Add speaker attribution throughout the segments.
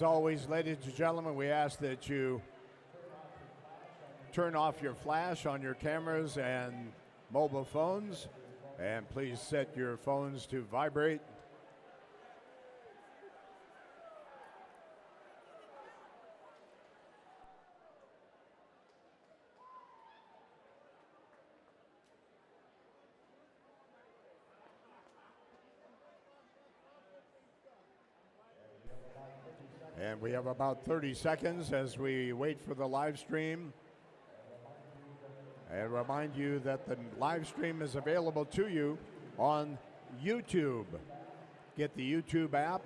Speaker 1: As always, ladies and gentlemen, we ask that you turn off your flash on your cameras and mobile phones, and please set your phones to vibrate. And we have about 30 seconds as we wait for the live stream. And remind you that the live stream is available to you on YouTube. Get the YouTube app,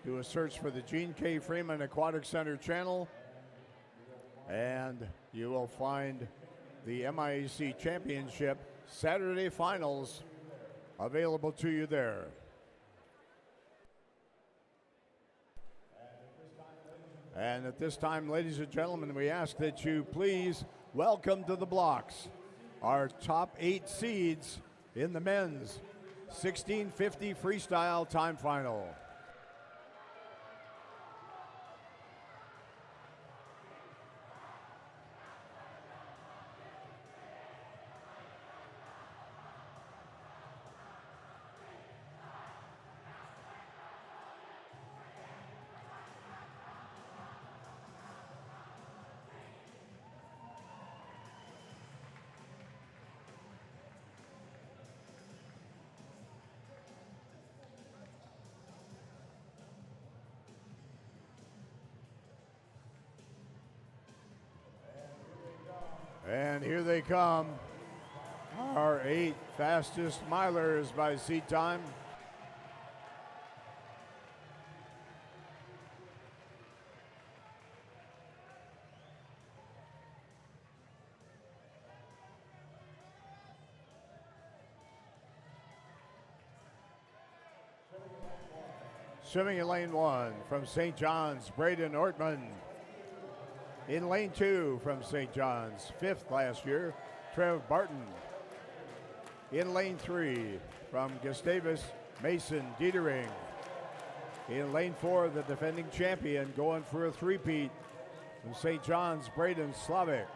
Speaker 1: do a search for the Gene K. Freeman Aquatic Center channel, and you will find the MIAC Championship Saturday Finals available to you there. And at this time, ladies and gentlemen, we ask that you please welcome to the blocks our top 8 seeds in the men's 1650 freestyle time final. And here they come, our 8 fastest milers by seat time. Swimming in lane 1 from St. John's, Braden Ortman. In lane 2 from St. John's, 5th last year, Trev Barton. In lane 3 from Gustavus, Mason Dietering. In lane 4, the defending champion going for a three-peat from St. John's, Braden Slavic.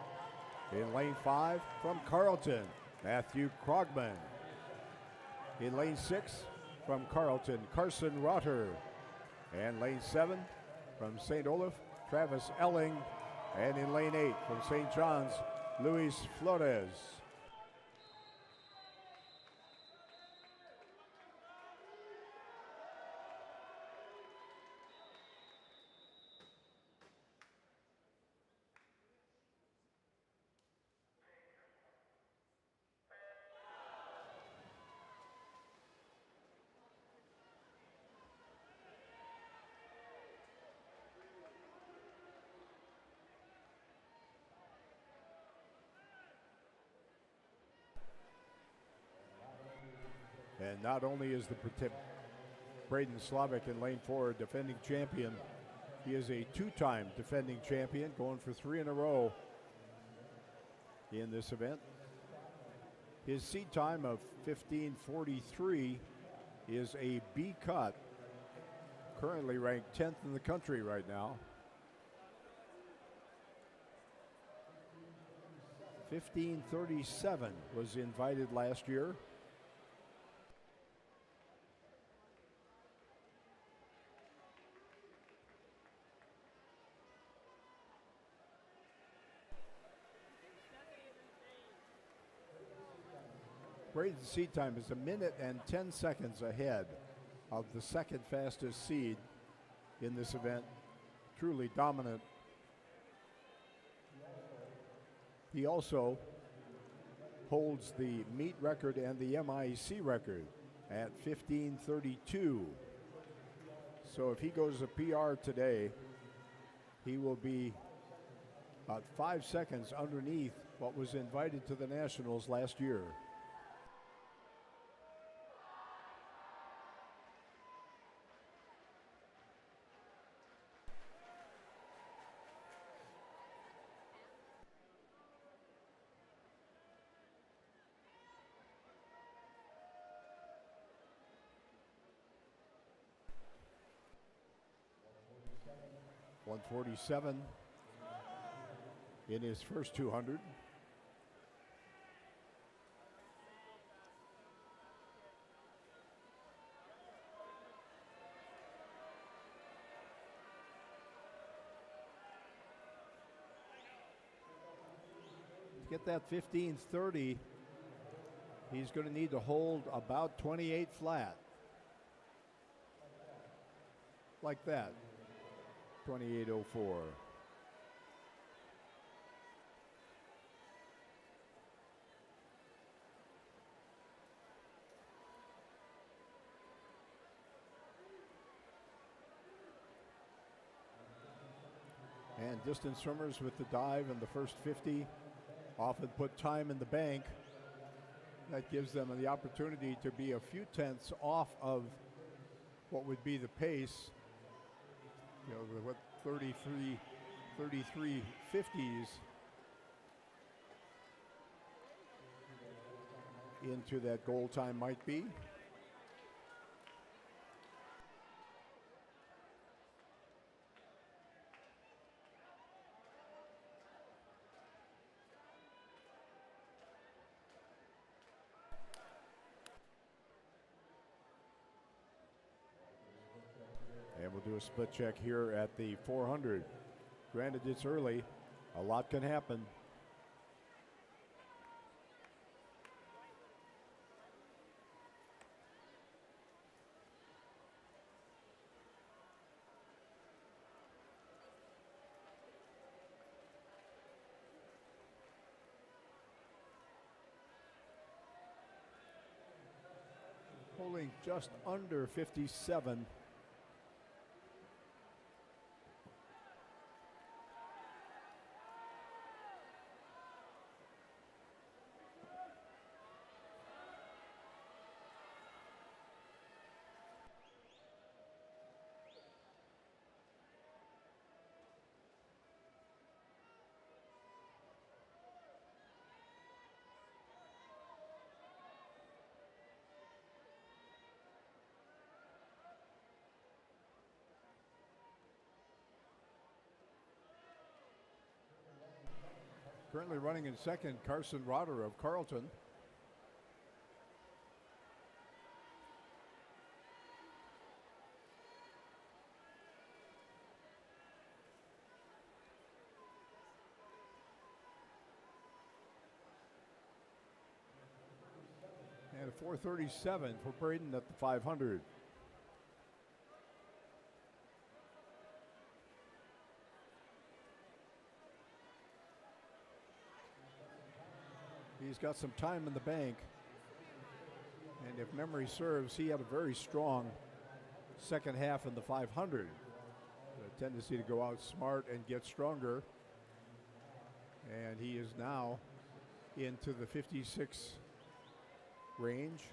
Speaker 1: In lane 5 from Carleton, Matthew Krogman. In lane 6 from Carleton, Carson Rotter. And lane 7 from St. Olaf, Travis Elling. And in lane 8 from St. John's, Luis Flores. And not only is the Braden Slavic in lane 4 defending champion, he is a 2-time defending champion, going for 3 in a row in this event. His seed time of 15:43 is a B cut, currently ranked 10th in the country right now. 15:37 was invited last year. Braden's seed time is 1 minute and 10 seconds ahead of the second fastest seed in this event. Truly dominant. He also holds the meet record and the MIAC record at 15:32. So if he goes a PR today, he will be about 5 seconds underneath what was invited to the Nationals last year. 147 in his first 200. To get that 1530, he's going to need to hold about 28 flat. Like that. 2804. And distance swimmers with the dive in the first 50 often put time in the bank. That gives them the opportunity to be a few tenths off of what would be the pace. You know, what 33 50s into that goal time might be. And we'll do a split check here at the 400. Granted, it's early. A lot can happen. Holding just under 57. Currently running in second, Carson Rotter of Carleton. And a 437 for Braden at the 500. He's got some time in the bank. And if memory serves, he had a very strong second half in the 500. A tendency to go out smart and get stronger. And he is now into the 56 range.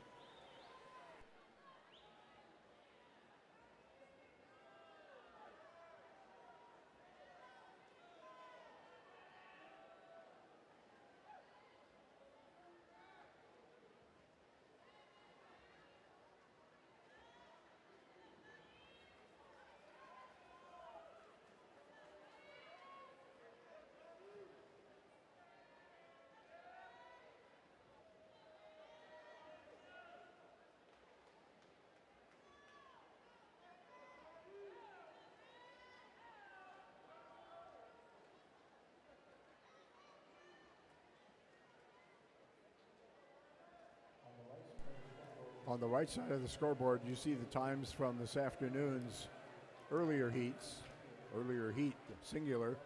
Speaker 1: On the right side of the scoreboard, you see the times from this afternoon's earlier heat, singular.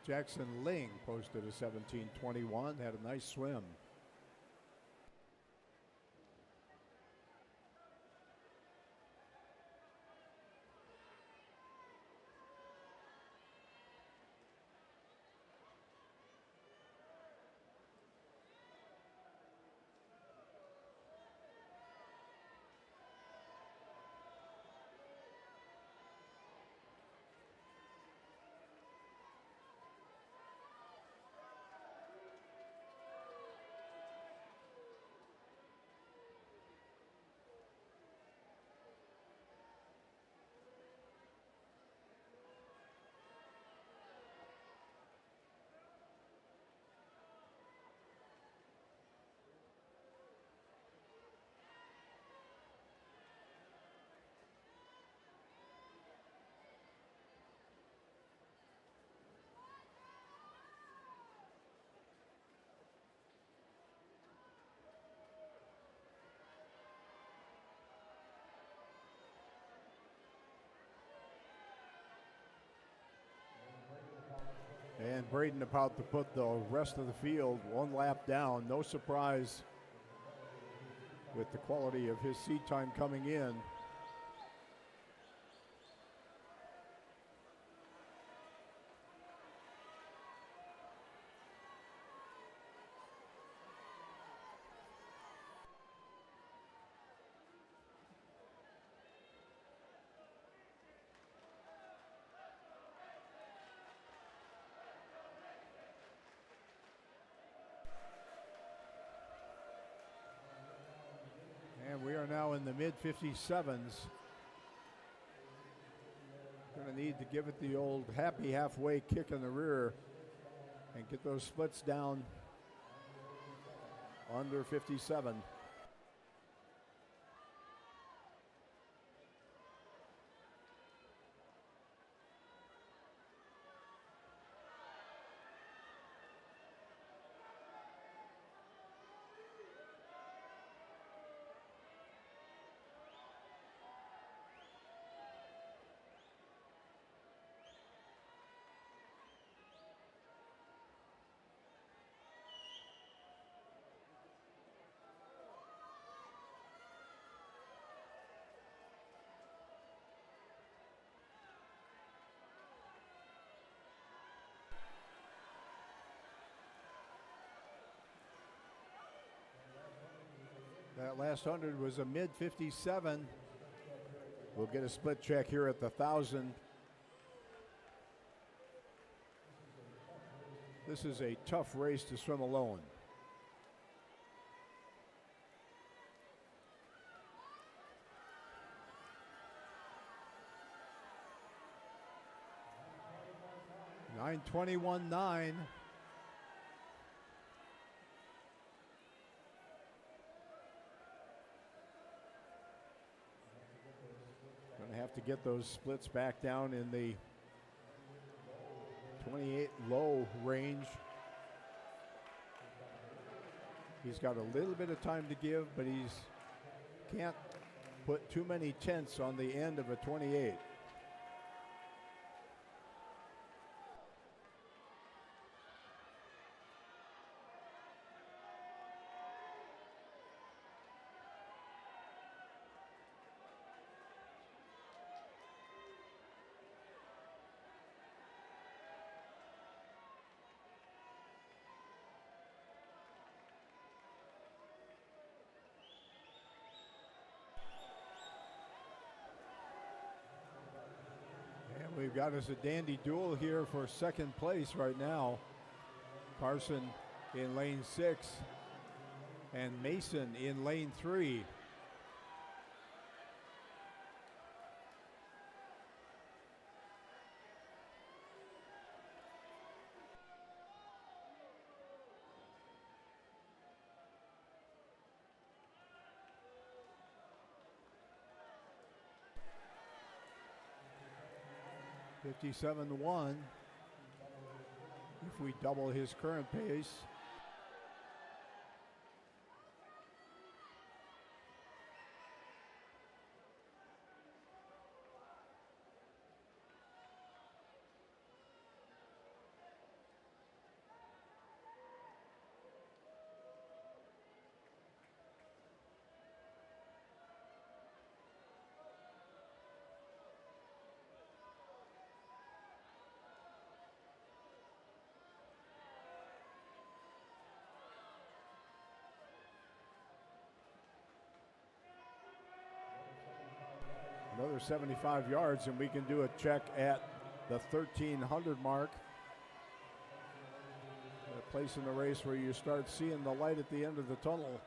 Speaker 1: Jackson Ling posted a 17:21, had a nice swim. And Braden about to put the rest of the field one lap down. No surprise with the quality of his seat time coming in. And we are now in the mid 57s. Going to need to give it the old happy halfway kick in the rear and get those splits down under 57. That last 100 was a mid 57. We'll get a split check here at the 1,000. This is a tough race to swim alone. (9:21.9). Have to get those splits back down in the 28 low range. He's got a little bit of time to give, but can't put too many tenths on the end of a 28. We've got us a dandy duel here for second place right now. Carson in lane 6 and Mason in lane 3. (57.1) if we double his current pace. Another 75 yards, and we can do a check at the 1,300 mark. A place in the race where you start seeing the light at the end of the tunnel.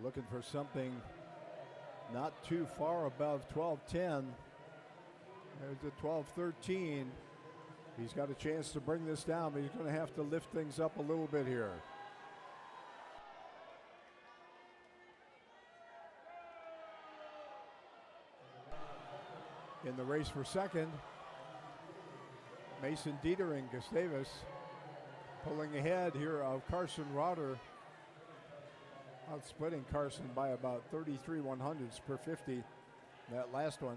Speaker 1: Looking for something not too far above 12:10. There's a 12:13. He's got a chance to bring this down, but he's going to have to lift things up a little bit here. In the race for second, Mason Dietering Gustavus pulling ahead here of Carson Rotter, outsplitting Carson by about 33 100ths per 50, that last one.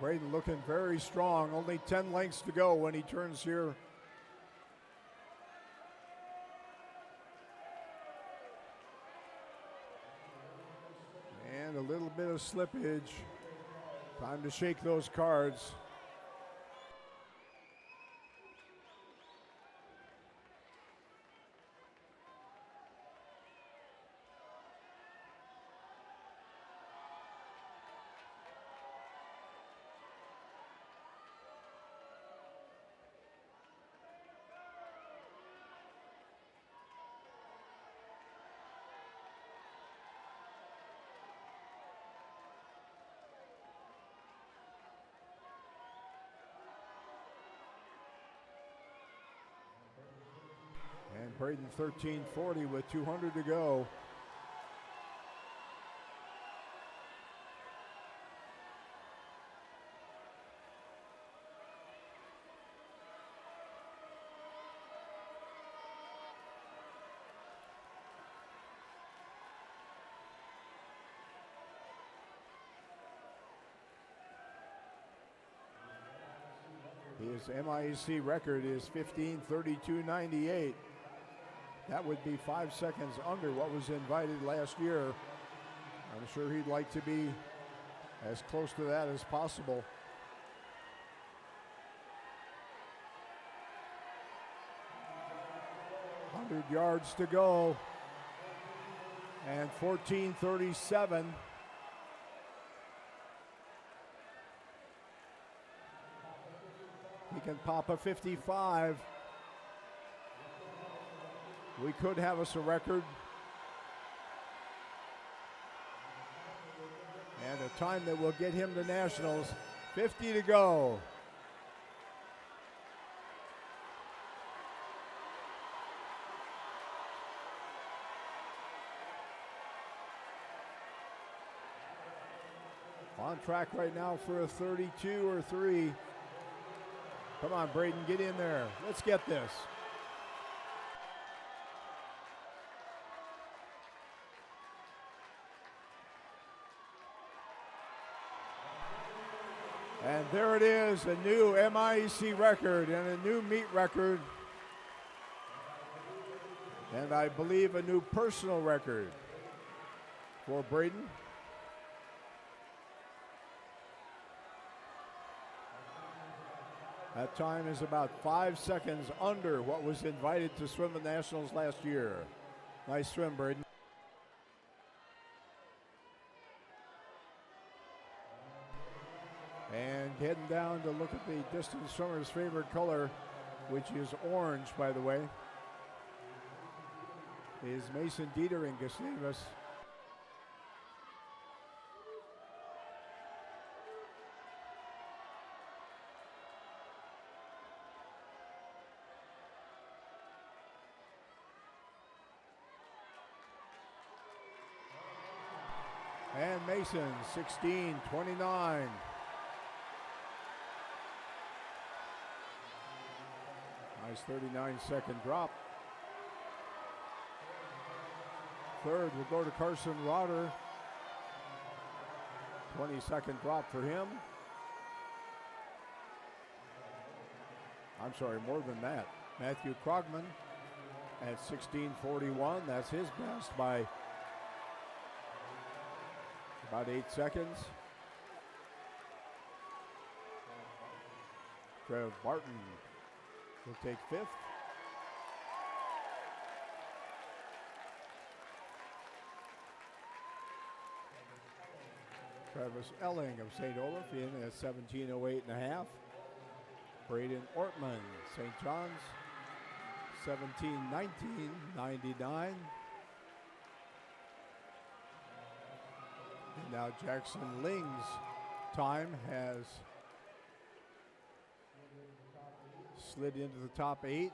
Speaker 1: Braden looking very strong. Only 10 lengths to go when he turns here. And a little bit of slippage. Time to shake those cards. And Braden 13:40 with 200 to go. His MIAC record is 15:32.98. That would be 5 seconds under what was invited last year. I'm sure he'd like to be as close to that as possible. "100 yards to go. And 14:37. He can pop a 55. We could have us a record. And a time that will get him to nationals. 50 to go. On track right now for a 32 or 3. Come on, Braden, get in there. Let's get this. And there it is, a new MIAC record and a new meet record. And I believe a new personal record for Braden. That time is about 5 seconds under what was invited to swim the Nationals last year. Nice swim, Braden. And heading down to look at the distance swimmer's favorite color, which is orange, by the way, is Mason Dietering Gustavus. And Mason, 16:29. Nice 39-second drop. Third will go to Carson Rotter. 20-second drop for him. I'm sorry, more than that. Matthew Krogman at 16:41. That's his best by about 8 seconds. Trev Barton will take 5th. Travis Elling of St. Olaf in at 17:08.5. Braden Ortman, St. John's, 17:19.99. Now Jackson Ling's time has slid into the top 8.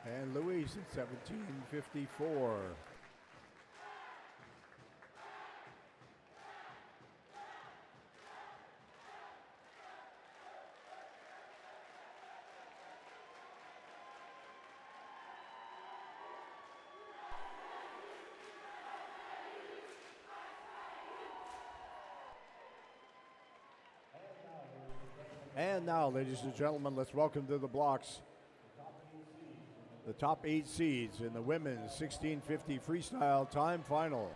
Speaker 1: And Luis at 17:54. And now, ladies and gentlemen, let's welcome to the blocks the top 8 seeds in the women's 1650 freestyle time final.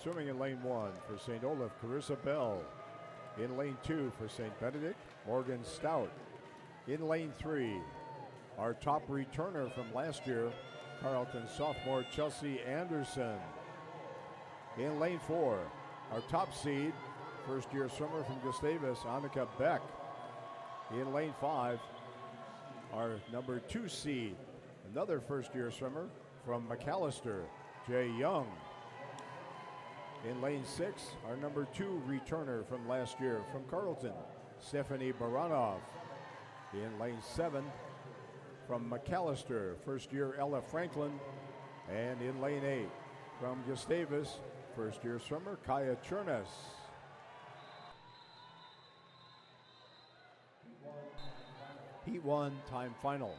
Speaker 1: Swimming in lane 1 for St. Olaf, Carissa Bell. In lane 2 for St. Benedict, Morgan Stout. In lane 3, our top returner from last year, Carleton sophomore Chelsea Anderson. In lane 4, our top seed, first-year swimmer from Gustavus, Annika Beck. In lane 5, our number 2 seed, another first-year swimmer from McAllister, Jay Young. In lane 6, our number 2 returner from last year from Carleton, Stephanie Baranov. In lane 7, from McAllister, first year Ella Franklin. And in lane 8, from Gustavus, first year swimmer Kaya Churnes. Heat 1 time final.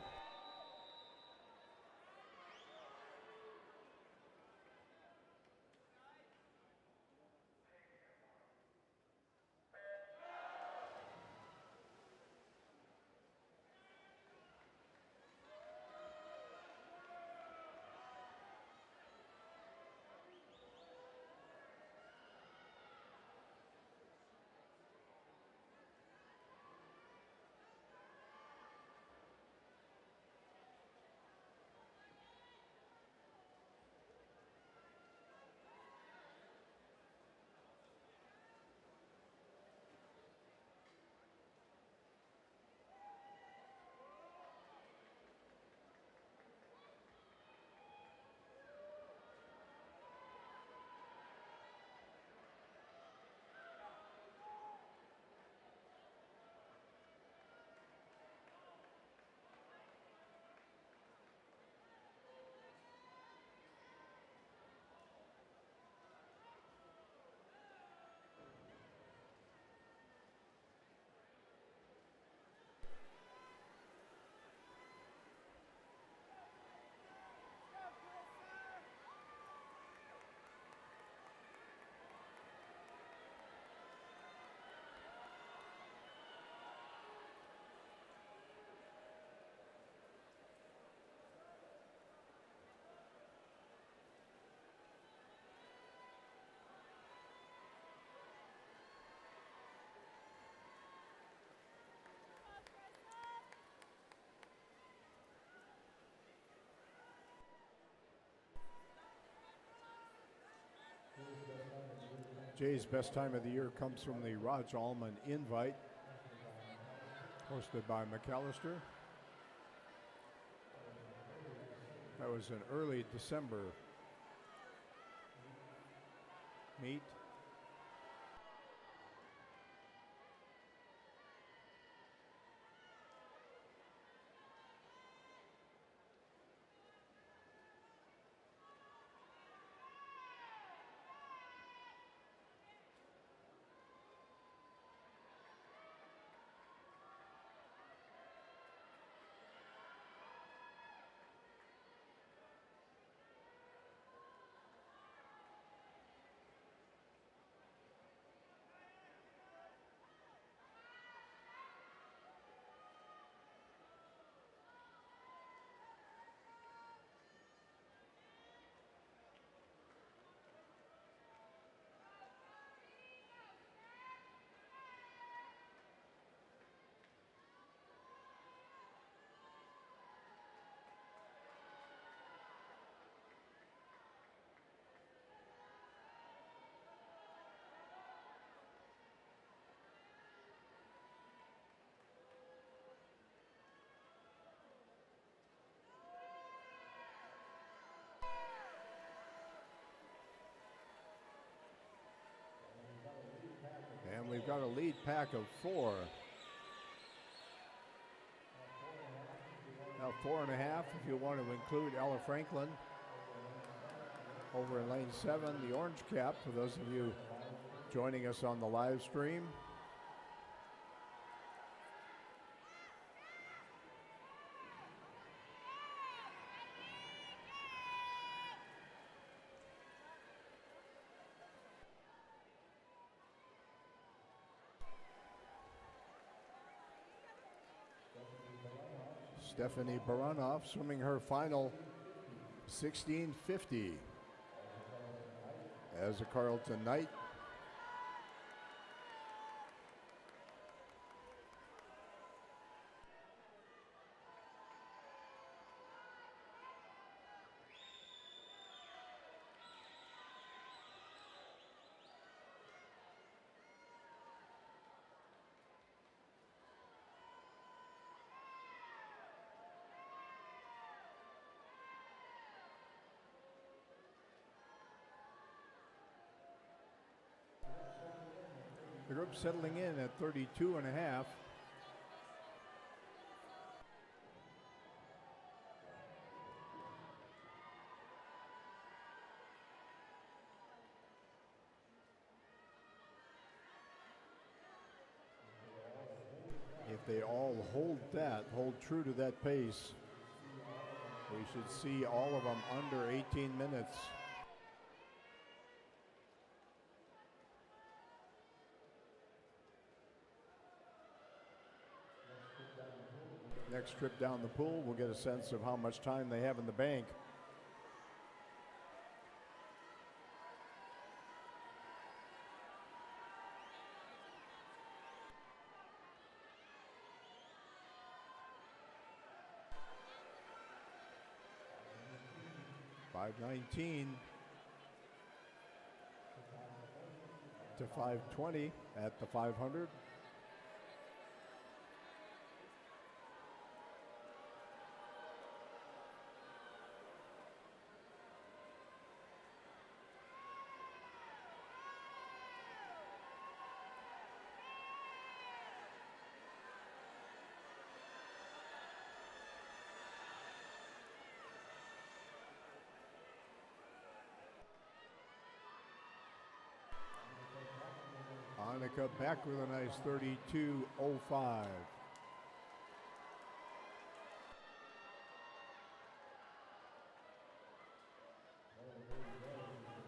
Speaker 1: Jay's best time of the year comes from the Raj Allman Invite, hosted by McAllister. That was an early December meet. And we've got a lead pack of 4. Now 4.5 if you want to include Ella Franklin. Over in lane 7, the orange cap, for those of you joining us on the live stream. Stephanie Baranov swimming her final 1650 as a Carlton Knight. The group settling in at 32.5. If they all hold true to that pace, we should see all of them under 18 minutes. Next trip down the pool, we'll get a sense of how much time they have in the bank. .519 to 520 at the 500. Annika back with a nice 32.05.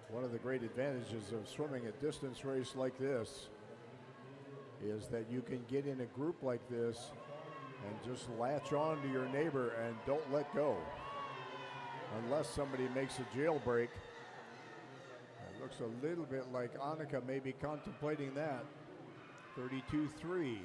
Speaker 1: One of the great advantages of swimming a distance race like this is that you can get in a group like this and just latch on to your neighbor and don't let go. Unless somebody makes a jailbreak. It looks a little bit like Annika may be contemplating that. 32.3.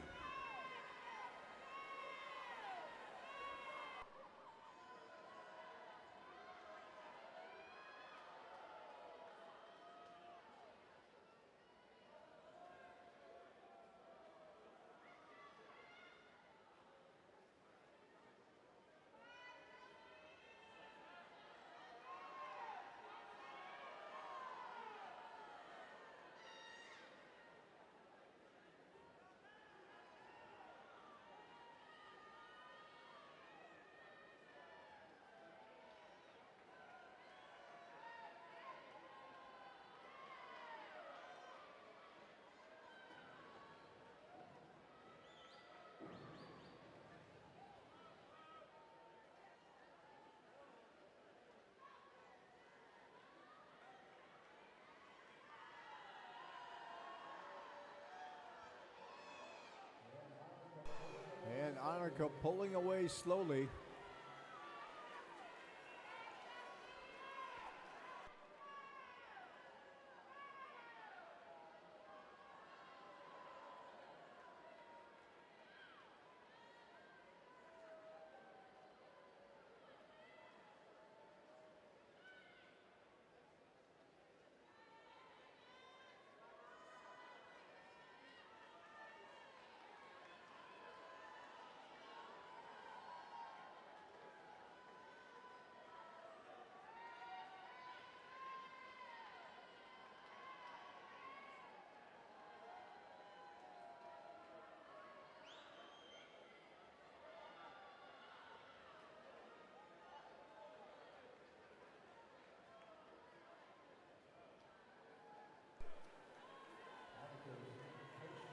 Speaker 1: And Annika pulling away slowly.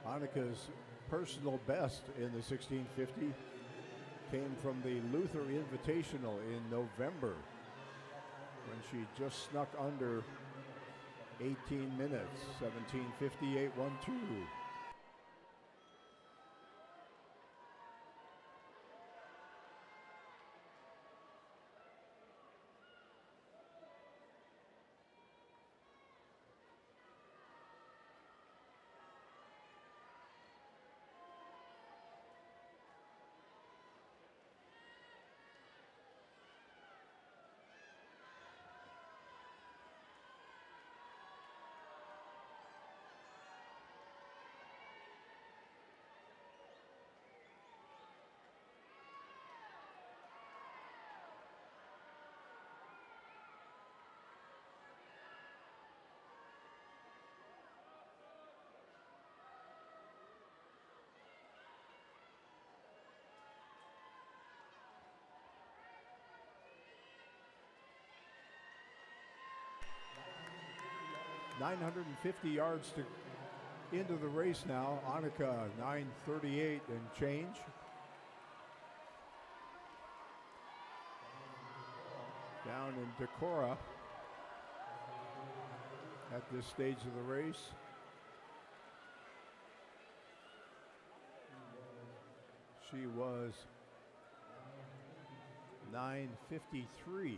Speaker 1: Annika's personal best in the 1650 came from the Luther Invitational in November when she just snuck under 18 minutes, 17:58.12. 950 yards to into the race now. Annika 9:38 and change. Down in Decorah at this stage of the race. She was 9:53.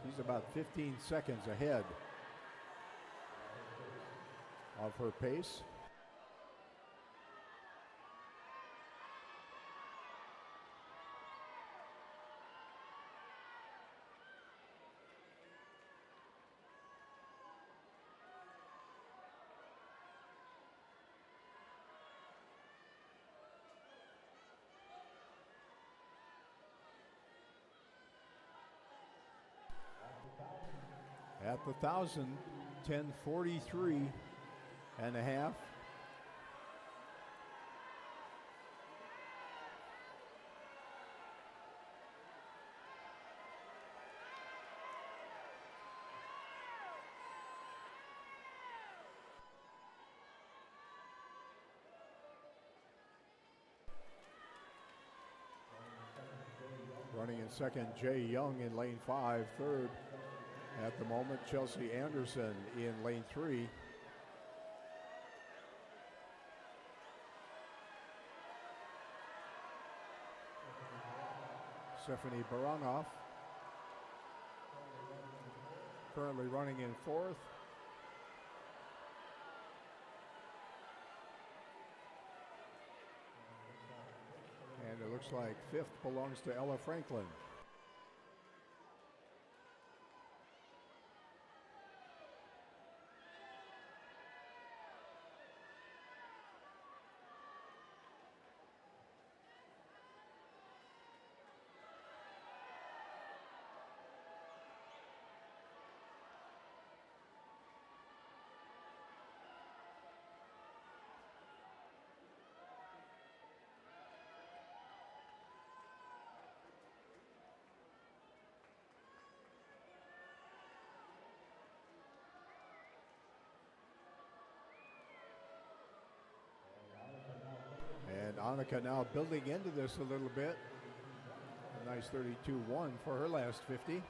Speaker 1: She's about 15 seconds ahead of her pace. At the 1,000, 10:43 and a half. Running in second, Jay Young in lane 5. Third, at the moment, Chelsea Anderson in lane 3. Stephanie Baranov currently running in 4th. And it looks like 5th belongs to Ella Franklin. And Annika now building into this a little bit. A nice 32.1 for her last 50.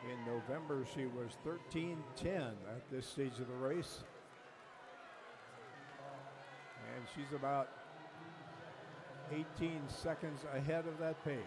Speaker 1: In November, she was 13:10 at this stage of the race. And she's about 18 seconds ahead of that pace.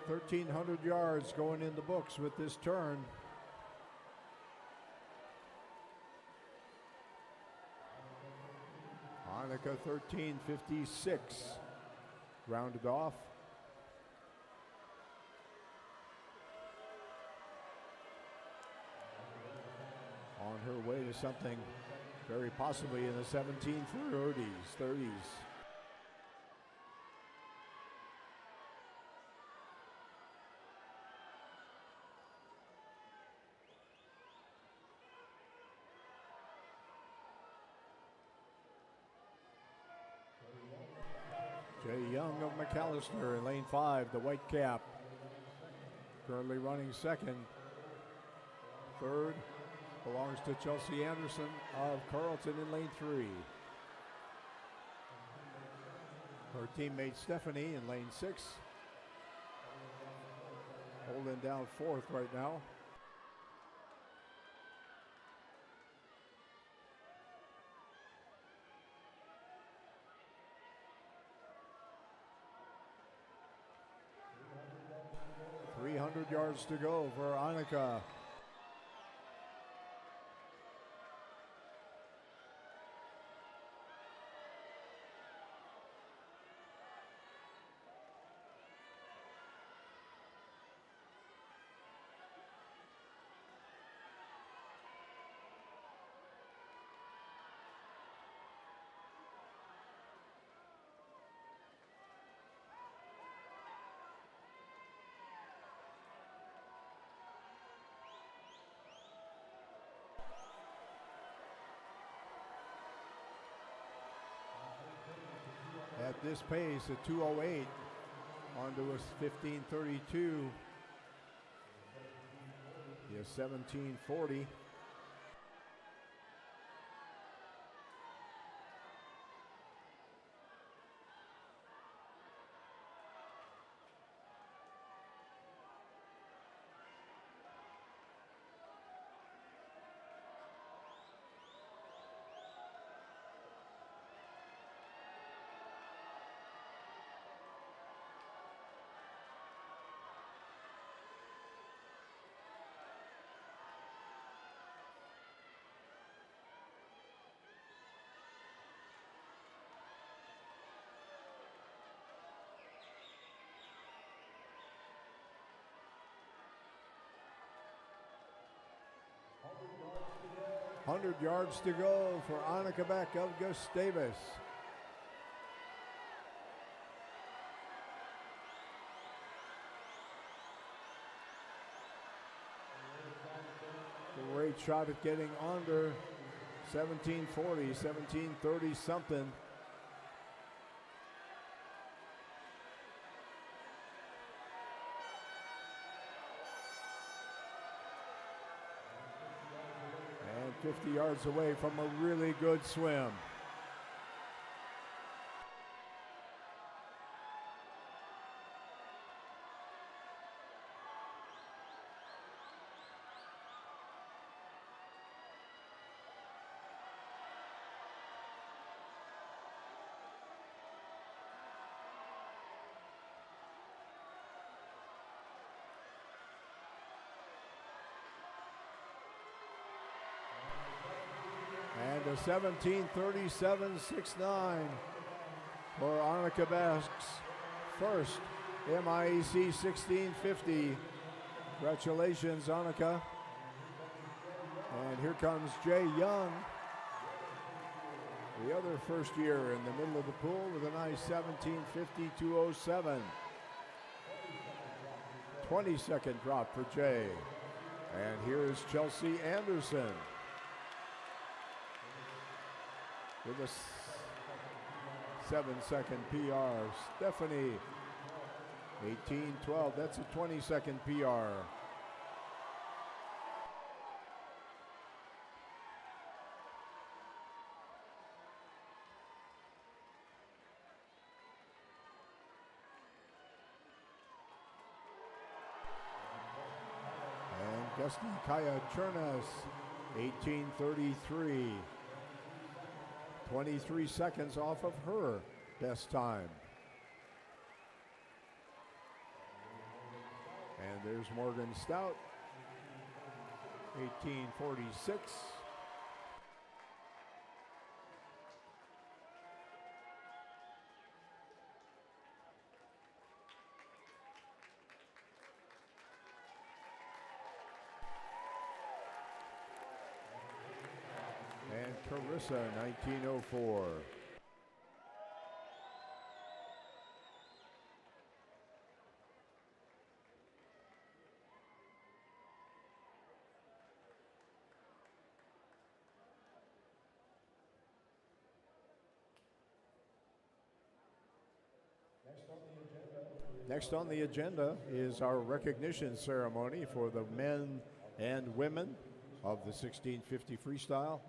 Speaker 1: 1,300 yards going in the books with this turn. Annika 13:56, rounded off. On her way to something very possibly in the 17:30s. Jay Young of McAllister in lane 5, the white cap. Currently running second. Third belongs to Chelsea Anderson of Carleton in lane 3. Her teammate Stephanie in lane 6. Holding down fourth right now. Yards to go for Annika. At this pace, a 2:08 onto a 15:32. Yeah, 17:40. $100 yards to go for Annika Beck of Gustavus. Great shot at getting under 17:40, 17:30 something. And 50 yards away from a really good swim. And a 17:37.69 for Annika Beck's first MIAC 1650. Congratulations, Annika. And here comes Jay Young, the other first year in the middle of the pool with a nice 17:50.207. 20-second drop for Jay. And here's Chelsea Anderson with a 7-second PR. Stephanie, 18:12. That's a 20-second PR. And Gusty Kaya Chernas, 18:33. 23 seconds off of her best time. And there's Morgan Stout, 1846. And Carissa, 1904. Next on the agenda is our recognition ceremony for the men and women of the 1650 freestyle.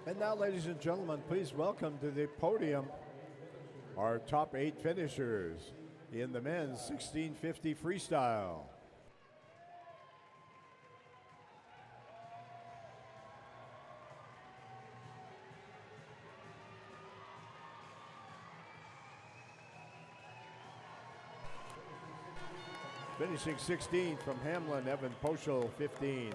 Speaker 1: And now, ladies and gentlemen, please welcome to the podium our top 8 finishers in the men's 1650 freestyle. Finishing 16th from Hamlin, Evan Poschel, 15.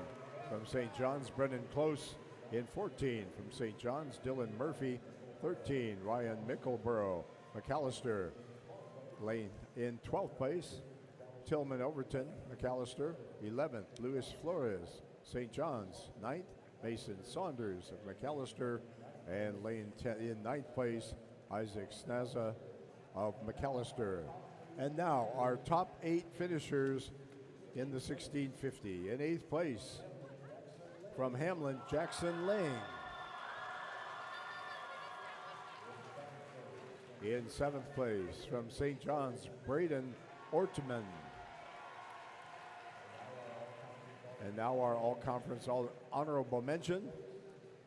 Speaker 1: From St. John's, Brendan Close in 14. From St. John's, Dylan Murphy, 13. Ryan Mickleborough, McAllister, Lane in 12th place. Tillman Overton, McAllister, 11th. Luis Flores, St. John's, 9th. Mason Saunders of McAllister, and Lane in 9th place. Isaac Snaza of McAllister. And now our top 8 finishers in the 1650. In 8th place from Hamlin, Jackson Lang. In 7th place from St. John's, Braden Ortman. And now our all-conference honorable mention.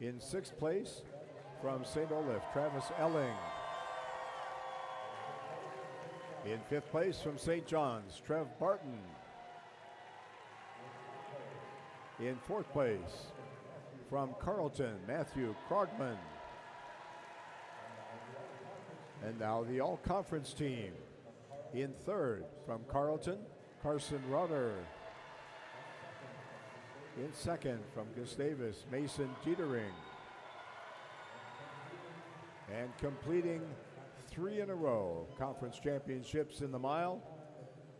Speaker 1: In 6th place from St. Olaf, Travis Elling. In 5th place from St. John's, Trev Barton. In 4th place from Carleton, Matthew Krogman. And now the all-conference team. In 3rd from Carleton, Carson Rutter. In 2nd from Gustavus, Mason Dietering. And completing 3 in a row, conference championships in the mile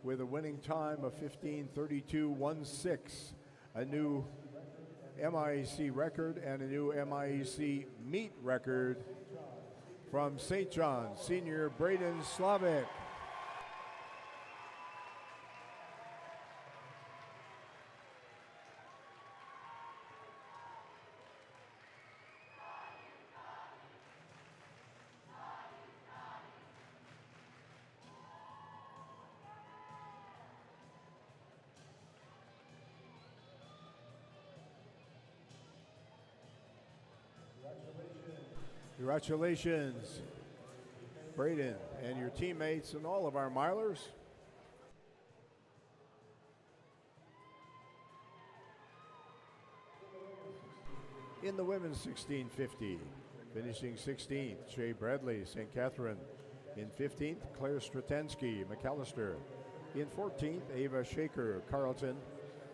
Speaker 1: with a winning time of 15:32.16, a new MIAC record and a new MIAC meet record from St. John's, senior Braden Slavic. Congratulations, Braden, and your teammates and all of our milers. In the women's 1650, finishing 16th, Shay Bradley, St. Catherine. In 15th, Claire Stratensky, McAllister. In 14th, Ava Shaker, Carleton.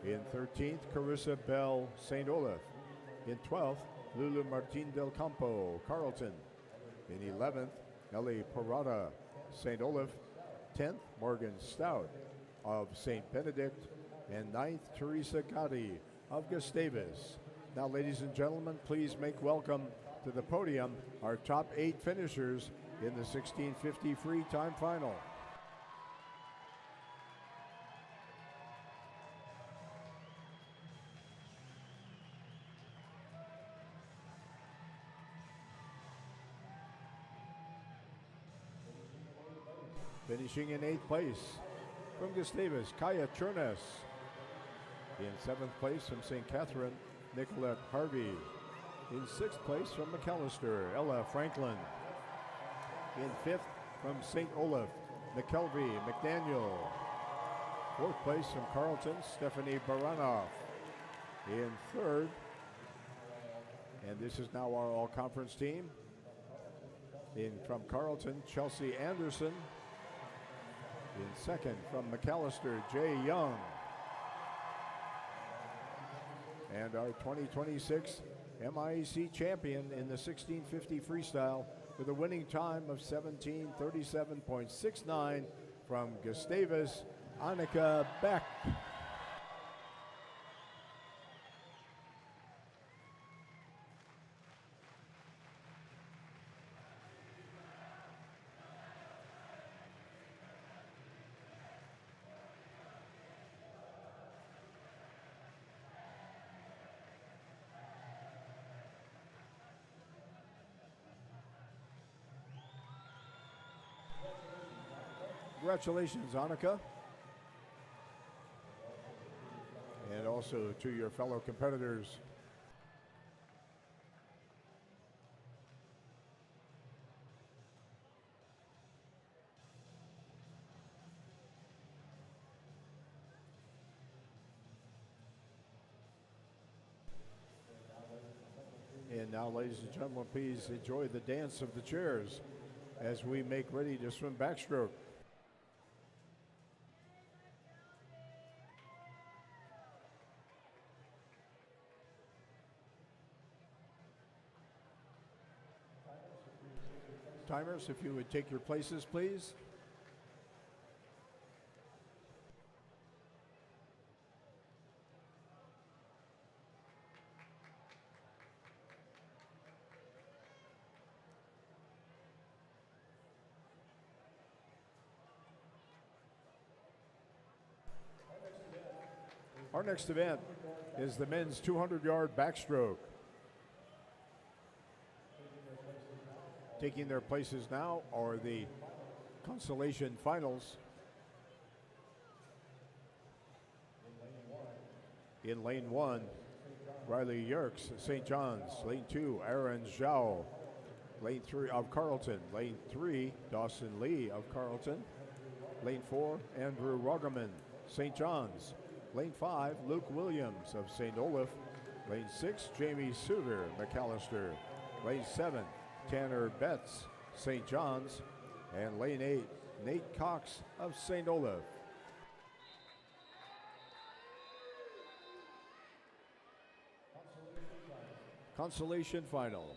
Speaker 1: In 13th, Carissa Bell, St. Olaf. In 12th, Lulu Martin del Campo, Carleton. In 11th, Ellie Parada, St. Olaf. 10th, Morgan Stout of St. Benedict. And 9th, Teresa Gotti of Gustavus. Now, ladies and gentlemen, please make welcome to the podium our top 8 finishers in the 1650 free time final. Finishing in 8th place from Gustavus, Kaya Chernes. In 7th place from St. Catherine, Nicolette Harvey. In 6th place from McAllister, Ella Franklin. In 5th from St. Olaf, McKelvey McDaniel. 4th place from Carleton, Stephanie Baranoff. In 3rd, and this is now our all-conference team, from Carleton, Chelsea Anderson. In 2nd from McAllister, Jay Young. And our 2026 MIAC champion in the 1650 freestyle with a winning time of 17:37.69 from Gustavus, Annika Beck. Congratulations, Annika. And also to your fellow competitors. And now, ladies and gentlemen, please enjoy the dance of the chairs as we make ready to swim backstroke. Timers, if you would take your places, please. Our next event is the men's 200-yard backstroke. Taking their places now are the consolation finals. In lane 1, Riley Yerkes, St. John's. Lane 2, Aaron Zhao. Lane 3 of Carleton. Lane 3, Dawson Lee of Carleton. Lane 4, Andrew Roggerman, St. John's. Lane 5, Luke Williams of St. Olaf. Lane 6, Jamie Suter, McAllister. Lane 7, Tanner Betts, St. John's. And lane 8, Nate Cox of St. Olaf. Consolation final.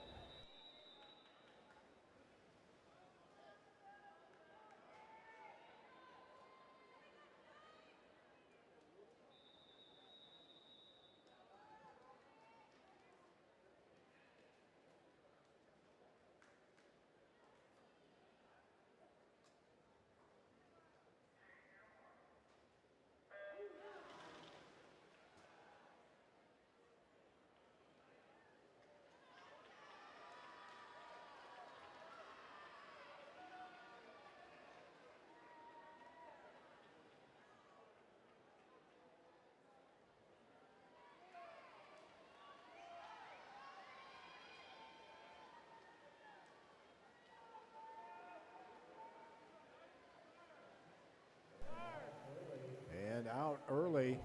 Speaker 1: And out early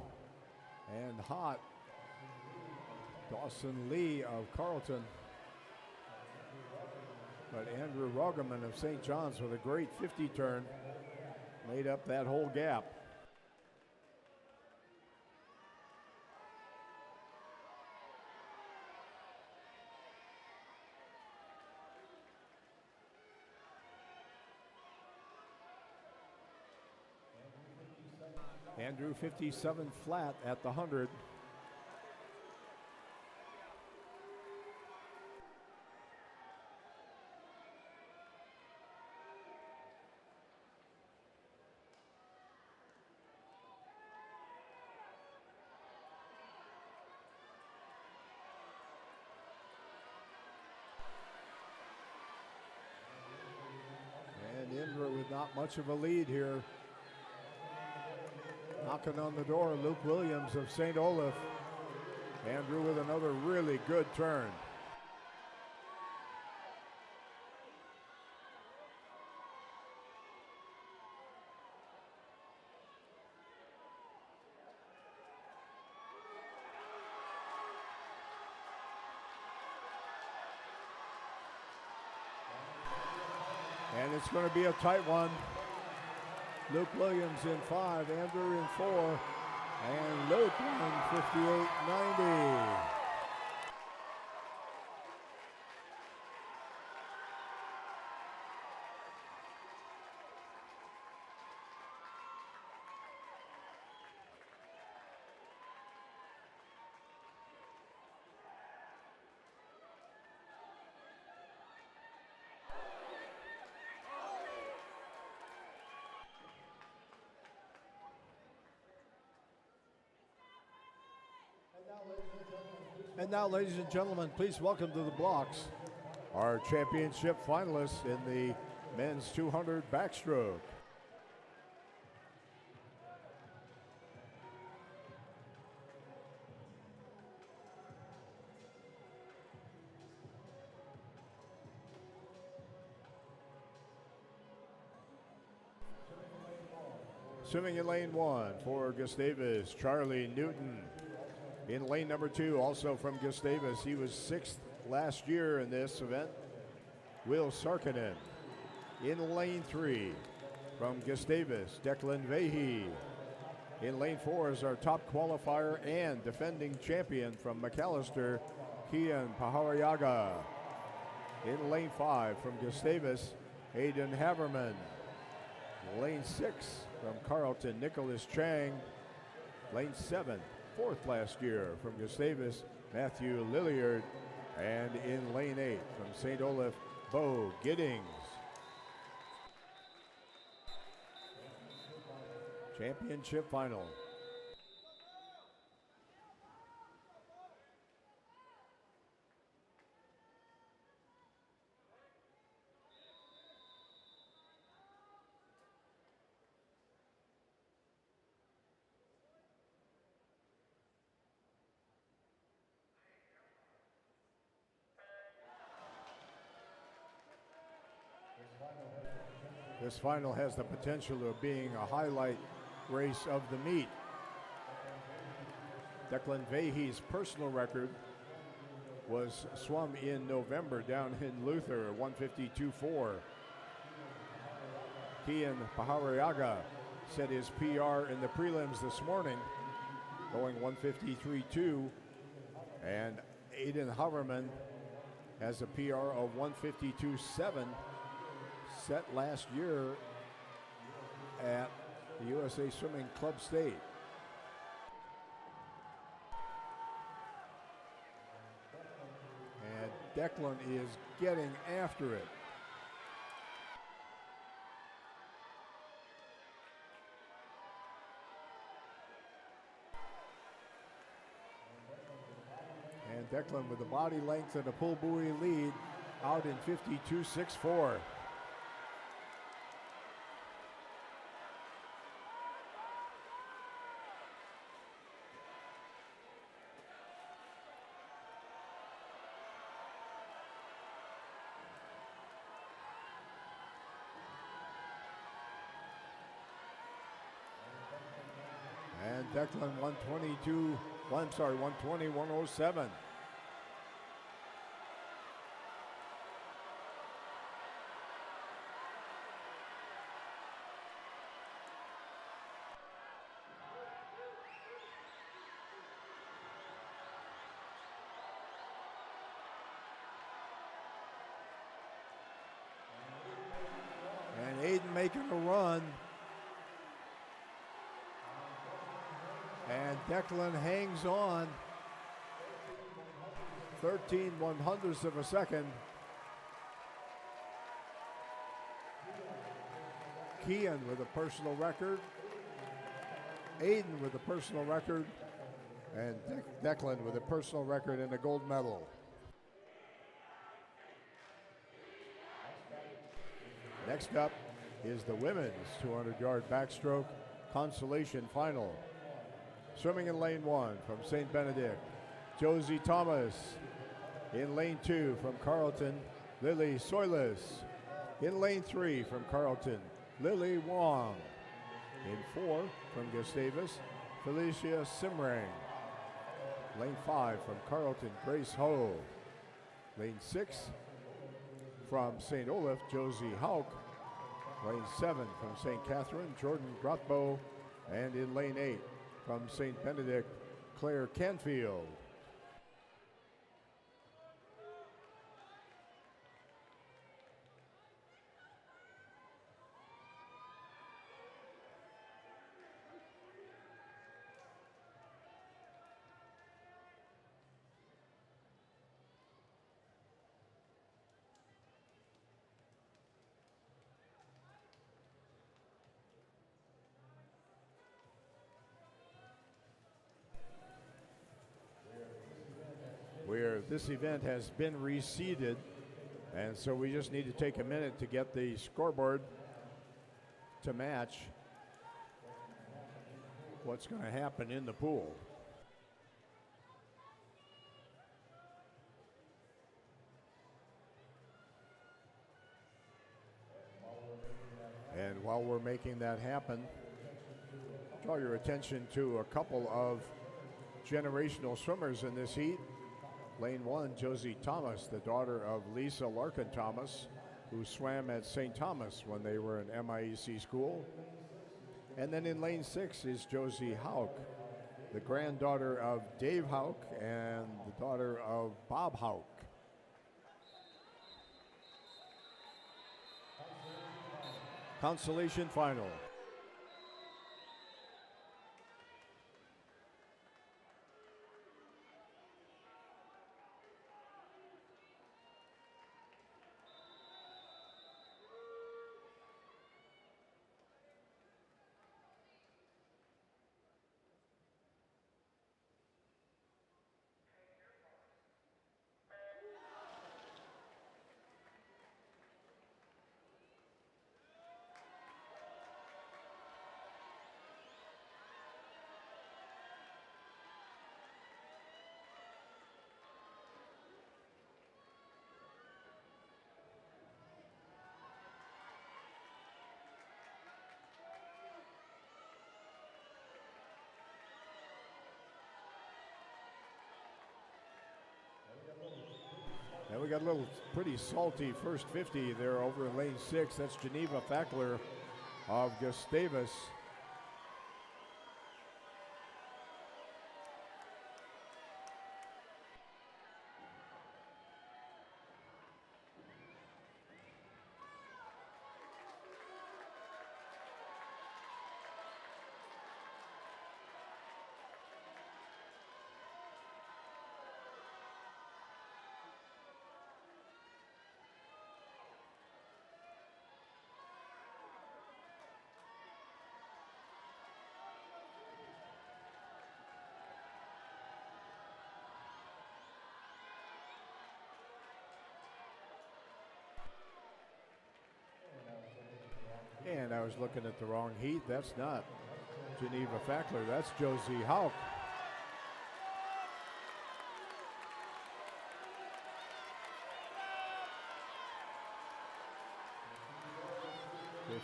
Speaker 1: and hot, Dawson Lee of Carleton. But Andrew Roggerman of St. John's with a great 50 turn made up that whole gap. Andrew 57 flat at the 100. Not much of a lead here. Knocking on the door, Luke Williams of St. Olaf. Andrew with another really good turn. And it's going to be a tight one. Luke Williams in 5, Andrew in 4, and Luke won 58-90. And now, ladies and gentlemen, please welcome to the blocks our championship finalists in the men's 200 backstroke. Swimming in lane 1 for Gustavus, Charlie Newton. In lane number 2, also from Gustavus, he was 6th last year in this event, Will Sarkinen. In lane 3, from Gustavus, Declan Vahey. In lane 4 is our top qualifier and defending champion from McAllister, Kian Pahariaga. In lane 5, from Gustavus, Aidan Haverman. Lane 6, from Carlton, Nicholas Chang. Lane 7, 4th last year from Gustavus, Matthew Lilliard. And in lane 8 from St. Olaf, Bo Giddings. Championship final. This final has the potential of being a highlight race of the meet. Declan Vahey's personal record was swum in November down in Luther, 152.4. Kian Pahariaga set his PR in the prelims this morning, going 153.2. And Aidan Haverman has a PR of 152.7. set last year at the USA Swimming Club State. And Declan is getting after it. And Declan with the body length and a pull buoy lead out in 52.64. And Declan 120.107. And Aiden making a run. And Declan hangs on. 13/100ths of a second. Kian with a personal record. Aiden with a personal record. And Declan with a personal record and a gold medal. Next up, is the women's 200-yard backstroke consolation final. Swimming in lane 1 from St. Benedict, Josie Thomas. In lane 2 from Carleton, Lily Soilis. In lane 3 from Carleton, Lily Wong. In 4 from Gustavus, Felicia Simrang. Lane 5 from Carleton, Grace Ho. Lane 6 from St. Olaf, Josie Hauk. Lane 7 from St. Catherine, Jordan Grotbo. And in lane 8 from St. Benedict, Claire Canfield. Where this event has been reseeded, and so we just need to take a minute to get the scoreboard to match what's going to happen in the pool. And while we're making that happen, draw your attention to a couple of generational swimmers in this heat. Lane 1, Josie Thomas, the daughter of Lisa Larkin Thomas, who swam at St. Thomas when they were in MIAC school. And then in lane 6 is Josie Hauk, the granddaughter of Dave Hauk and the daughter of Bob Hauk. Consolation final. And we got a little pretty salty first 50 there over in lane 6. That's Geneva Fackler of Gustavus. And I was looking at the wrong heat. That's not Geneva Fackler. That's Josie Hauk.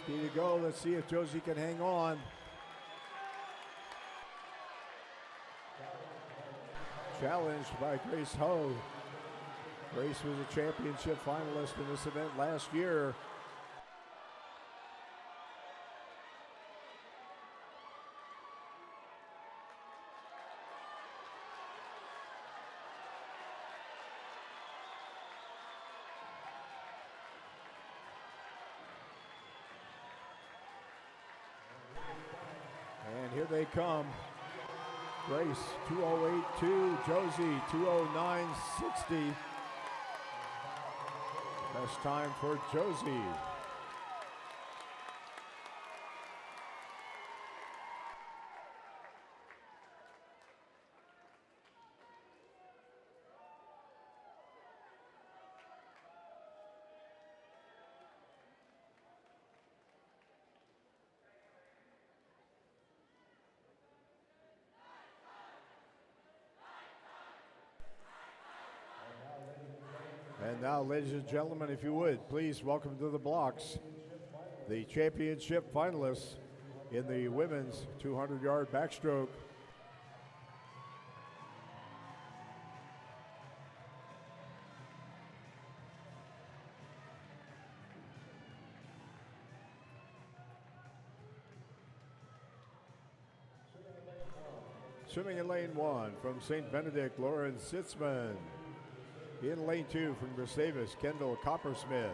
Speaker 1: $50 to go. Let's see if Josie can hang on. Challenged by Grace Ho. Grace was a championship finalist in this event last year. And here they come. Grace 2:08.2, Josie 2:09.60. Best time for Josie. And now, ladies and gentlemen, if you would, please welcome to the blocks the championship finalists in the women's 200-yard backstroke. Swimming in lane 1 from St. Benedict, Lauren Sitzman. In lane 2 from Gustavus, Kendall Coppersmith.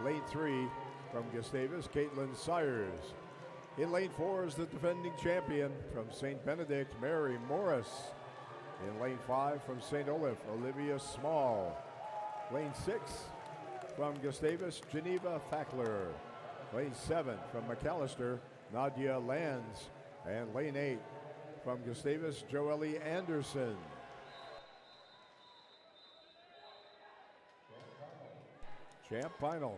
Speaker 1: Lane 3 from Gustavus, Caitlin Sayers. In lane 4 is the defending champion from St. Benedict, Mary Morris. In lane 5 from St. Olaf, Olivia Small. Lane 6 from Gustavus, Geneva Fackler. Lane 7 from McAllister, Nadia Lands. And lane 8 from Gustavus, Joelle Anderson. Champ final.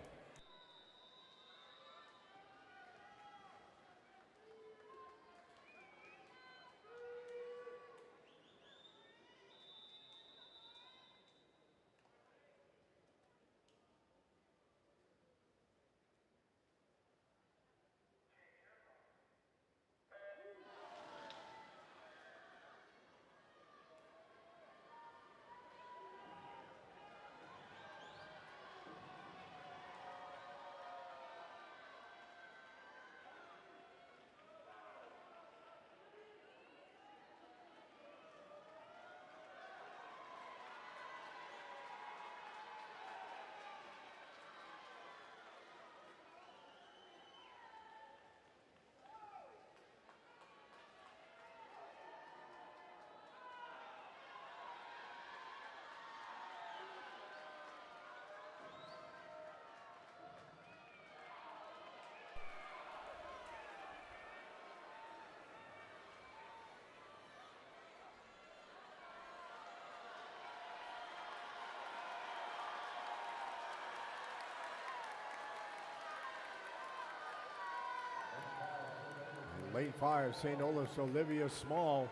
Speaker 1: Lane 5, St. Olaf's Olivia Small.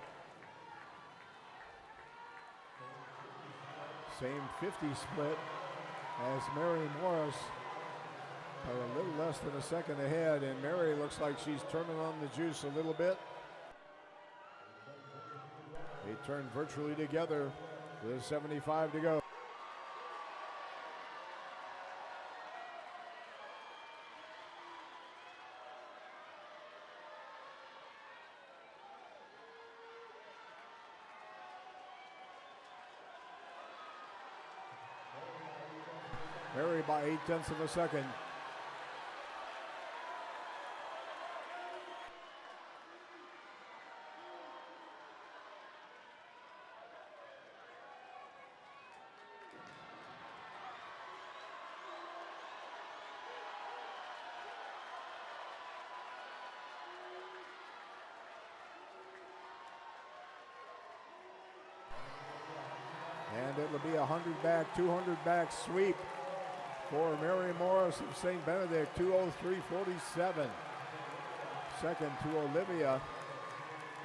Speaker 1: Same 50 split as Mary Morris, but a little less than a second ahead, and Mary looks like she's turning on the juice a little bit. They turn virtually together with 75 to go. Mary by 0.8 of a second. And it'll be a 100 back, 200 back sweep for Mary Morris of St. Benedict, 2:03.47. Second to Olivia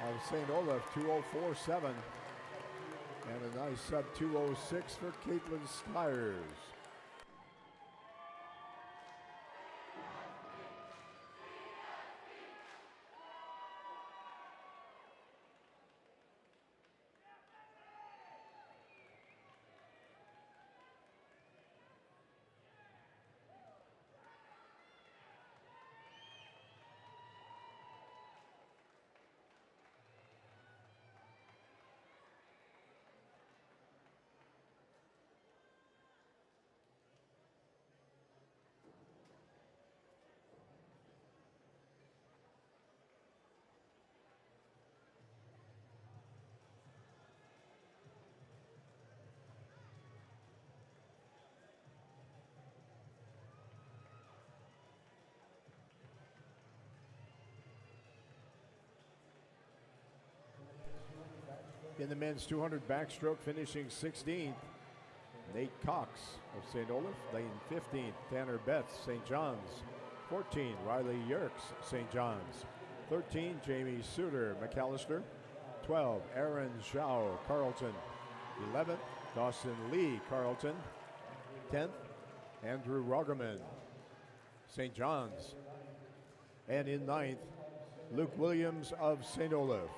Speaker 1: of St. Olaf, 2:04.7. And a nice sub 2:06 for Caitlin Stiers. In the men's 200 backstroke, finishing 16th, Nate Cox of St. Olaf. Lane 15th, Tanner Betts, St. John's. 14, Riley Yerkes, St. John's. 13, Jamie Suter, McAllister. 12, Aaron Zhao, Carleton. 11, Dawson Lee, Carleton. 10th, Andrew Roggerman, St. John's. And in 9th, Luke Williams of St. Olaf.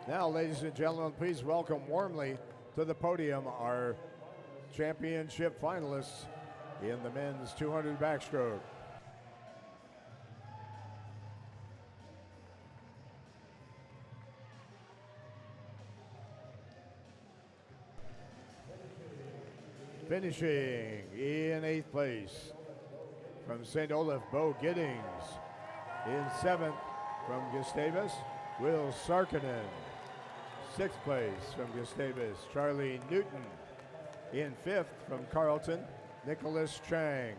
Speaker 1: Now, ladies and gentlemen, please welcome warmly to the podium our championship finalists in the men's 200 backstroke. Finishing in 8th place from St. Olaf, Bo Giddings. In 7th from Gustavus, Will Sarkinen. 6th place from Gustavus, Charlie Newton. In 5th from Carleton, Nicholas Chang.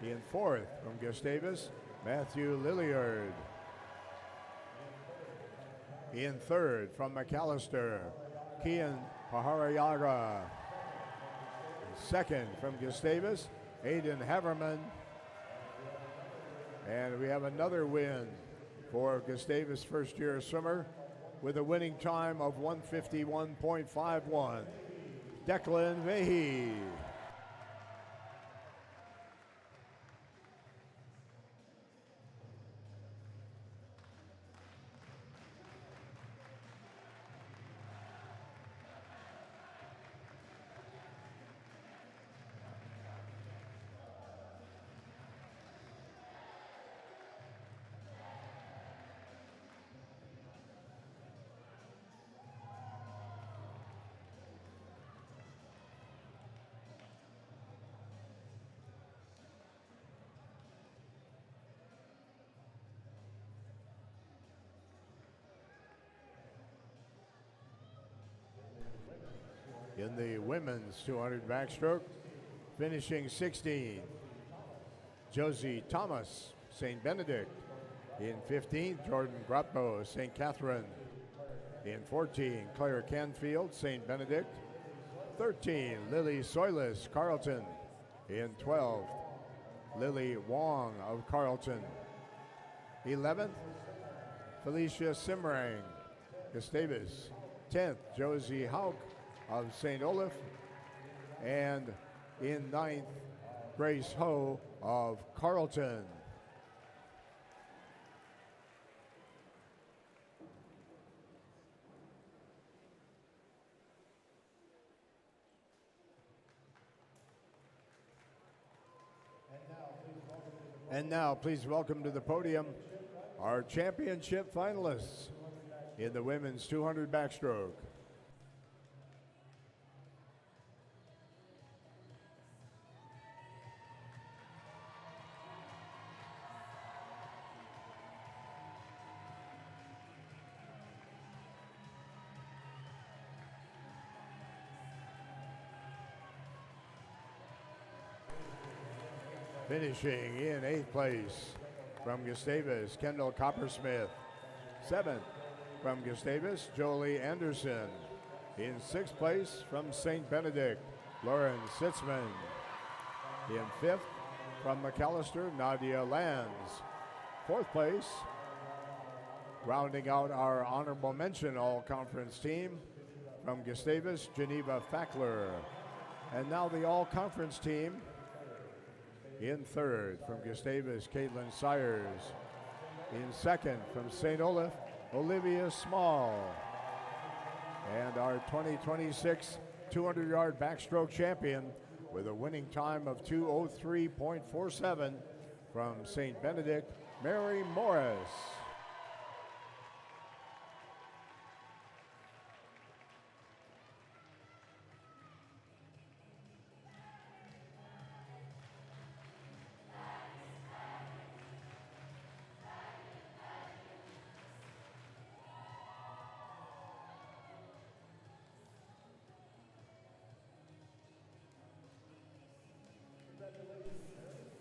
Speaker 1: In 4th from Gustavus, Matthew Lilliard. In 3rd from McAllister, Kian Paharayaga. 2nd from Gustavus, Aiden Haverman. And we have another win for Gustavus first-year swimmer with a winning time of 151.51. Declan Vehe. In the women's 200 backstroke, finishing 16th, Josie Thomas, St. Benedict. In 15th, Jordan Grotbo, St. Catherine. In 14, Claire Canfield, St. Benedict. 13, Lily Soilis, Carleton. In 12th, Lily Wong of Carleton. 11th, Felicia Simrang, Gustavus. 10th, Josie Hauk of St. Olaf, and in 9th, Grace Ho of Carleton. And now, please welcome to the podium our championship finalists in the women's 200 backstroke. Finishing in 8th place from Gustavus, Kendall Coppersmith. 7th from Gustavus, Jolie Anderson. In 6th place from St. Benedict, Lauren Sitzman. In 5th from McAllister, Nadia Lands. 4th place, rounding out our honorable mention all-conference team from Gustavus, Geneva Fackler. And now the all-conference team. In 3rd from Gustavus, Caitlin Sires. In 2nd from St. Olaf, Olivia Small. And our 2026 200-yard backstroke champion with a winning time of 2:03.47 from St. Benedict, Mary Morris.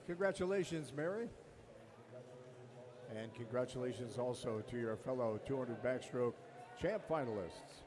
Speaker 1: Congratulations, Mary. And congratulations also to your fellow 200 backstroke champ finalists.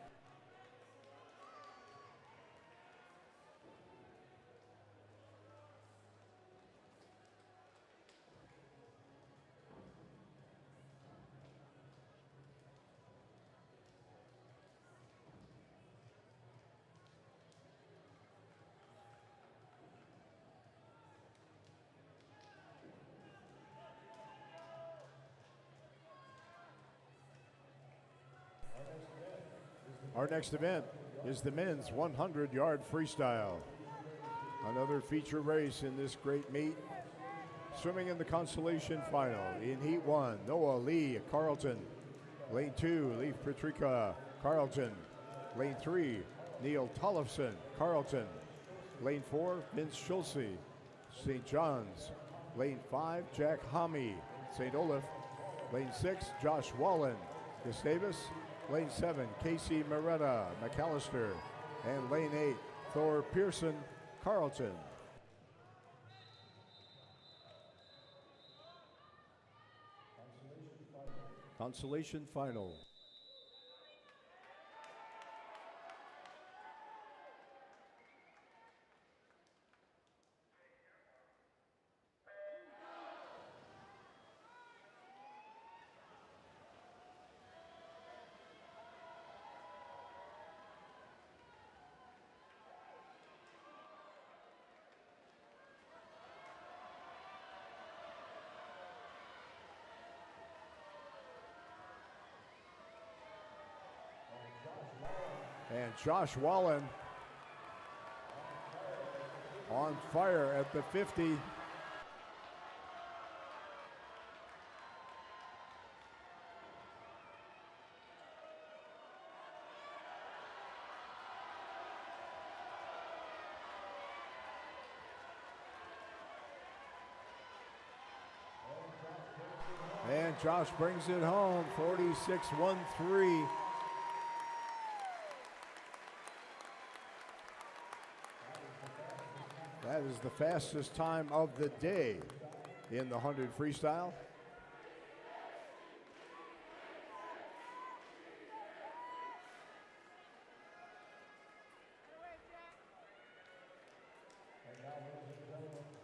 Speaker 1: Our next event is the men's 100-yard freestyle. Another feature race in this great meet. Swimming in the consolation final. In Heat 1, Noah Lee, Carlton. Lane 2, Leif Petrika, Carlton. Lane 3, Neil Tollefson, Carlton. Lane 4, Vince Schulze, St. John's. Lane 5, Jack Homme, St. Olaf. Lane 6, Josh Wallen, Gustavus. Lane 7, Casey Moretta, McAllister. And lane 8, Thor Pearson, Carlton. Consolation final. And Josh Wallen on fire at the 50. And Josh brings it home, 46.13. That is the fastest time of the day in the 100 freestyle.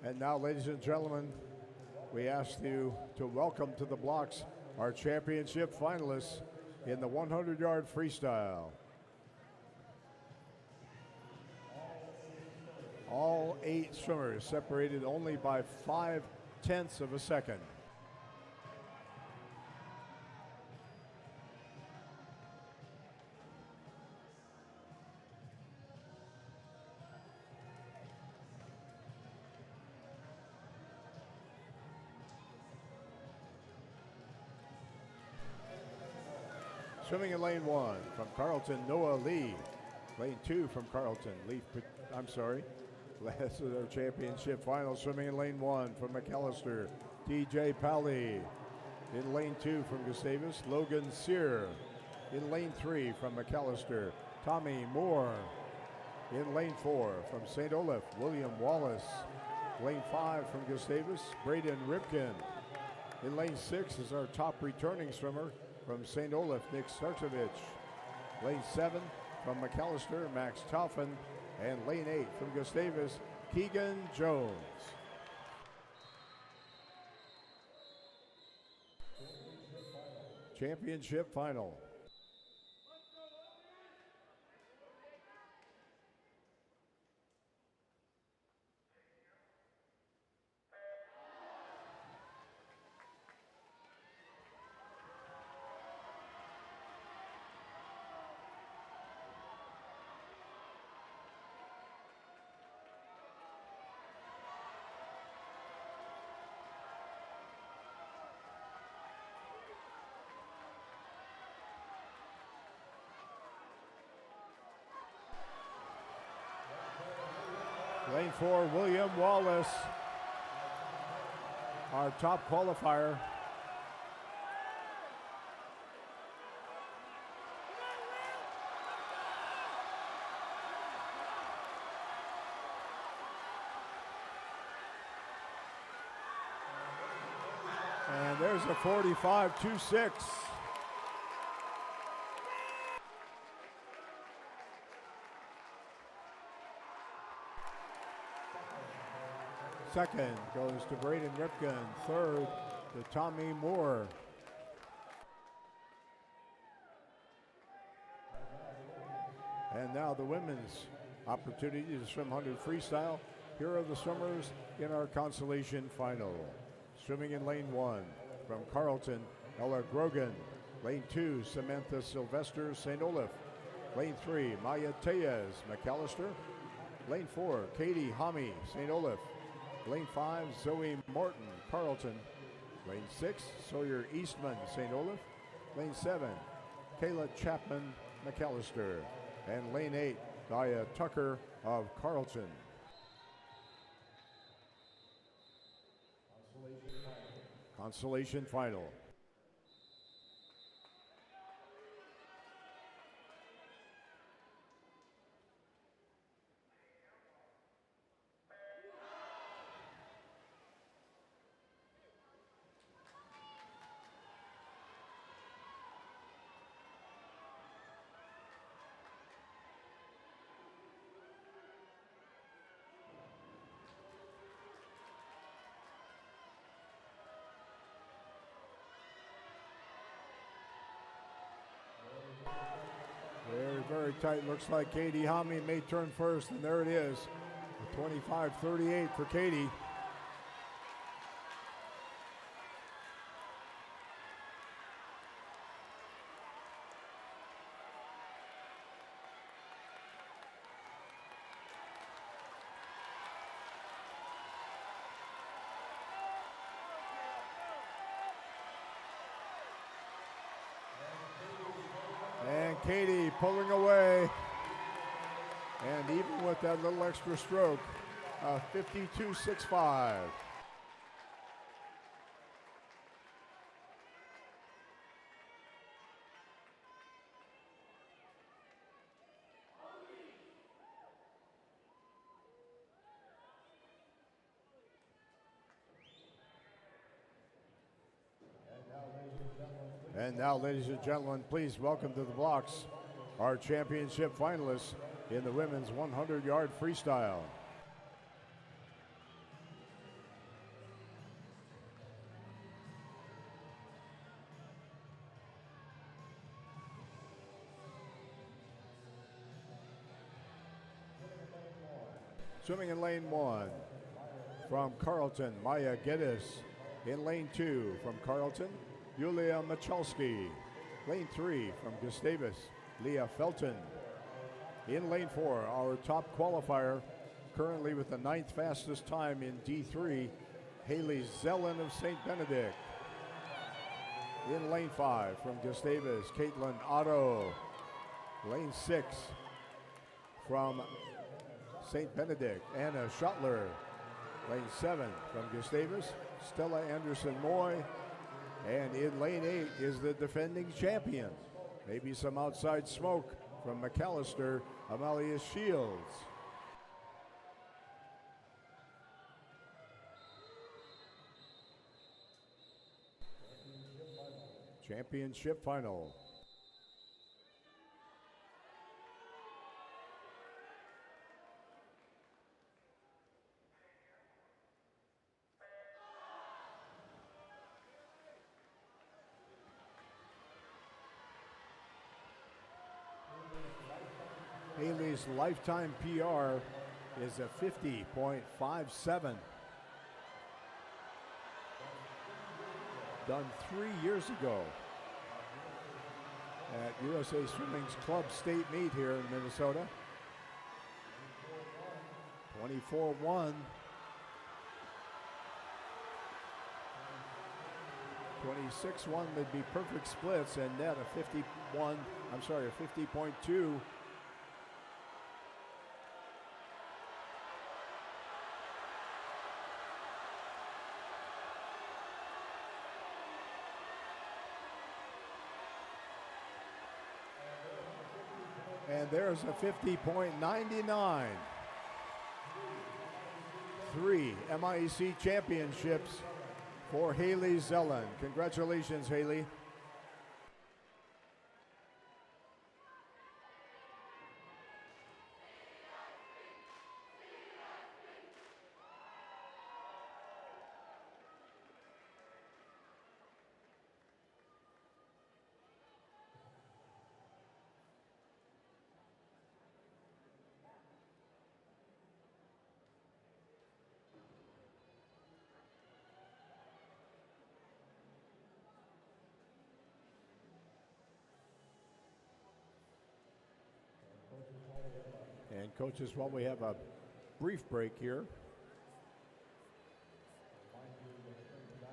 Speaker 1: And now, ladies and gentlemen, we ask you to welcome to the blocks our championship finalists in the 100-yard freestyle. All 8 swimmers separated only by 0.5 of a second. Swimming in lane 1 from Carlton, Noah Lee. Lane 2 from Carlton, This is our championship final. Swimming in lane 1 from McAllister, TJ Pally. In lane 2 from Gustavus, Logan Sear. In lane 3 from McAllister, Tommy Moore. In lane 4 from St. Olaf, William Wallace. Lane 5 from Gustavus, Braden Ripken. In lane 6 is our top returning swimmer from St. Olaf, Nick Sarcevich. Lane 7 from McAllister, Max Toffin. And lane 8 from Gustavus, Keegan Jones. Championship final. Lane 4, William Wallace, our top qualifier. And there's a 45.26. Second goes to Braden Ripken. Third to Tommy Moore. And now the women's opportunity to swim 100 freestyle. Here are the swimmers in our consolation final. Swimming in lane 1 from Carlton, Ella Grogan. Lane 2, Samantha Sylvester, St. Olaf. Lane 3, Maya Tellez, McAllister. Lane 4, Katie Hami, St. Olaf. Lane 5, Zoe Morton, Carlton. Lane 6, Sawyer Eastman, St. Olaf. Lane 7, Kayla Chapman, McAllister. And lane 8, Dia Tucker of Carlton. Consolation final. Very tight. Looks like Katie Hami may turn first, and there it is. 25-38 for Katie. And Katie pulling away. And even with that little extra stroke, 52.65. And now, ladies and gentlemen, please welcome to the blocks our championship finalists in the women's 100-yard freestyle. Swimming in lane 1 from Carlton, Maya Geddes. In lane 2 from Carlton, Yulia Machalski. Lane 3 from Gustavus, Leah Felton. In lane 4, our top qualifier, currently with the 9th fastest time in D3, Haley Zellen of St. Benedict. In lane 5 from Gustavus, Caitlin Otto. Lane 6 from St. Benedict, Anna Schottler. Lane 7 from Gustavus, Stella Anderson-Moy. And in lane 8 is the defending champion. Maybe some outside smoke from McAllister, Amalia Shields. Championship final. Haley's lifetime PR is a 50.57. Done 3 years ago at USA Swimming's Club State Meet here in Minnesota. 24-1. 26-1 would be perfect splits, and net a 50.2. And there's a 50.99. 3 MIAC championships for Haley Zellen. Congratulations, Haley. And coaches, while we have a brief break here,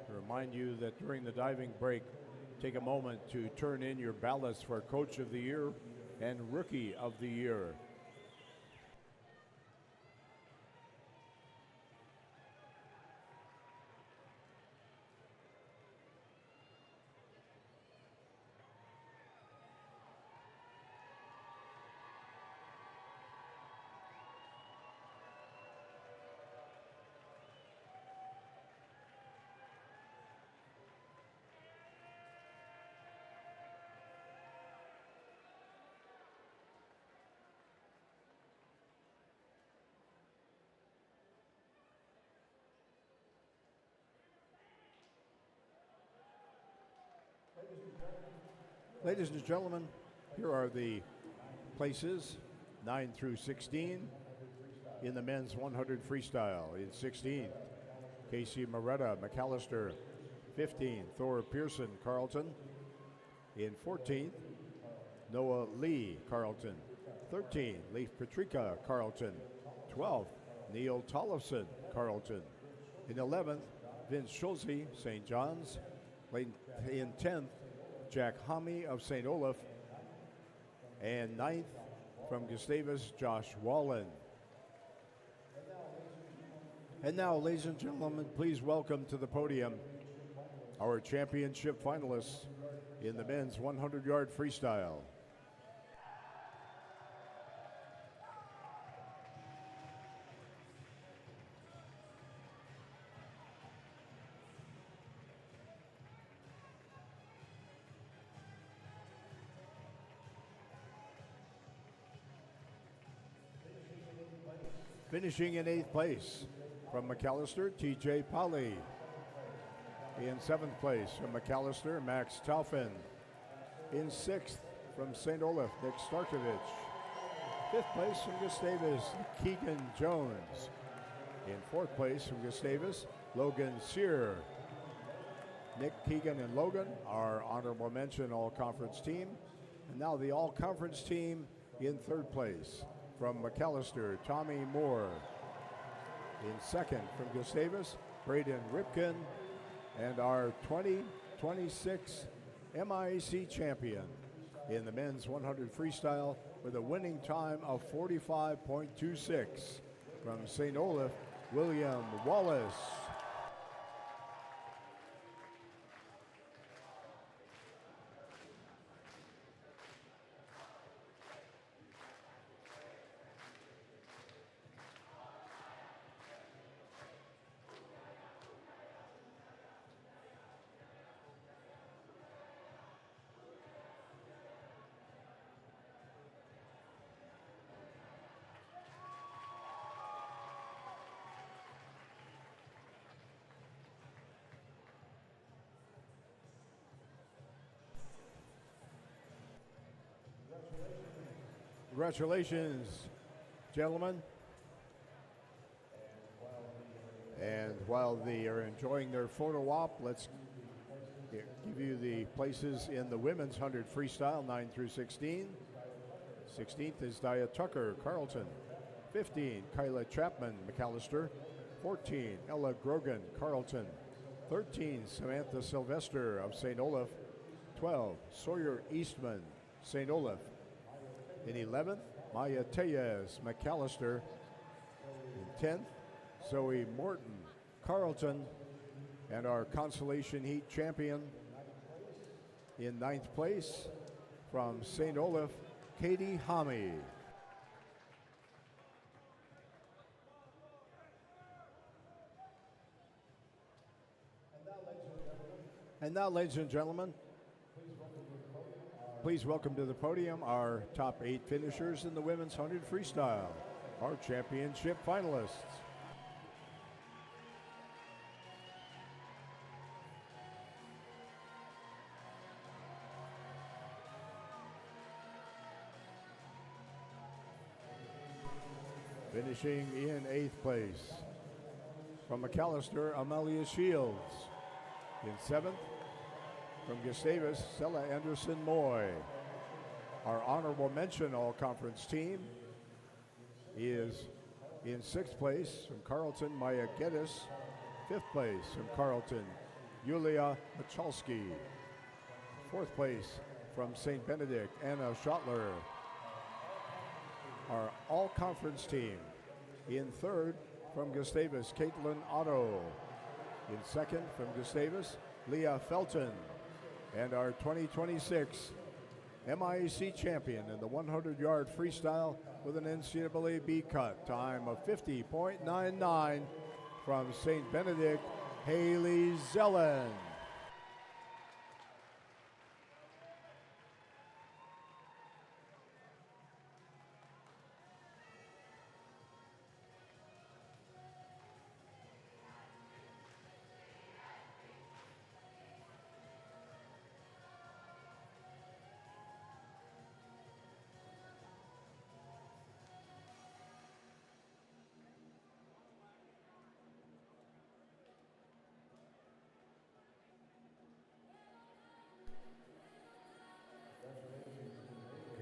Speaker 1: to remind you that during the diving break, take a moment to turn in your ballots for Coach of the Year and Rookie of the Year. Ladies and gentlemen, here are the places 9 through 16 in the men's 100 freestyle. In 16th, Casey Moretta, McAllister. 15th, Thor Pearson, Carlton. In 14th, Noah Lee, Carlton. 13th, Leif Petrika, Carlton. 12th, Neil Tollefson, Carlton. In 11th, Vince Schulze, St. John's. In 10th, Jack Homme of St. Olaf. And 9th, from Gustavus, Josh Wallen. And now, ladies and gentlemen, please welcome to the podium our championship finalists in the men's 100-yard freestyle. Finishing in 8th place from McAllister, TJ Polly. In 7th place from McAllister, Max Taufin. In 6th from St. Olaf, Nick Starkovich. 5th place from Gustavus, Keegan Jones. In 4th place from Gustavus, Logan Sear. Nick, Keegan, and Logan, our honorable mention all-conference team. And now the all-conference team in 3rd place. From McAllister, Tommy Moore. In 2nd from Gustavus, Braden Ripken. And our 2026 MIAC champion in the men's 100 freestyle with a winning time of 45.26 from St. Olaf, William Wallace. Congratulations, gentlemen. And while they are enjoying their photo op, let's give you the places in the women's 100 freestyle, 9 through 16. 16th is Dia Tucker, Carlton. 15, Kyla Chapman, McAllister. 14, Ella Grogan, Carlton. 13, Samantha Sylvester of St. Olaf. 12, Sawyer Eastman, St. Olaf. In 11th, Maya Tellez, McAllister. In 10th, Zoe Morton, Carlton. And our consolation heat champion in 9th place from St. Olaf, Katie Homme. And now, ladies and gentlemen, please welcome to the podium our top 8 finishers in the women's 100 freestyle, our championship finalists. Finishing in 8th place from McAllister, Amelia Shields. In 7th, from Gustavus, Stella Anderson Moy. Our honorable mention all-conference team is in 6th place from Carleton, MIAC. 5th place from Carleton, Yulia Michalski. 4th place from St. Benedict, Anna Schottler. Our all-conference team. In 3rd from Gustavus, Caitlin Otto. In 2nd from Gustavus, Leah Felton. And our 2026 MIAC champion in the 100-yard freestyle with an NCAA B cut time of 50.99 from St. Benedict, Haley Zellen.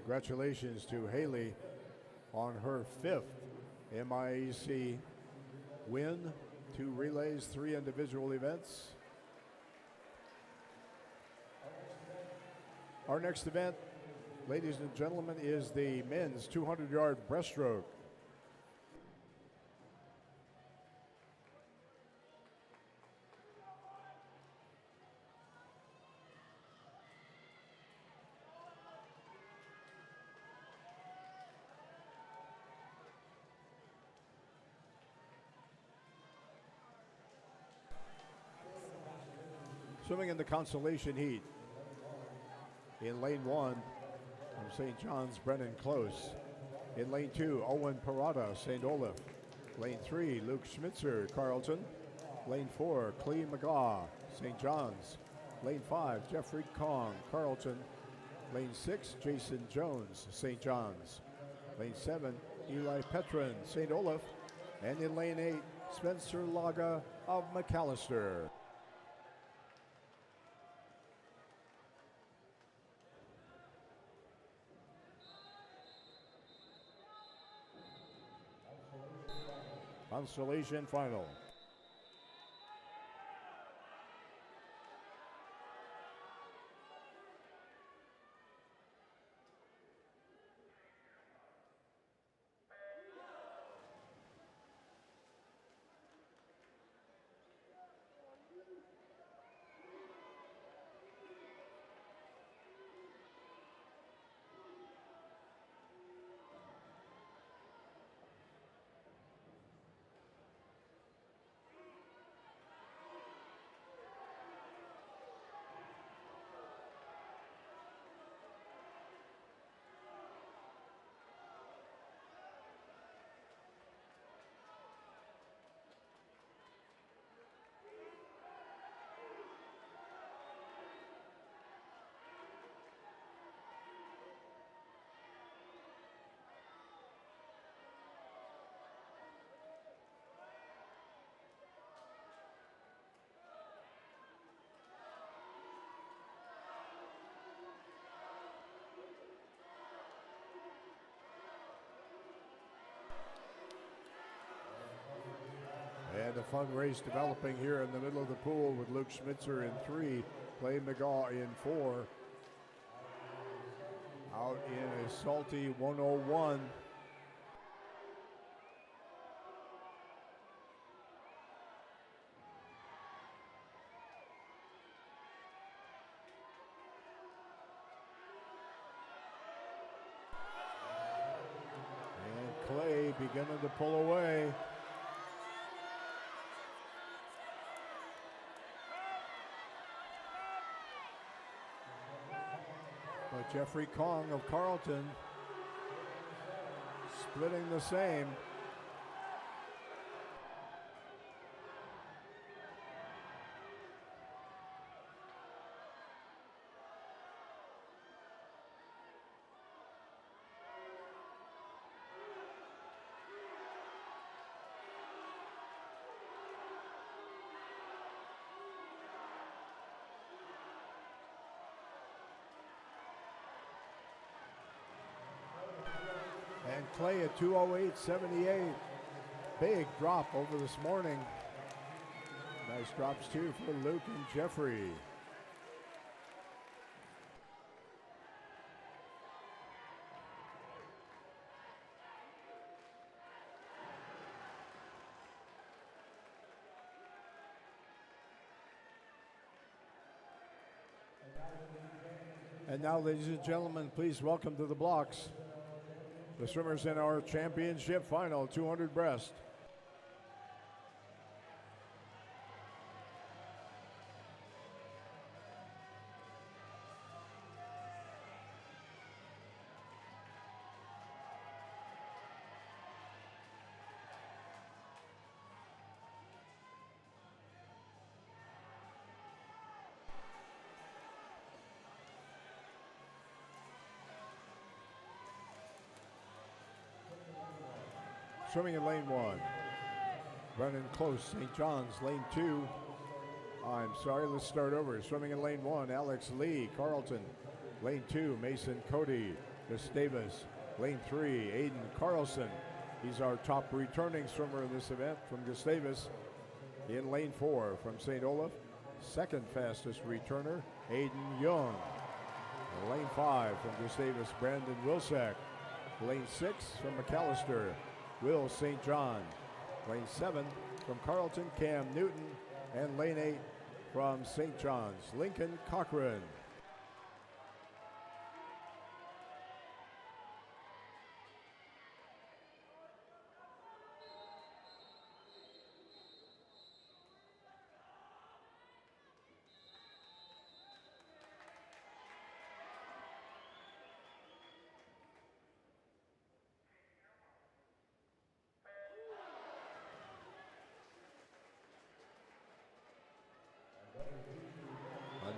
Speaker 1: Congratulations to Haley on her 5th MIAC win, 2 relays, 3 individual events. Our next event, ladies and gentlemen, is the men's 200-yard breaststroke. Swimming in the consolation heat. In lane 1 from St. John's, Brennan Close. In lane 2, Owen Parada, St. Olaf. Lane 3, Luke Schmitzer, Carleton. Lane 4, Clee McGaw, St. John's. Lane 5, Jeffrey Kong, Carleton. Lane 6, Jason Jones, St. John's. Lane 7, Eli Petron, St. Olaf. And in lane 8, Spencer Laga of McAllister. Consolation final. And a fun race developing here in the middle of the pool with Luke Schmitzer in 3, Clay McGaw in 4. Out in a salty 101. And Clay beginning to pull away. But Jeffrey Kong of Carleton splitting the same. And Clay at 2:08.78. Big drop over this morning. Nice drops too for Luke and Jeffrey. And now, ladies and gentlemen, please welcome to the blocks the swimmers in our championship final, 200 breast. Swimming in lane 1, Brennan Close, St. John's. Lane 2, I'm sorry, let's start over. Swimming in lane 1, Alex Lee, Carlton. Lane 2, Mason Cody, Gustavus. Lane 3, Aiden Carlson. He's our top returning swimmer in this event from Gustavus. In lane 4, from St. Olaf, second fastest returner, Aiden Young. Lane 5, from Gustavus, Brandon Wilsack. Lane 6, from McAllister, Will St. John. Lane 7 from Carlton, Cam Newton. And lane 8 from St. John's, Lincoln Cochran.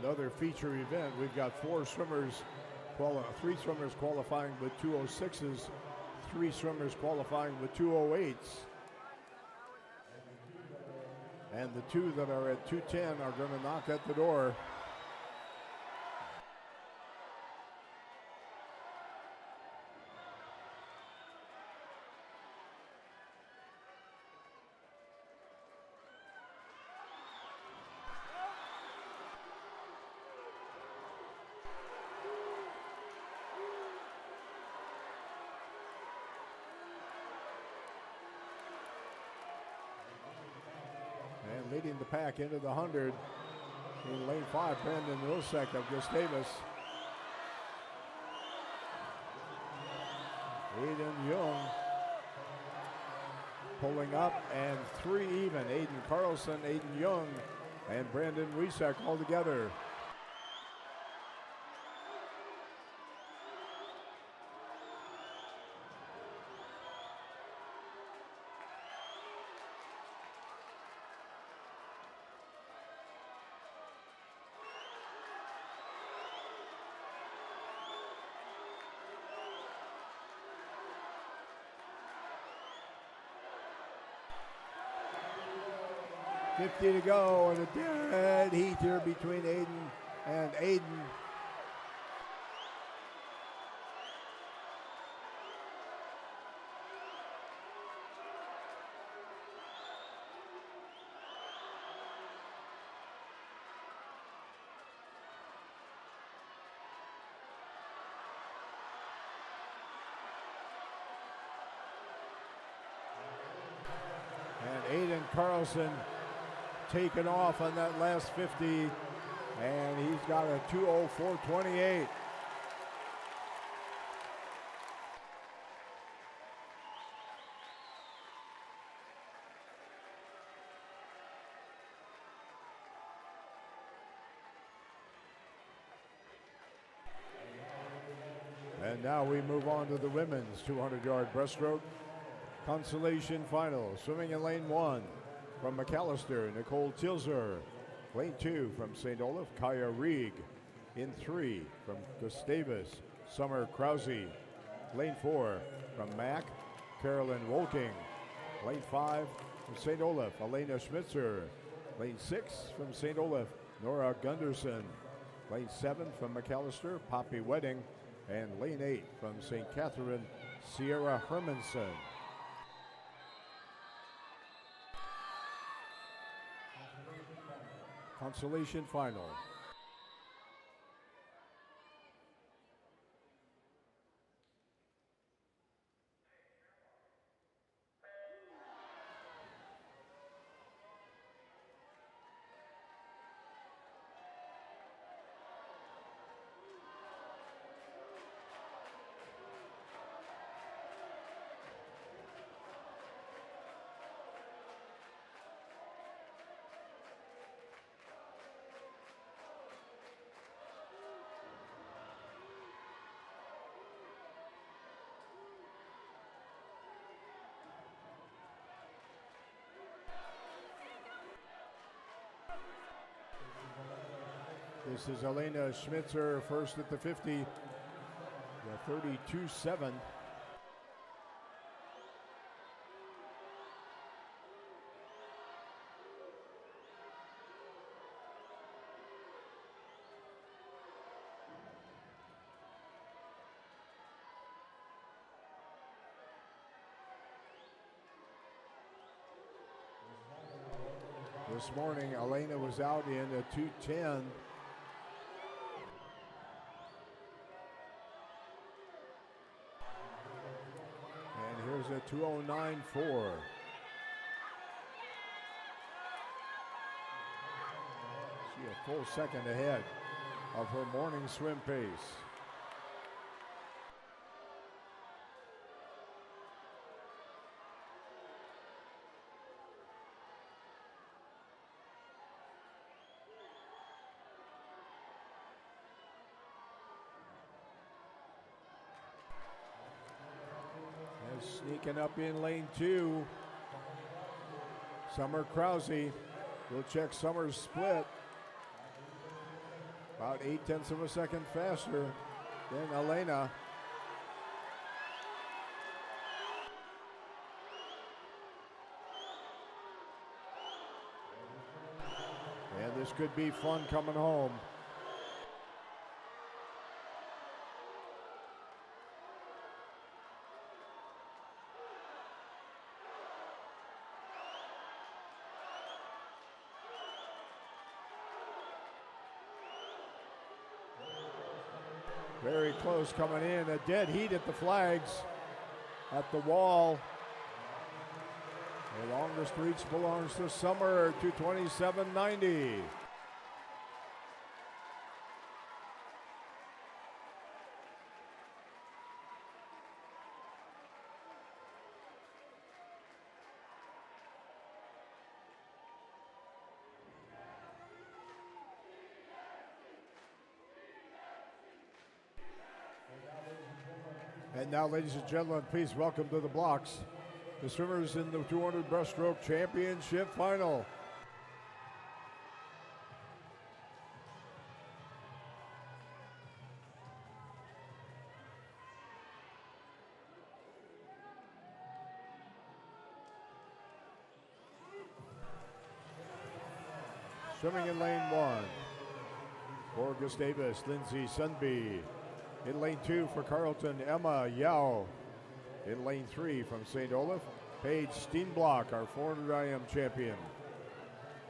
Speaker 1: Another feature event. We've got 3 swimmers qualifying with 2:06s, 3 swimmers qualifying with 2:08s. And the 2 that are at 2:10 are going to knock at the door. Leading the pack into the 100 in lane 5, Brandon Wilsack of Gustavus. Aiden Young pulling up, and 3 even. Aiden Carlson, Aiden Young, and Brandon Wilsack all together. .50 to go, and a dead heat here between Aiden and Aiden. And Aiden Carlson taken off on that last 50, and he's got a 2:04.28. And now we move on to the women's 200-yard breaststroke consolation final. Swimming in lane 1 from McAllister, Nicole Tilzer. Lane 2 from St. Olaf, Kaya Rieg. In 3 from Gustavus, Summer Krause. Lane 4 from MIAC, Carolyn Wolking. Lane 5 from St. Olaf, Elena Schmitzer. Lane 6 from St. Olaf, Nora Gunderson. Lane 7 from McAllister, Poppy Wedding. And lane 8 from St. Catherine, Sierra Hermanson. Consolation final. This is Elena Schmitzer, first at the 50, the 32.7. This morning, Elena was out in a 2:10. And here's a 2:09.4. She a full second ahead of her morning swim pace. Sneaking up in lane 2, Summer Krause. We'll check Summer's split. About 0.8 of a second faster than Elena. And this could be fun coming home. Very close coming in, a dead heat at the flags, at the wall. The longest reach belongs to Summer, 2:27.90. And now, ladies and gentlemen, please welcome to the blocks the swimmers in the 200 breaststroke championship final. Swimming in lane 1 for Gustavus, Lindsay Sunby. In lane 2 for Carleton, Emma Yao. In lane 3 from St. Olaf, Paige Steenblock, our 400 IM champion.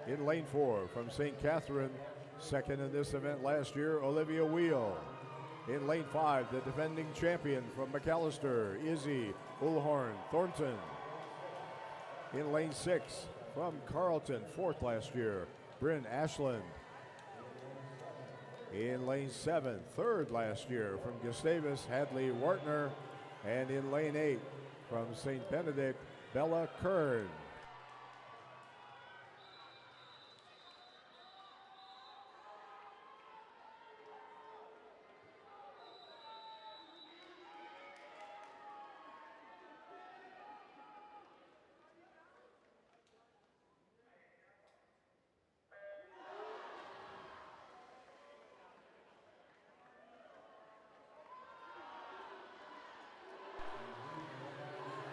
Speaker 1: In lane 4 from St. Catherine, second in this event last year, Olivia Wheel. In lane 5, the defending champion from McAllister, Izzy Ullhorn Thornton. In lane 6 from Carleton, fourth last year, Bryn Ashland. In lane 7, third last year from Gustavus, Hadley Wartner. And in lane 8 from St. Benedict, Bella Kern.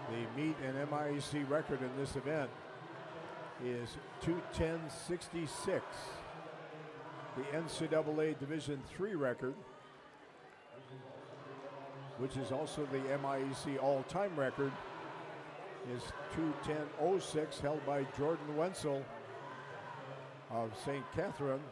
Speaker 1: The meet and MIAC record in this event is 2:10.66. The NCAA Division III record which is also the MIAC all-time record, is 2:10.06, held by Jordan Wenzel of St. Catherine.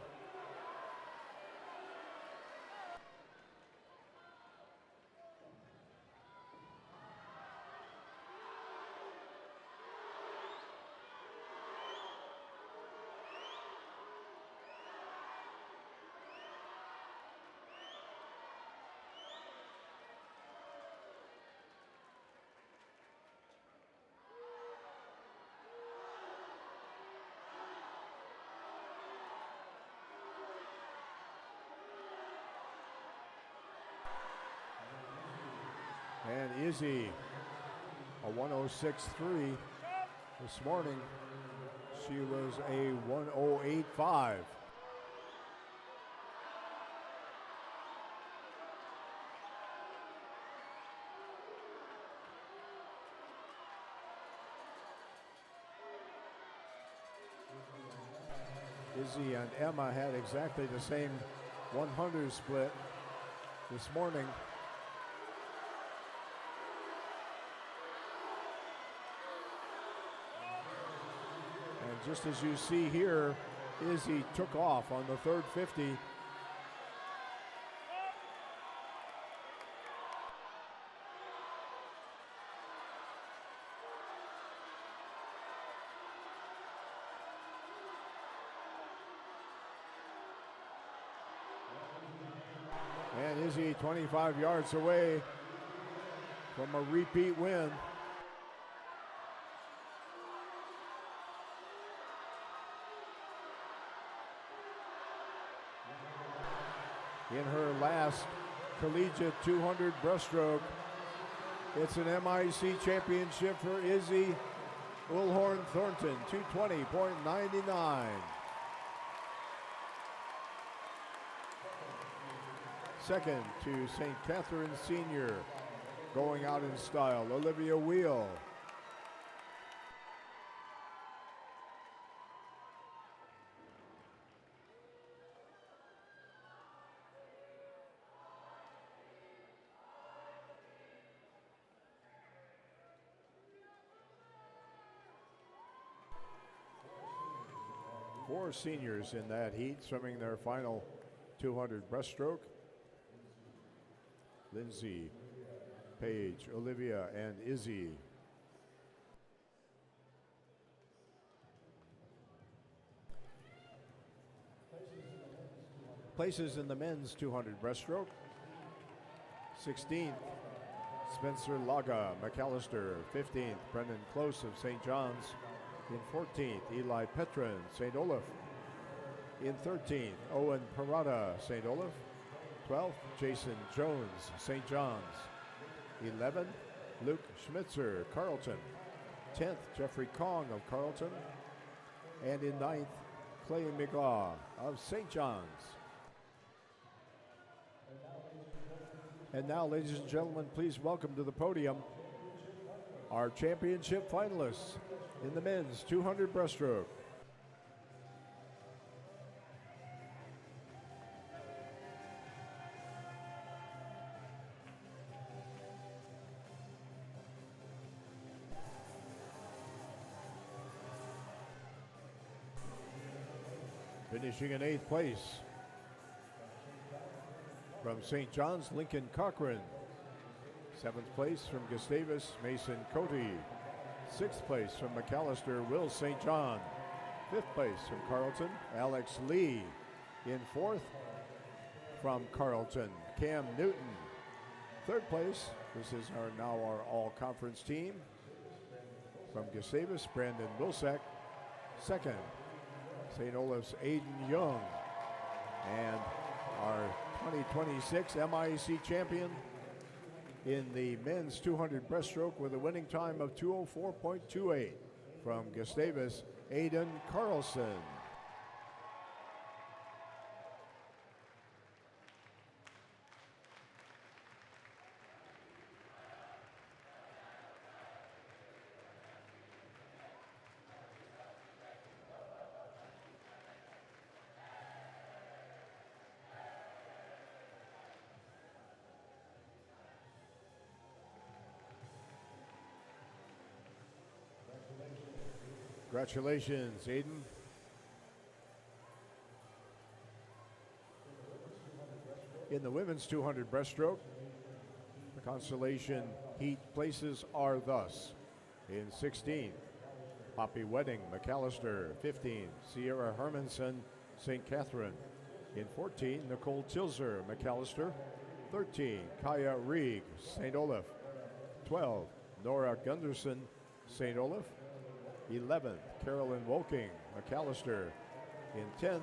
Speaker 1: And Izzy, a 106.3 this morning. She was a 108.5. Izzy and Emma had exactly the same 100 split this morning. And just as you see here, Izzy took off on the third 50. And Izzy 25 yards away from a repeat win. In her last collegiate 200 breaststroke, it's an MIAC championship for Izzy Ullhorn Thornton, 220.99. Second to St. Catherine Senior, going out in style, Olivia Wheel. Four seniors in that heat, swimming their final 200 breaststroke. Lindsay, Paige, Olivia, and Izzy. Places in the men's 200 breaststroke. 16th, Spencer Laga, McAllister. 15th, Brendan Close of St. John's. In 14th, Eli Petrin, St. Olaf. In 13th, Owen Parada, St. Olaf. 12th, Jason Jones, St. John's. 11th, Luke Schmitzer, Carleton. 10th, Jeffrey Kong of Carleton. And in 9th, Clay McGaw of St. John's. And now, ladies and gentlemen, please welcome to the podium our championship finalists in the men's 200 breaststroke. Finishing in 8th place, from St. John's, Lincoln Cochran. 7th place from Gustavus, Mason Cote. 6th place from McAllister, Will St. John. 5th place from Carleton, Alex Lee. In 4th, from Carleton, Cam Newton. 3rd place, this is our all-conference team. From Gustavus, Brandon Wilsack. 2nd, St. Olaf's Aiden Young. And our 2026 MIAC champion in the men's 200 breaststroke with a winning time of 2:04.28 from Gustavus, Aiden Carlson. Congratulations, Aiden. In the women's 200 breaststroke, the consolation heat places are thus. In 16, Poppy Wedding, McAllister. 15, Sierra Hermanson, St. Catherine. In 14, Nicole Tilzer, McAllister. 13, Kaya Rieg, St. Olaf. 12, Nora Gunderson, St. Olaf. 11, Carolyn Wolking, McAllister. In 10th,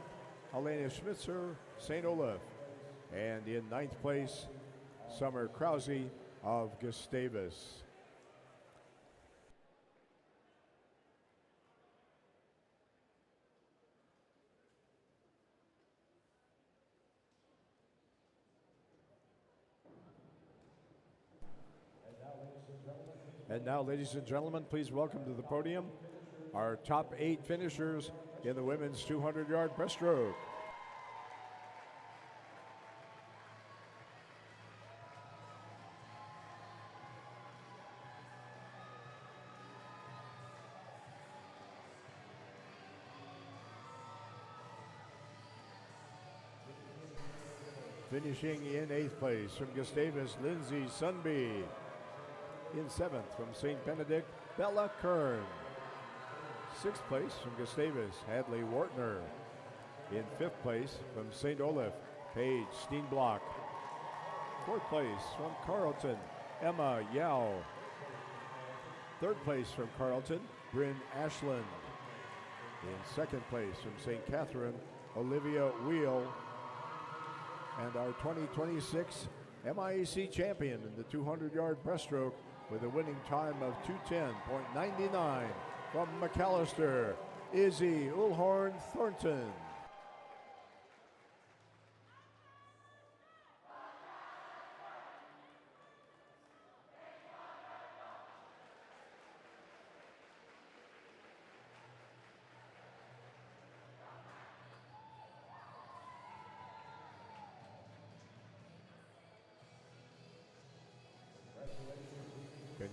Speaker 1: Helena Schmitzer, St. Olaf. And in 9th place, Summer Krause of Gustavus. And now, ladies and gentlemen, please welcome to the podium our top 8 finishers in the women's 200-yard breaststroke. Finishing in 8th place from Gustavus, Lindsay Sunby. In 7th from St. Benedict, Bella Kern. 6th place from Gustavus, Hadley Wartner. In 5th place from St. Olaf, Paige Steenblock. 4th place from Carleton, Emma Yao. 3rd place from Carleton, Bryn Ashland. In 2nd place from St. Catherine, Olivia Wheel. And our 2026 MIAC champion in the 200-yard breaststroke with a winning time of 2:10.99 from McAllister, Izzy Ulhorn Thornton.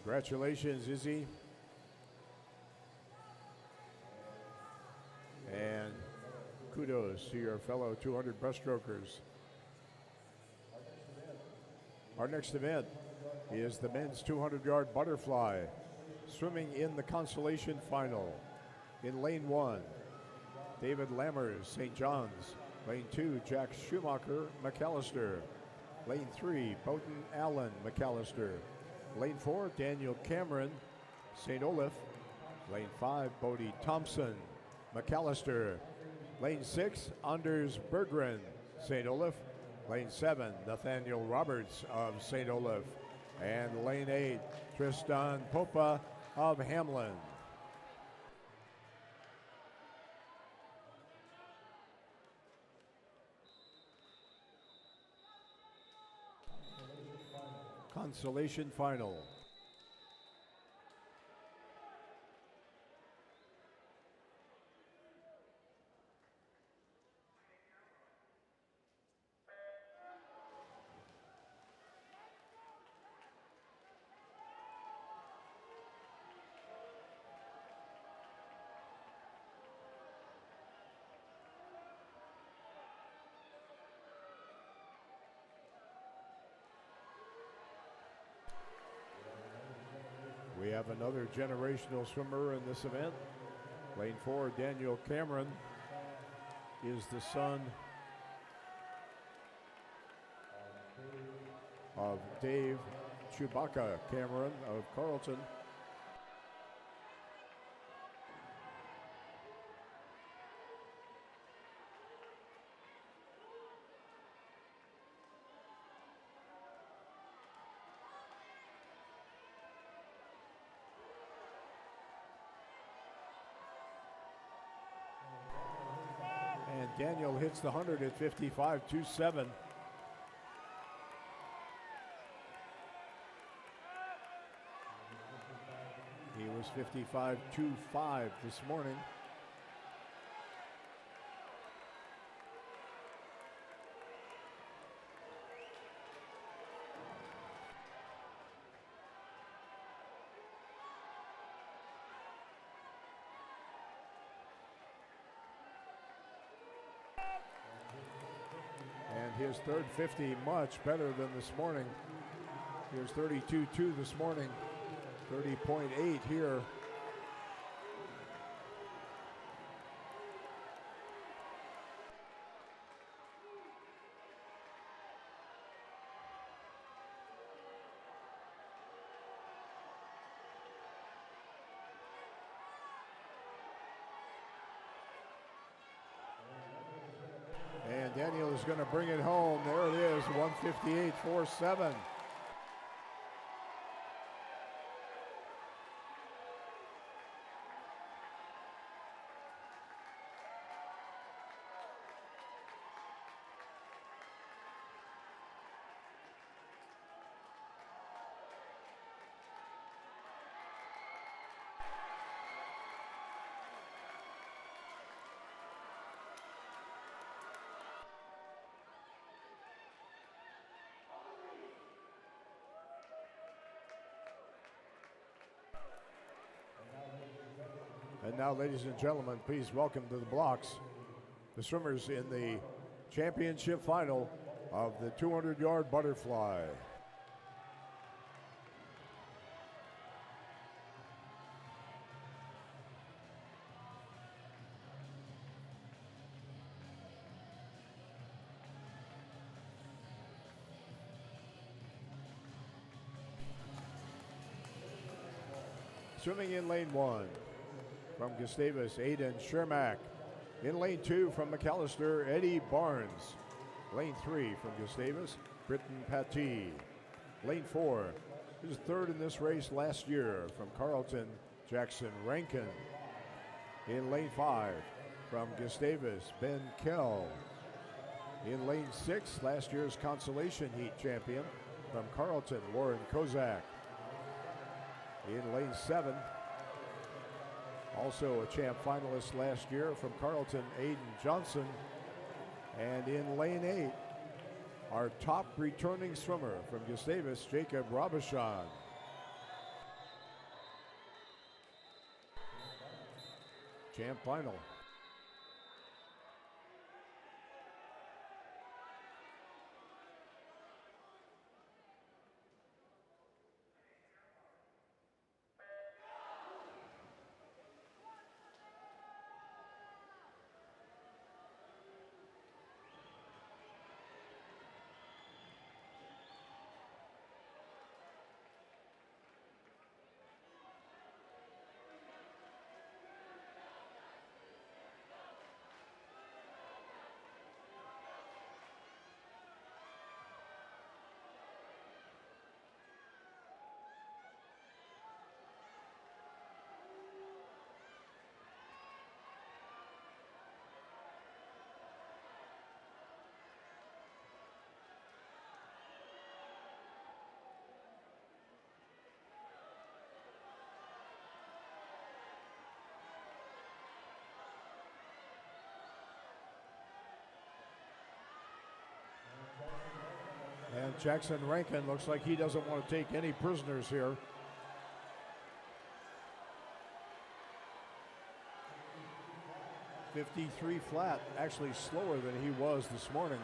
Speaker 1: Congratulations, Izzy. And kudos to your fellow 200 breaststrokers. Our next event is the men's 200-yard butterfly, swimming in the consolation final. In lane 1, David Lammers, St. John's. Lane 2, Jack Schumacher, McAllister. Lane 3, Bowden Allen, McAllister. Lane 4, Daniel Cameron, St. Olaf. Lane 5, Bodie Thompson, McAllister. Lane 6, Anders Berggren, St. Olaf. Lane 7, Nathaniel Roberts of St. Olaf. And lane 8, Tristan Popa of Hamlin. Consolation final. We have another generational swimmer in this event. Lane 4, Daniel Cameron, is the son of Dave Chewbacca Cameron of Carleton. And Daniel hits the 100 at 55.27. He was 55.25 this morning. his third 50 much better than this morning. He was 32.2 this morning, 30.8 here. And Daniel is going to bring it home. There it is, 158.47. And now, ladies and gentlemen, please welcome to the blocks the swimmers in the championship final of the 200-yard butterfly. Swimming in lane 1. From Gustavus, Aiden Shermack. In lane 2 from McAllister, Eddie Barnes. Lane 3 from Gustavus, Britton Pattee. Lane 4, his third in this race last year from Carlton, Jackson Rankin. In lane 5 from Gustavus, Ben Kell. In lane 6, last year's consolation heat champion from Carlton, Warren Kozak. In lane 7, also a champ finalist last year from Carlton, Aiden Johnson. And in lane 8, our top returning swimmer from Gustavus, Jacob Robichon. Champ final. And Jackson Rankin looks like he doesn't want to take any prisoners here. .53 flat, actually slower than he was this morning.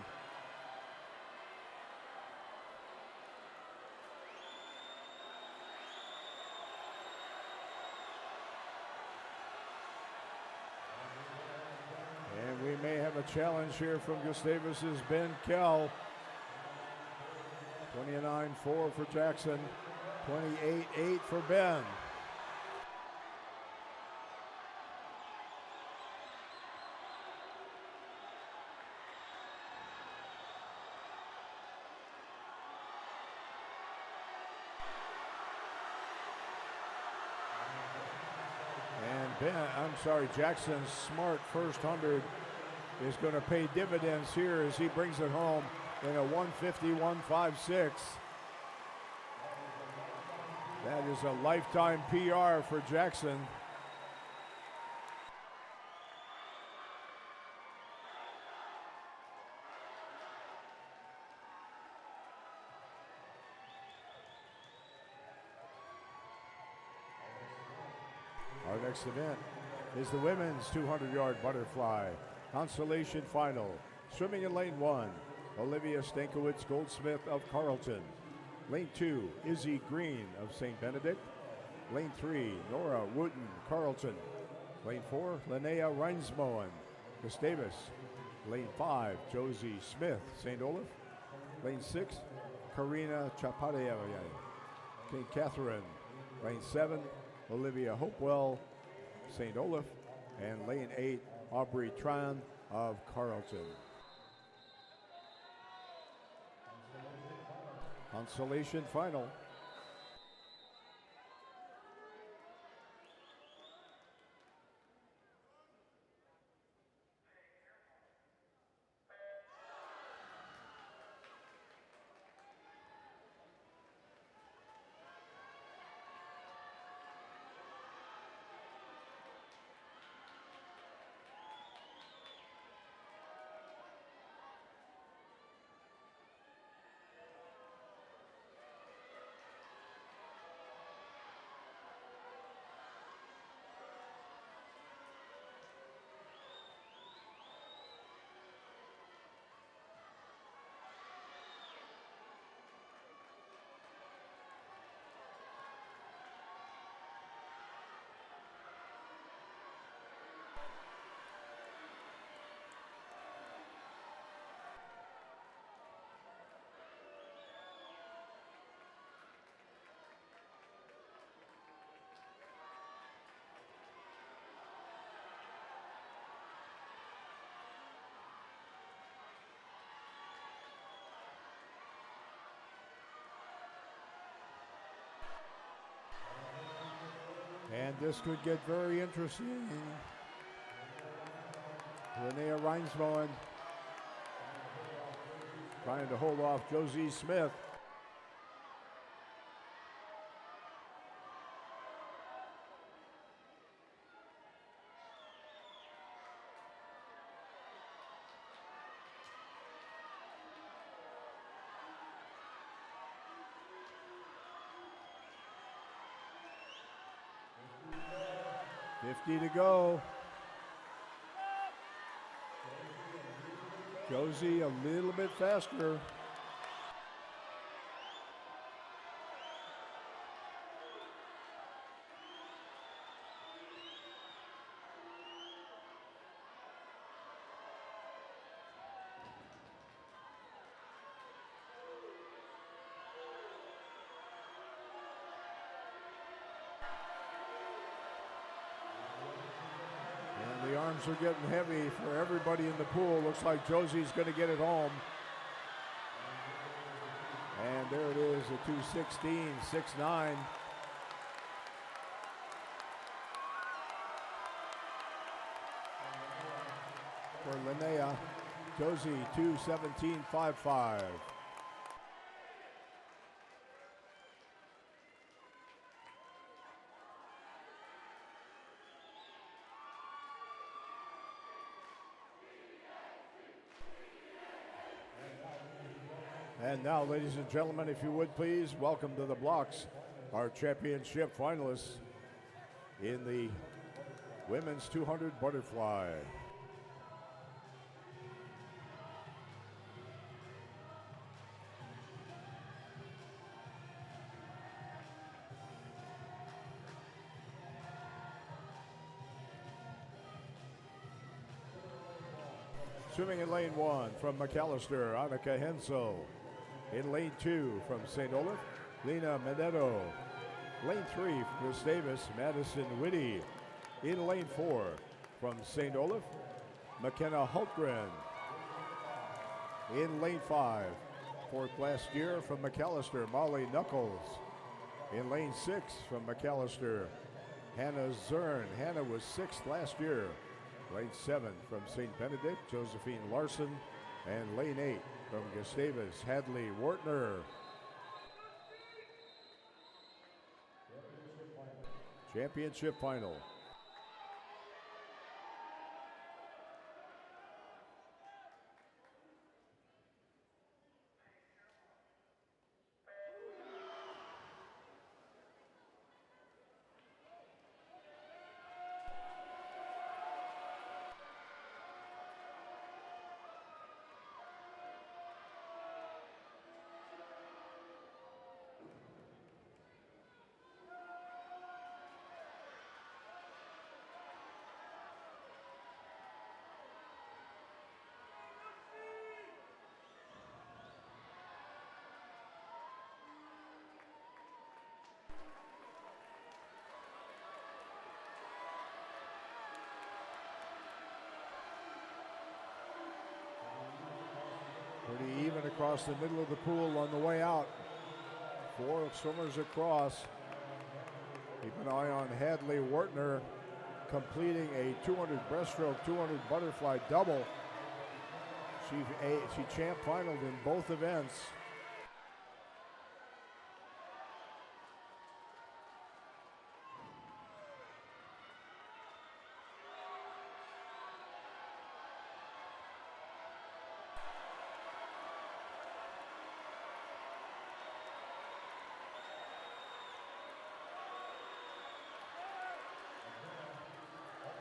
Speaker 1: And we may have a challenge here from Gustavus's Ben Kell. 29.4 for Jackson, 28.8 for Ben. And Jackson's smart first 100 is going to pay dividends here as he brings it home in a 151.56. That is a lifetime PR for Jackson. Our next event is the women's 200-yard butterfly consolation final. Swimming in lane 1 Olivia Stankiewicz Goldsmith of Carleton. Lane 2, Izzy Green of St. Benedict. Lane 3, Nora Wooten, Carleton. Lane 4, Linnea Reinsmoen, Gustavus. Lane 5, Josie Smith, St. Olaf. Lane 6, Karina Chapadia, St. Catherine. Lane 7, Olivia Hopewell, St. Olaf. And lane 8, Aubrey Tran of Carleton. Consolation final. And this could get very interesting. Linnea Reinsmoen trying to hold off Josie Smith. $50 to go. Josie a little bit faster. The arms are getting heavy for everybody in the pool. Looks like Josie's going to get it home. And there it is, a 2:16, 6:9. For Linnea, Josie 2:17.55. And now, ladies and gentlemen, if you would please, welcome to the blocks our championship finalists in the women's 200 butterfly. Swimming in lane 1 from McAllister, Annika Hensel. In lane 2 from St. Olaf, Lena Menetto. Lane 3 from Gustavus, Madison Whitty. In lane 4 from St. Olaf, McKenna Hultgren. In lane 5, fourth last year from McAllister, Molly Knuckles. In lane 6 from McAllister, Hannah Zern. Hannah was 6th last year. Lane 7 from St. Benedict, Josephine Larson. And lane 8 from Gustavus, Hadley Wartner. Championship final. across the middle of the pool on the way out. 4 swimmers across. Keep an eye on Hadley Wartner completing a 200 breaststroke, 200 butterfly double. She champ finaled in both events.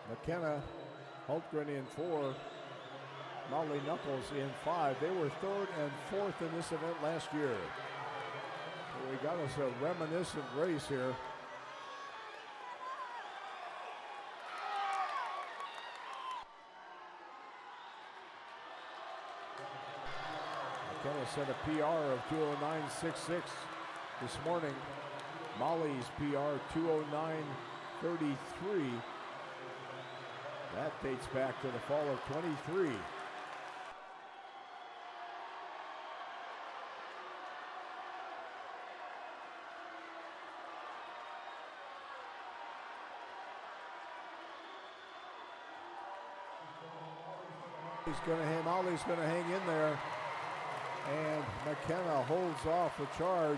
Speaker 1: McKenna Hultgren in 4, Molly Knuckles in 5. They were 3rd and 4th in this event last year. So we got us a reminiscent race here. McKenna set a PR of 209.66 this morning. Molly's PR 209.33. That dates back to the fall of 23. Molly's going to hang in there. And McKenna holds off the charge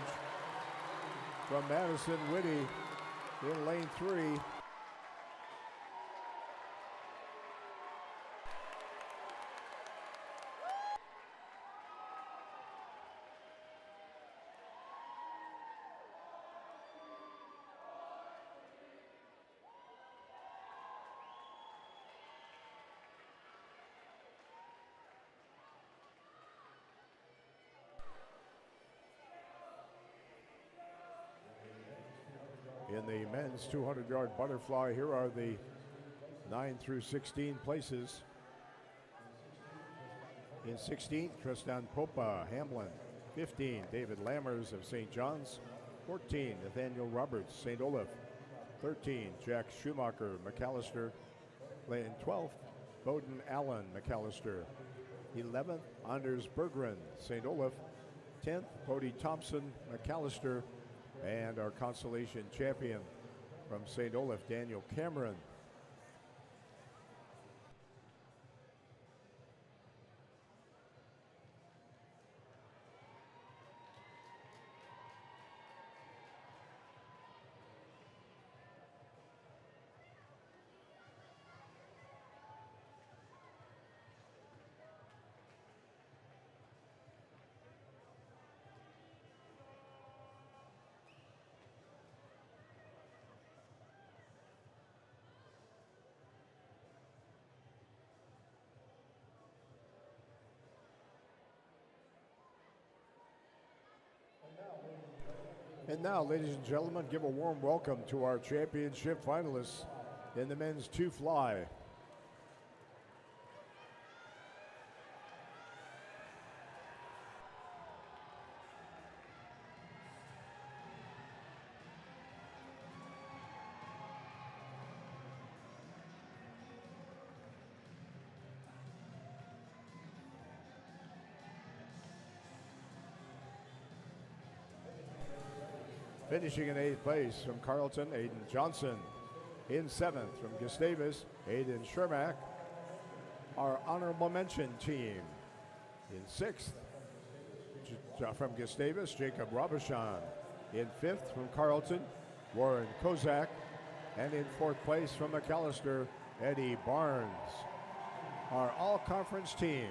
Speaker 1: from Madison Whitty in lane 3. In the men's 200-yard butterfly, here are the 9 through 16 places. In 16th, Tristan Popa, Hamlin. 15, David Lammers of St. John's. 14, Nathaniel Roberts, St. Olaf. 13, Jack Schumacher, McAllister. In 12th, Bowden Allen, McAllister. 11th, Anders Berggren, St. Olaf. 10th, Bodie Thompson, McAllister. And our consolation champion from St. Olaf, Daniel Cameron. And now, ladies and gentlemen, give a warm welcome to our championship finalists in the men's 2 fly. Finishing in 8th place from Carleton, Aiden Johnson. In 7th from Gustavus, Aiden Shermack. Our honorable mention team. In 6th from Gustavus, Jacob Robichon. In 5th from Carleton, Warren Kozak. And in 4th place from McAllister, Eddie Barnes. Our all-conference team.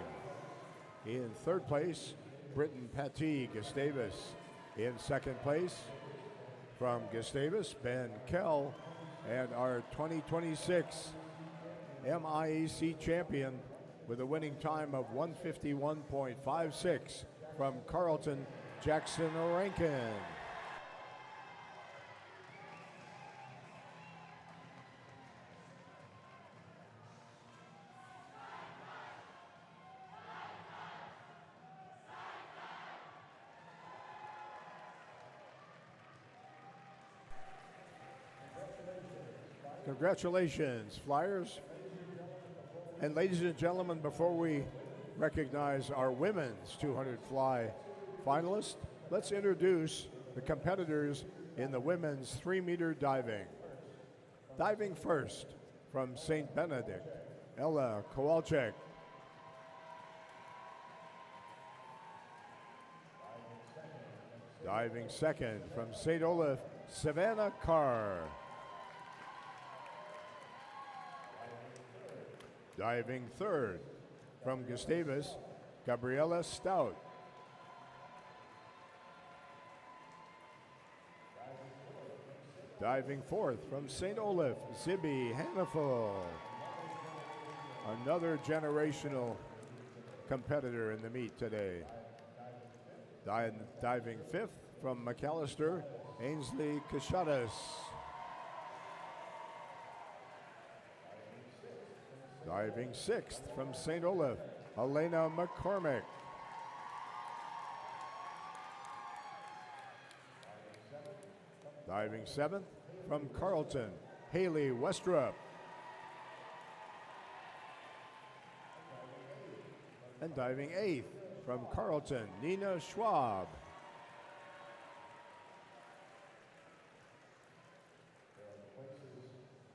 Speaker 1: In 3rd place, Britton Patty, Gustavus. In 2nd place, from Gustavus, Ben Kell, and our 2026 MIAC champion with a winning time of 151.56 from Carleton, Jackson Rankin. Congratulations, Flyers. And ladies and gentlemen, before we recognize our women's 200 fly finalists, let's introduce the competitors in the women's 3-meter diving. Diving first from St. Benedict, Ella Kowalczyk. Diving second from St. Olaf, Savannah Carr. Diving third from Gustavus, Gabriella Stout. Diving fourth from St. Olaf, Zibby Hannafel. Another generational competitor in the meet today. Diving fifth from McAllister, Ainsley Cashadas. Diving sixth from St. Olaf, Elena McCormick. Diving seventh from Carleton, Haley Westrup. And diving eighth from Carleton, Nina Schwab.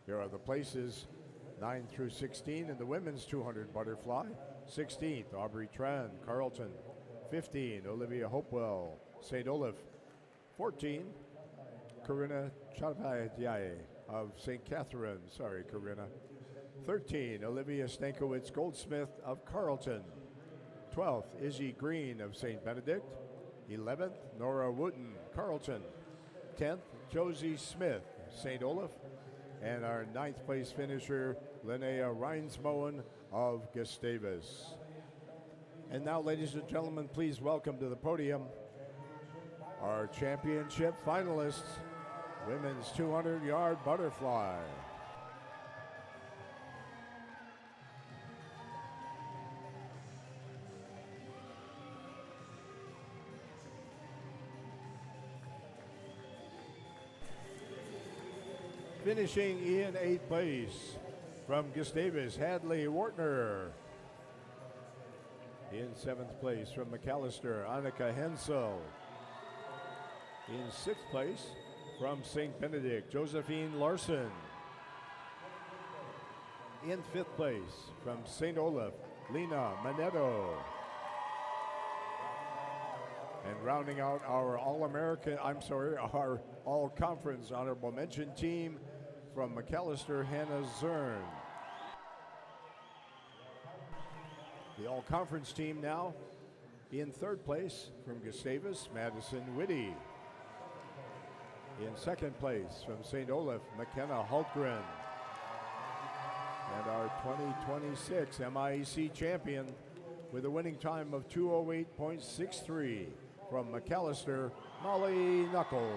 Speaker 1: Here are the places 9 through 16 in the women's 200 butterfly. 16th, Aubrey Tran, Carleton. 15, Olivia Hopewell, St. Olaf. 14, Corinna Chavadiaye of St. Catherine. Sorry, Corinna. 13, Olivia Stankiewicz Goldsmith of Carleton. 12th, Izzy Green of St. Benedict. 11th, Nora Wooten, Carleton. 10th, Josie Smith, St. Olaf. And our 9th place finisher, Linnea Reinsmoen of Gustavus. And now, ladies and gentlemen, please welcome to the podium our championship finalists, women's 200-yard butterfly. Finishing in 8th place from Gustavus, Hadley Wartner. In 7th place from McAllister, Annika Hensel. In 6th place from St. Benedict, Josephine Larson. In 5th place from St. Olaf, Lena Manetto. And rounding out our our All-Conference honorable mention team from McAllister, Hannah Zern. The All-Conference team now in 3rd place from Gustavus, Madison Whitty. In 2nd place from St. Olaf, McKenna Hultgren. And our 2026 MIAC champion with a winning time of 2:08.63 from McAllister, Molly Knuckles.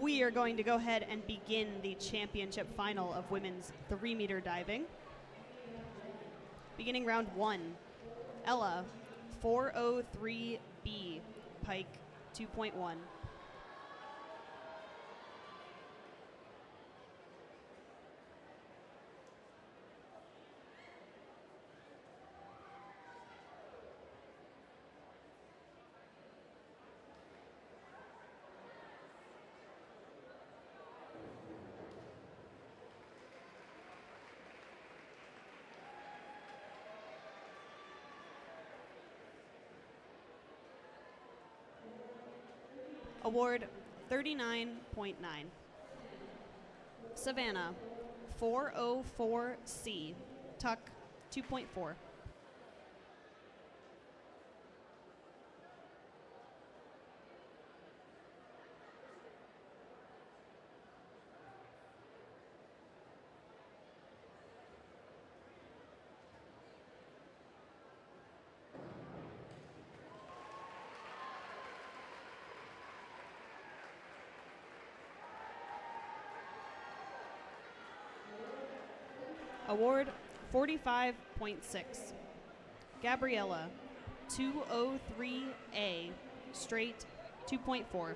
Speaker 2: We are going to go ahead and begin the championship final of women's 3-meter diving. Beginning round 1, Ella, 403B, Pike 2.1. Award 39.9. Savannah, 404C, Tuck 2.4. Award 45.6. Gabriella, 203A, straight 2.4.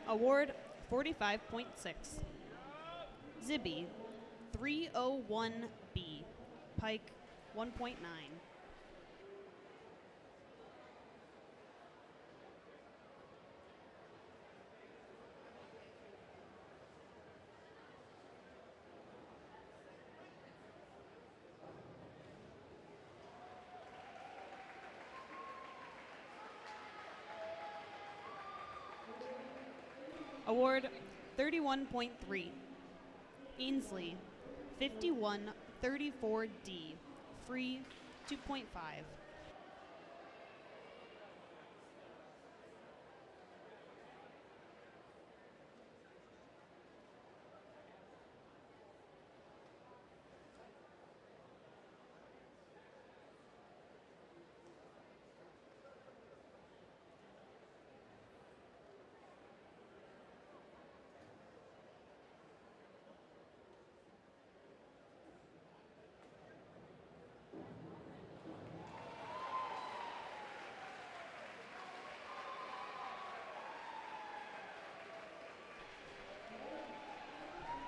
Speaker 2: Award 45.6. Zibby, 301B, Pike 1.9. Award 31.3. Ainsley, 5134D, free 2.5.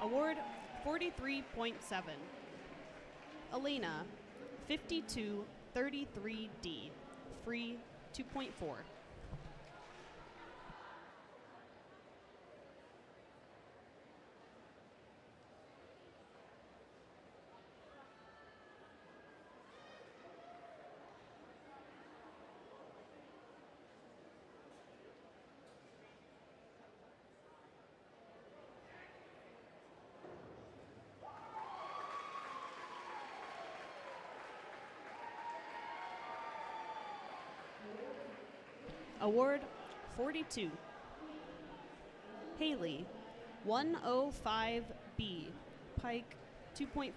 Speaker 2: Award 43.7. Elena, 5233D, free 2.4. Award 42. Haley, 105B, Pike 2.4.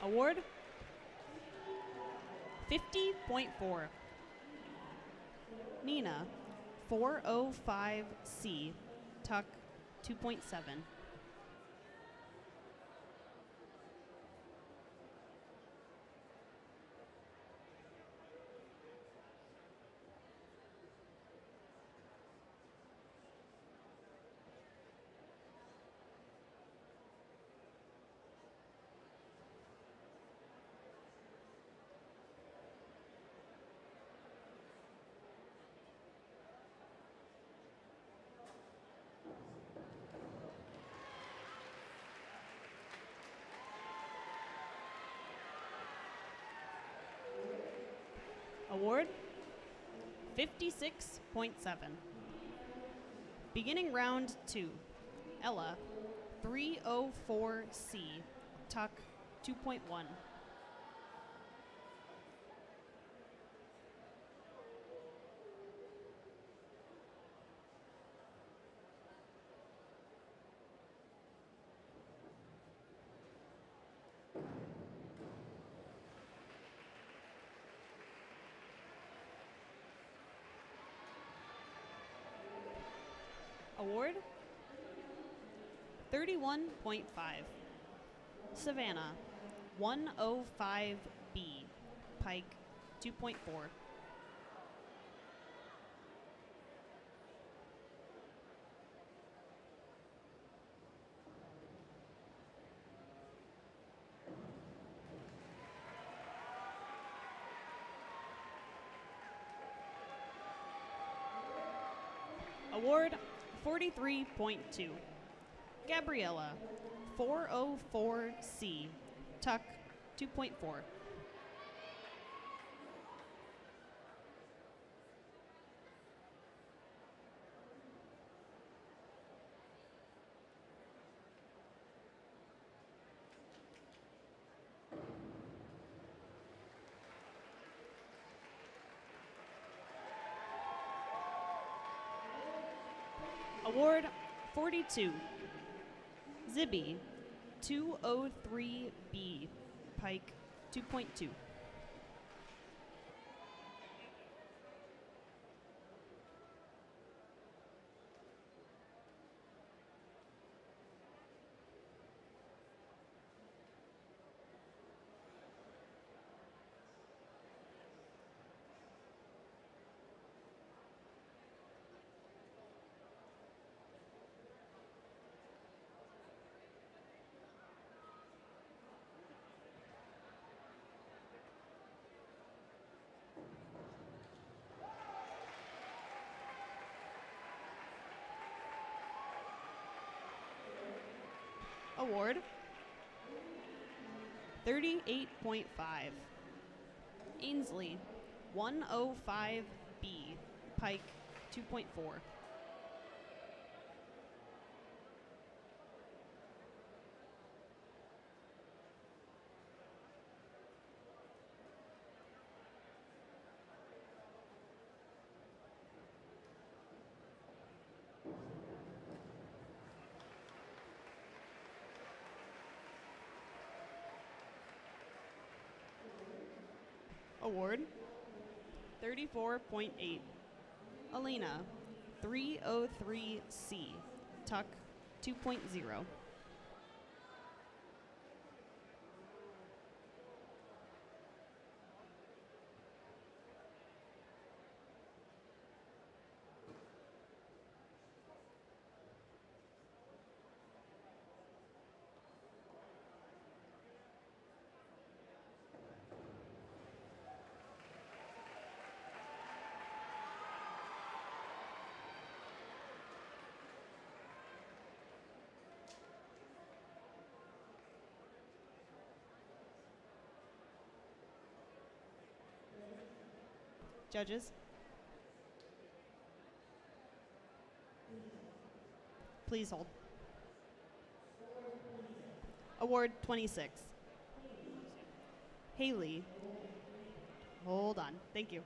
Speaker 2: Award 50.4. Nina, 405C, Tuck 2.7. Award 56.7. Beginning round 2, Ella 304C, tuck 2.1. Award 31.5. Savannah 105B, pike 2.4. Award 43.2. Gabriella 404C, tuck 2.4. Award 42. Zibby 203B, pike 2.2. Award 38.5. Ainsley 105B, pike 2.4. Award 34.8. Elena 303C, tuck 2.0. Judges, please hold. Award 26. Haley. Hold on. Thank you.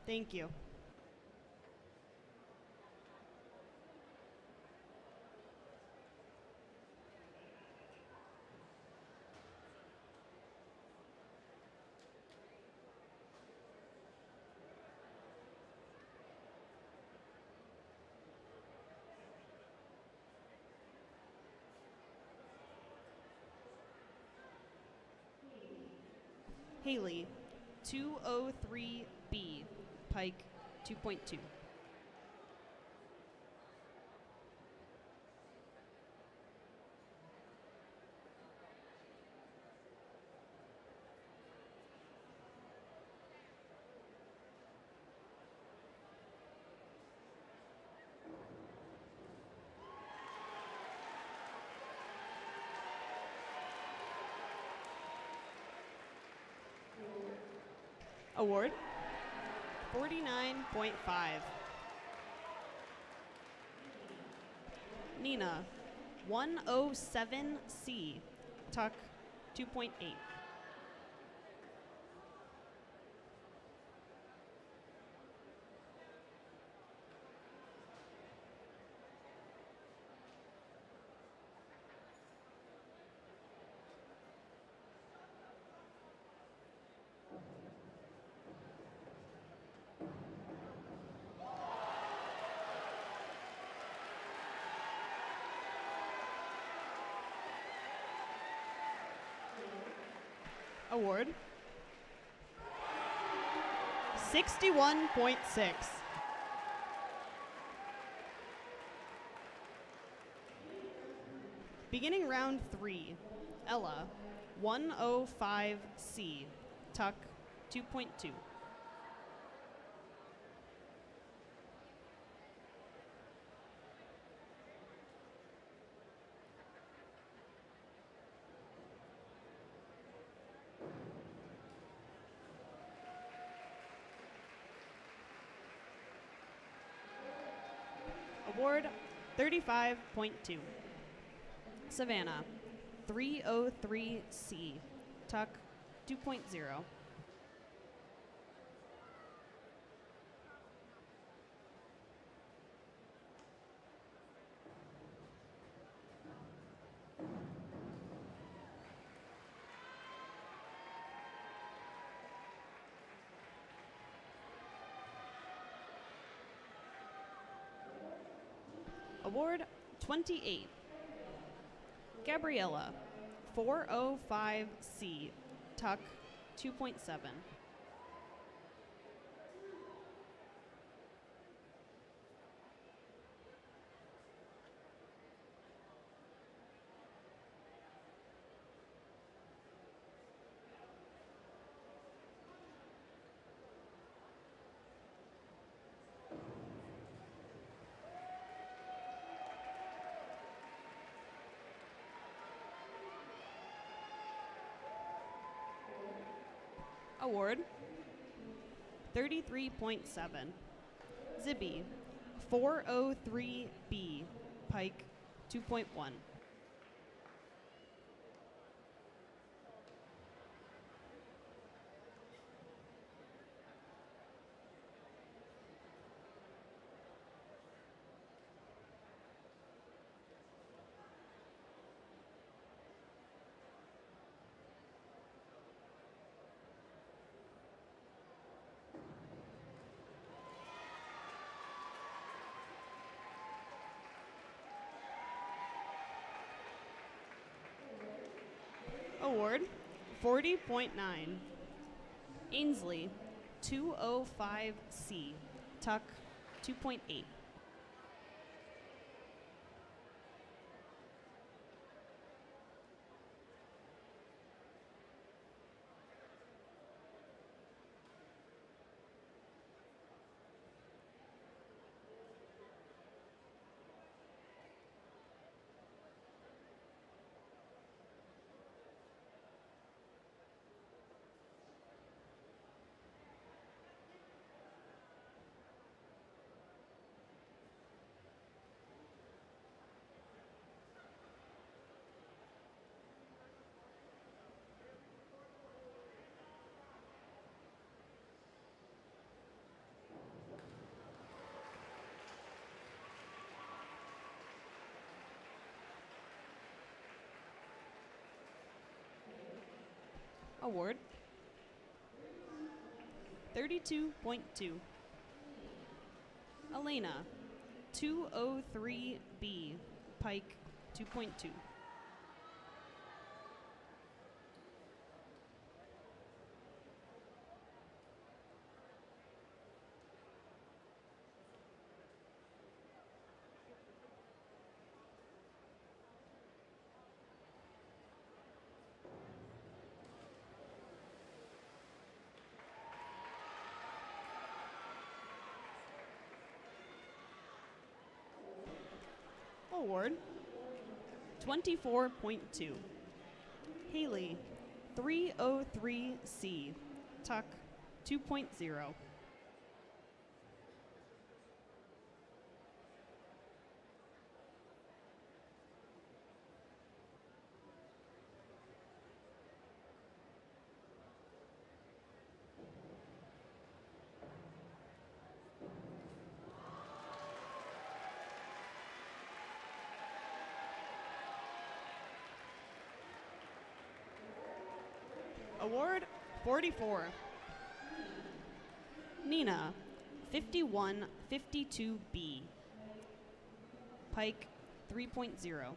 Speaker 2: Thank you. Haley 203B, pike 2.2. Award 49.5. Nina 107C, tuck 2.8. Award 61.6. Beginning round 3, Ella 105C, tuck 2.2. Award 35.2. Savannah 303C, tuck 2.0. Award 28. Gabriella 405C, tuck 2.7. Award 33.7. Zibby 403B, Pike 2.1. Award 40.9. Ainsley 205C, tuck 2.8. Award 32.2. Elena 203B, Pike 2.2. Award 24.2. Haley 303C, tuck 2.0. Award 44. Nina, 5152B. Pike 3.0.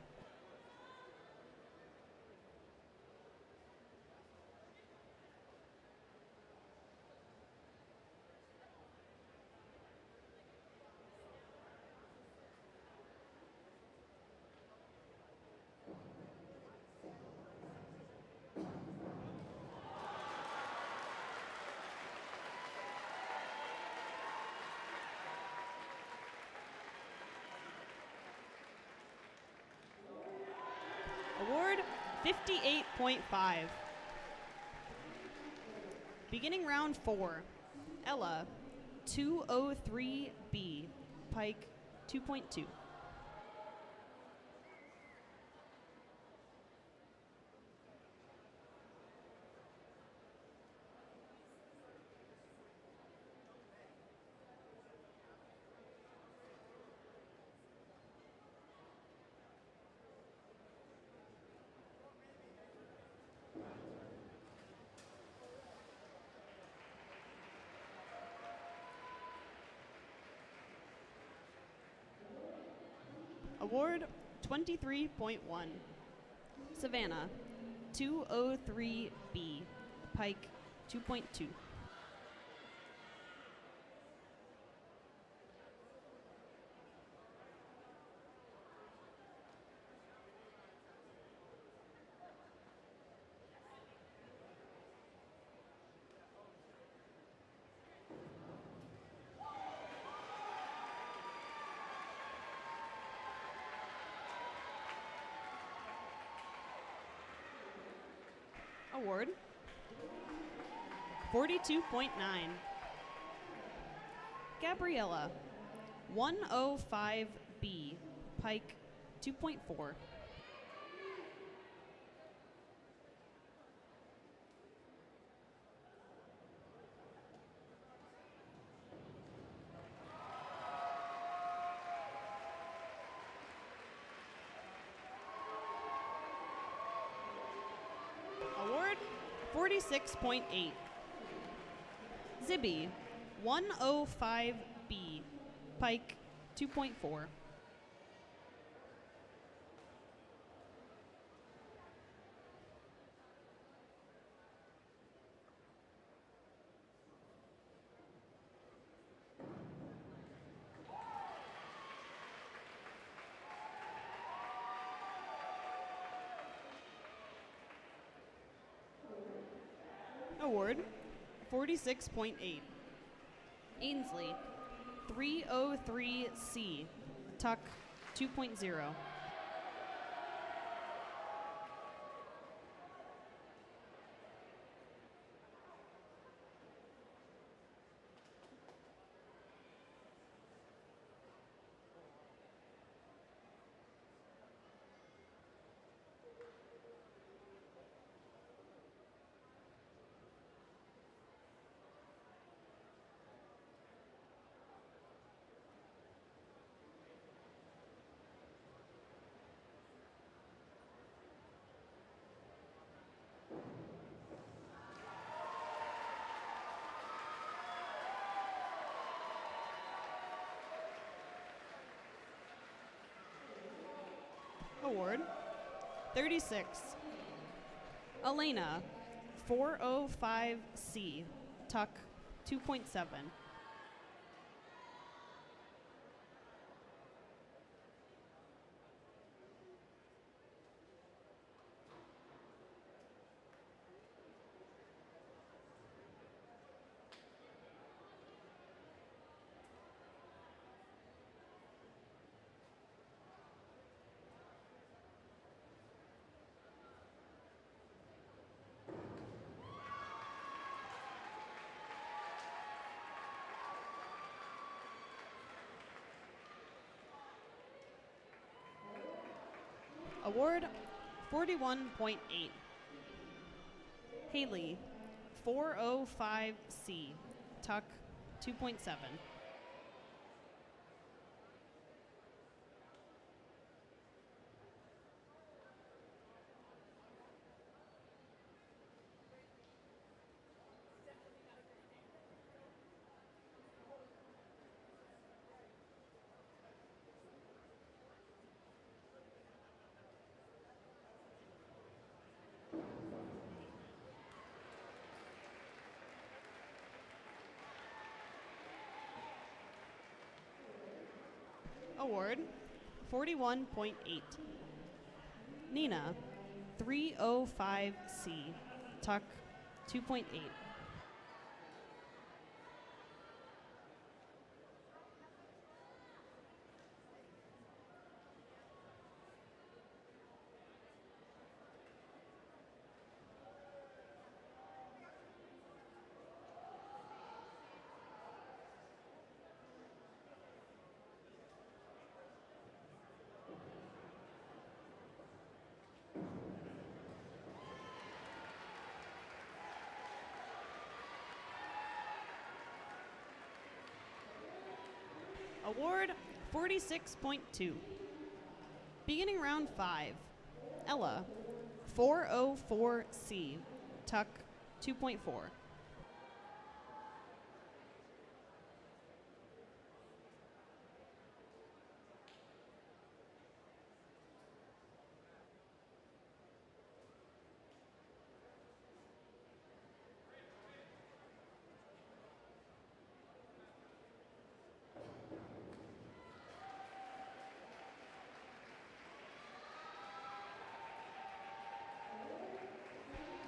Speaker 2: Award 58.5. Beginning round 4, Ella, 203B, Pike 2.2. Award 23.1. Savannah, 203B, Pike 2.2. Award 42.9. Gabriella, 105B, Pike 2.4. Award 46.8. Zibby, 105B, Pike 2.4. Award 46.8. Ainsley, 303C, Tuck 2.0. Award 36. Elena, 405C, Tuck 2.7. Award 41.8. Haley 405C, Tuck 2.7. Award 41.8. Nina 305C, Tuck 2.8. Award 46.2. Beginning round 5, Ella 404C, Tuck 2.4.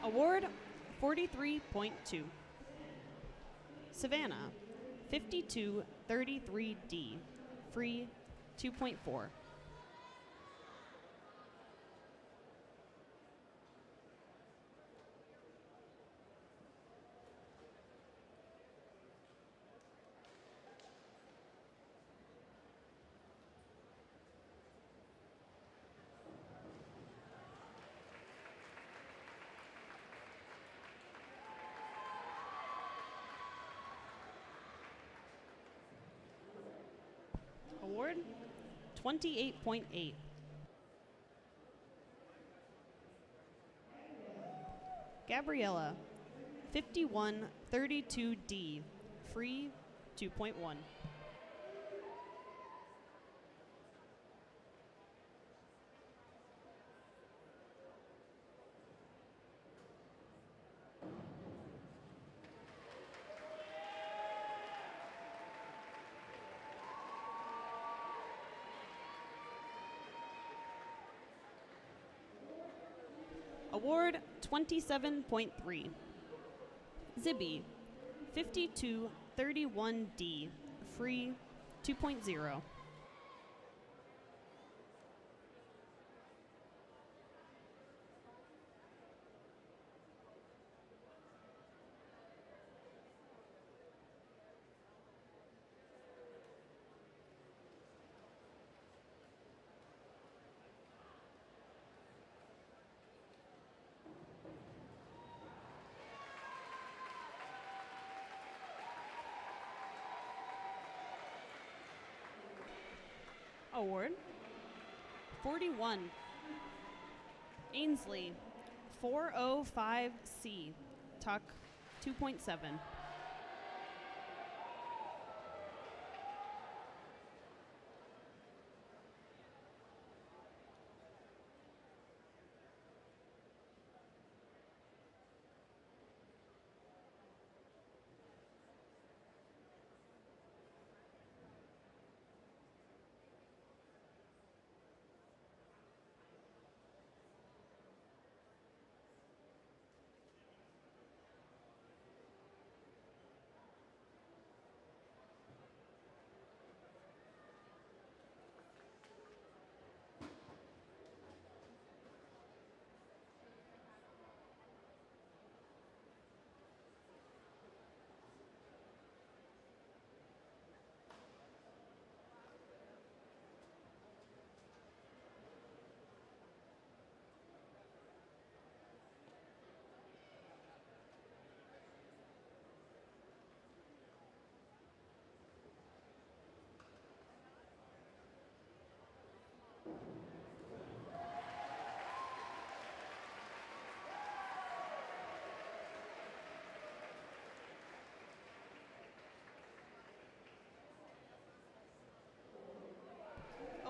Speaker 2: Award 43.2. Savannah 5233D, free 2.4. Award 28.8. Gabriella 5132D, free 2.1. Award 27.3. Zibby 5231D, free 2.0. Award 41. Ainsley 405C, Tuck 2.7.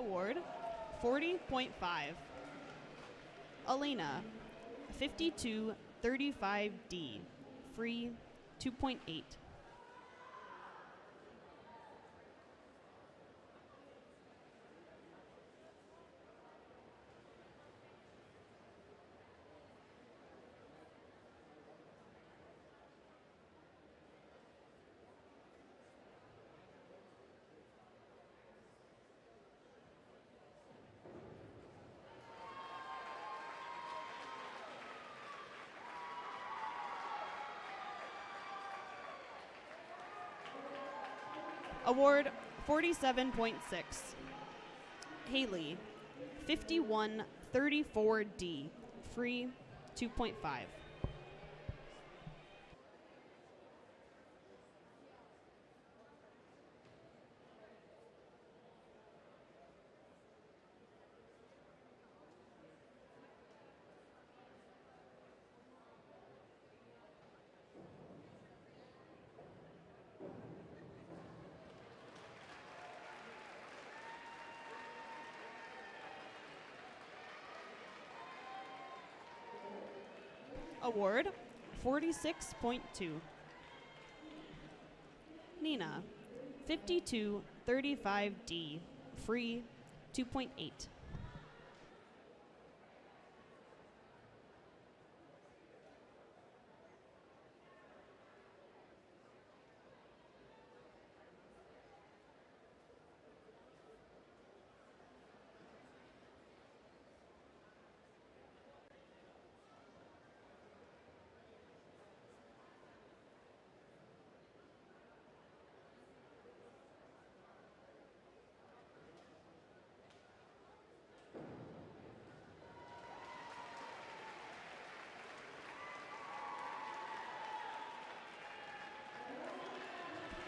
Speaker 2: Award 40.5. Elena 5235D, free 2.8. Award 47.6. Haley 5134D, free 2.5. Award 46.2. Nina 5235D, free 2.8.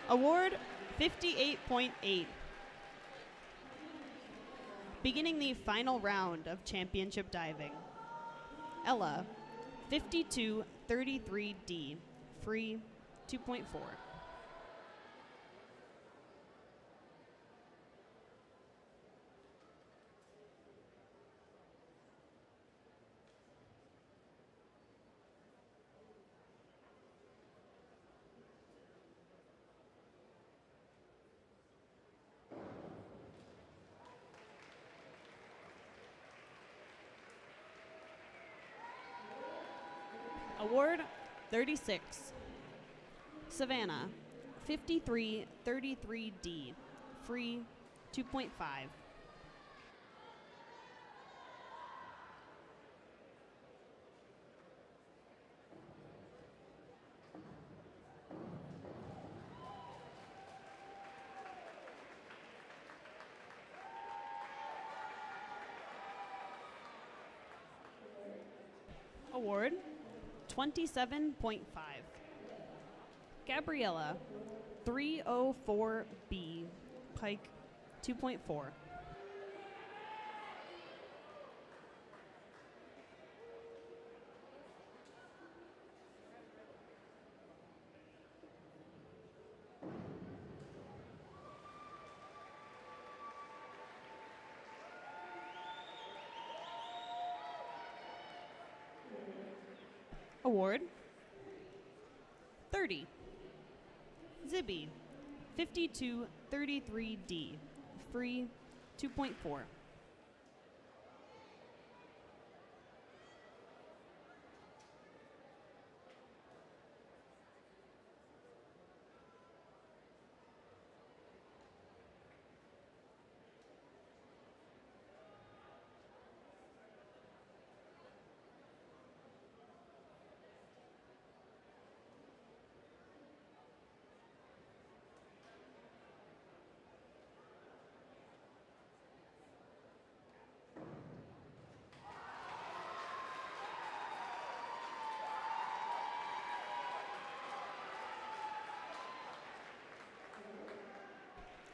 Speaker 2: Award 58.8. Beginning the final round of championship diving. Ella 5233D, free 2.4. Award 36. Savannah 5333D, free 2.5. Award 27.5. Gabriella 304B, Pike 2.4. Award 30. Zibby 5233D, free 2.4.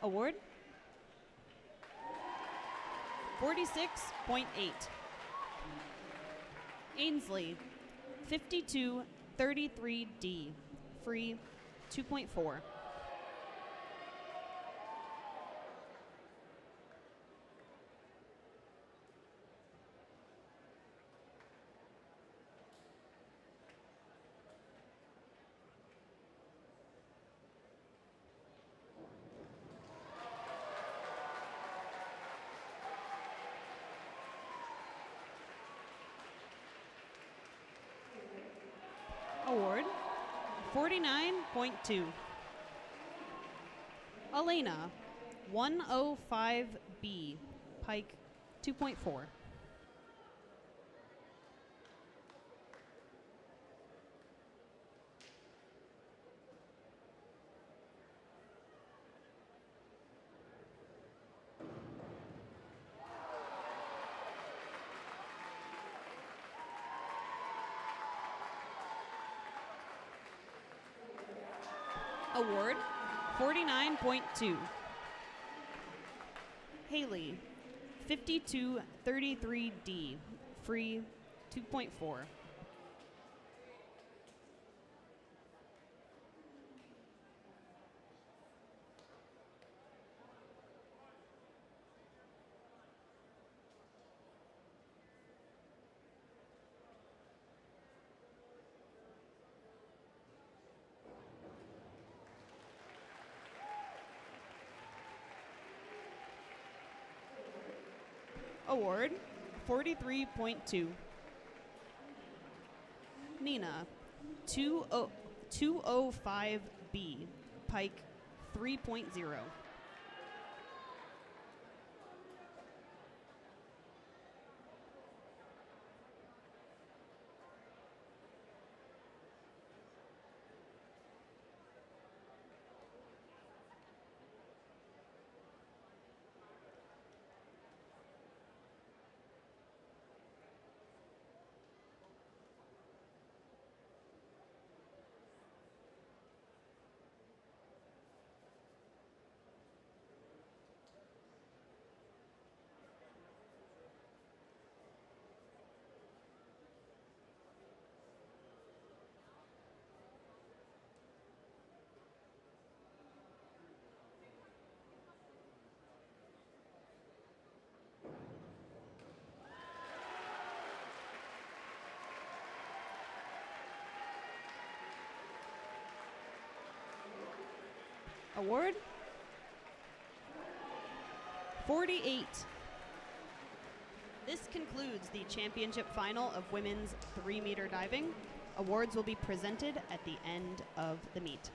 Speaker 2: Award 46.8. Ainsley 5233D, free 2.4. 49.2. Elena, 105B, Pike, 2.4. Award, 49.2. Haley, 5233D, free, 2.4. Award, 43.2. Nina, 205B, Pike, 3.0. Award, 48. This concludes the championship final of women's 3-meter diving. Awards will be presented at the end of the meet.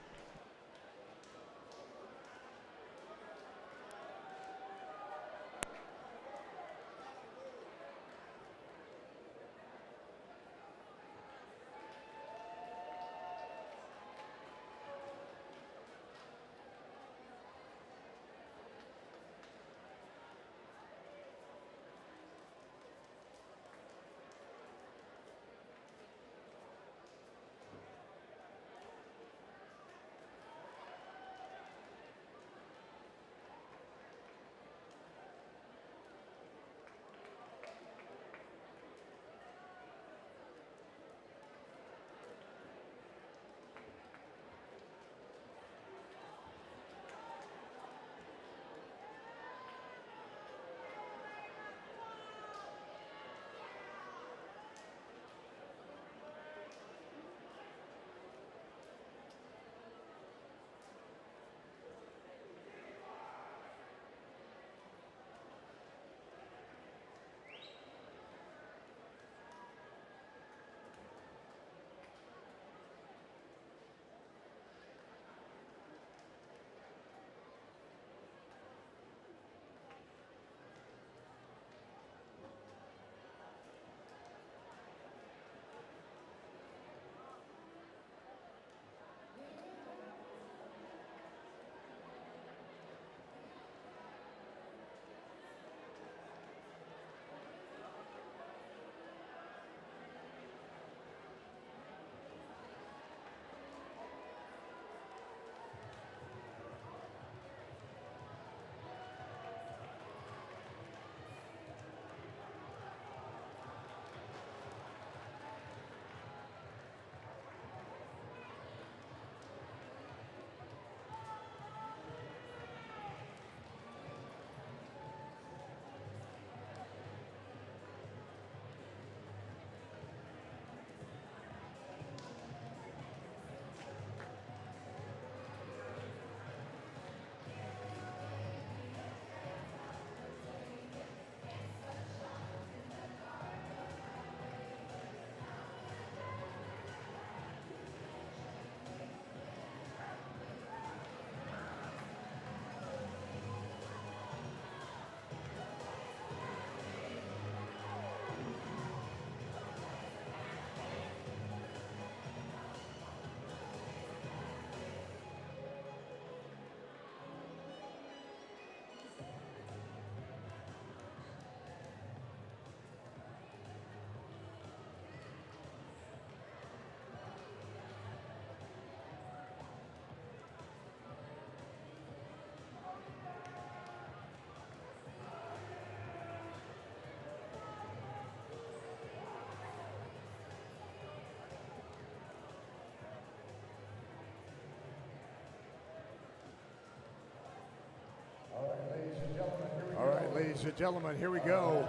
Speaker 1: ladies and gentlemen, here we go.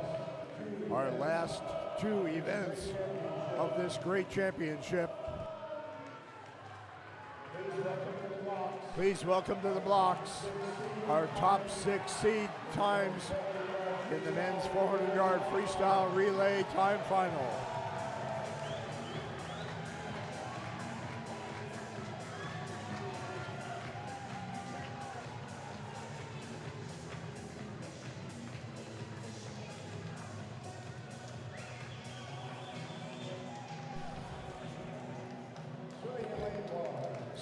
Speaker 1: Our last two events of this great championship. Please welcome to the blocks our top 6 seed times in the men's 400-yard freestyle relay time final.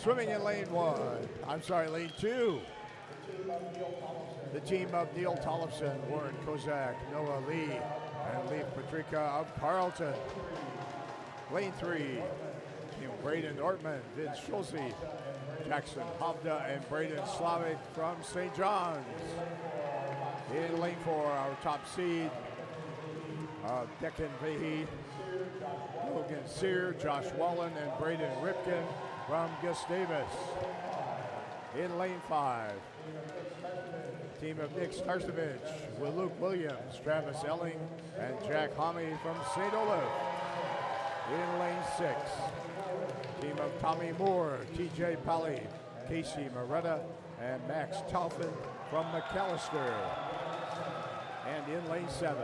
Speaker 1: Swimming in lane 2. The team of Neil Tollefson, Warren Kozak, Noah Lee, and Leif Patrika of Carlton. Lane 3, team Braden Ortman, Vince Schulze, Jackson Hovda, and Braden Slavic from St. John's. In lane 4, our top seed, Deccan Vahey, Logan Sear, Josh Wallen, and Braden Ripken from Gustavus. In lane 5, team of Nick Starsevich with Luke Williams, Travis Elling, and Jack Homme from St. Olaf. In lane 6, team of Tommy Moore, TJ Pally, Casey Moretta, and Max Taufin from McAllister. And in lane 7,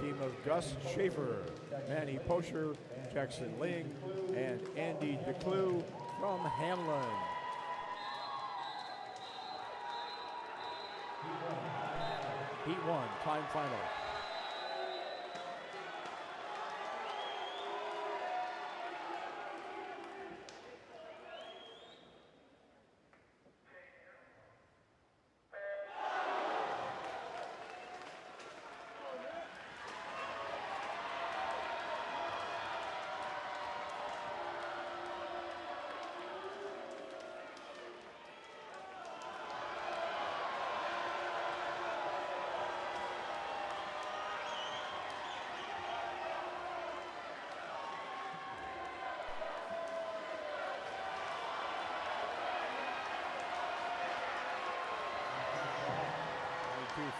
Speaker 1: team of Gus Schaefer, Manny Pocher, Jackson Ling, and Andy DeClue from Hamlin. Heat 1, time final.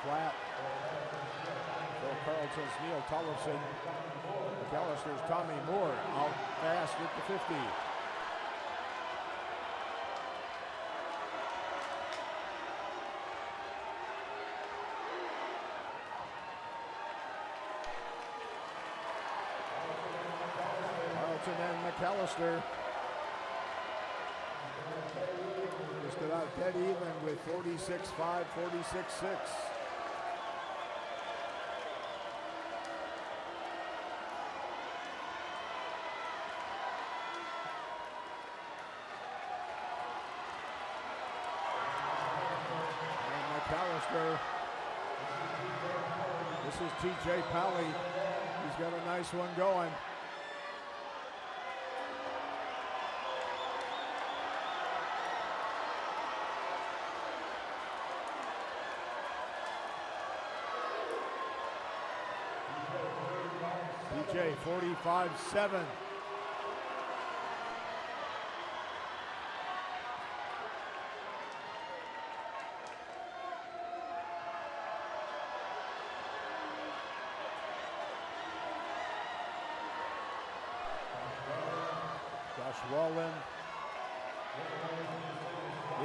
Speaker 1: Flat. So Carlton's Neil Tollefson. McAllister's Tommy Moore out fast at the 50. Carlton and McAllister just about dead even with 46-5, 46-6. This is TJ Pally. He's got a nice one going. TJ 45-7. Wallen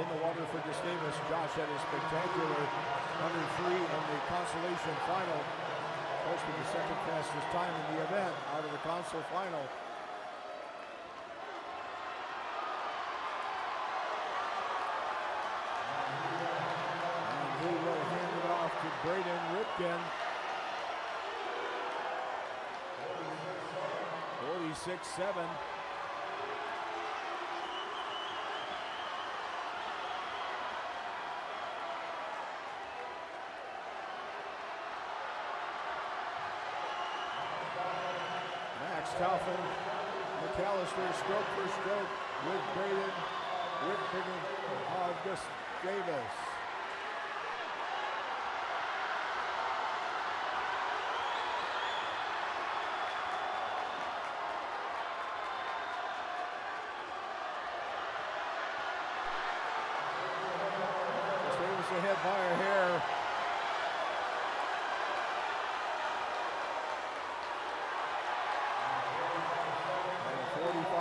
Speaker 1: in the water for Gustavus. Josh had a spectacular 103 in the consolation final. Posted the second fastest time in the event out of the console final. And he will hand it off to Braden Ripken. 46-7. Taufin, McAllister, stroke for stroke with Braden Ripken of Gustavus. Gustavus ahead by a hair.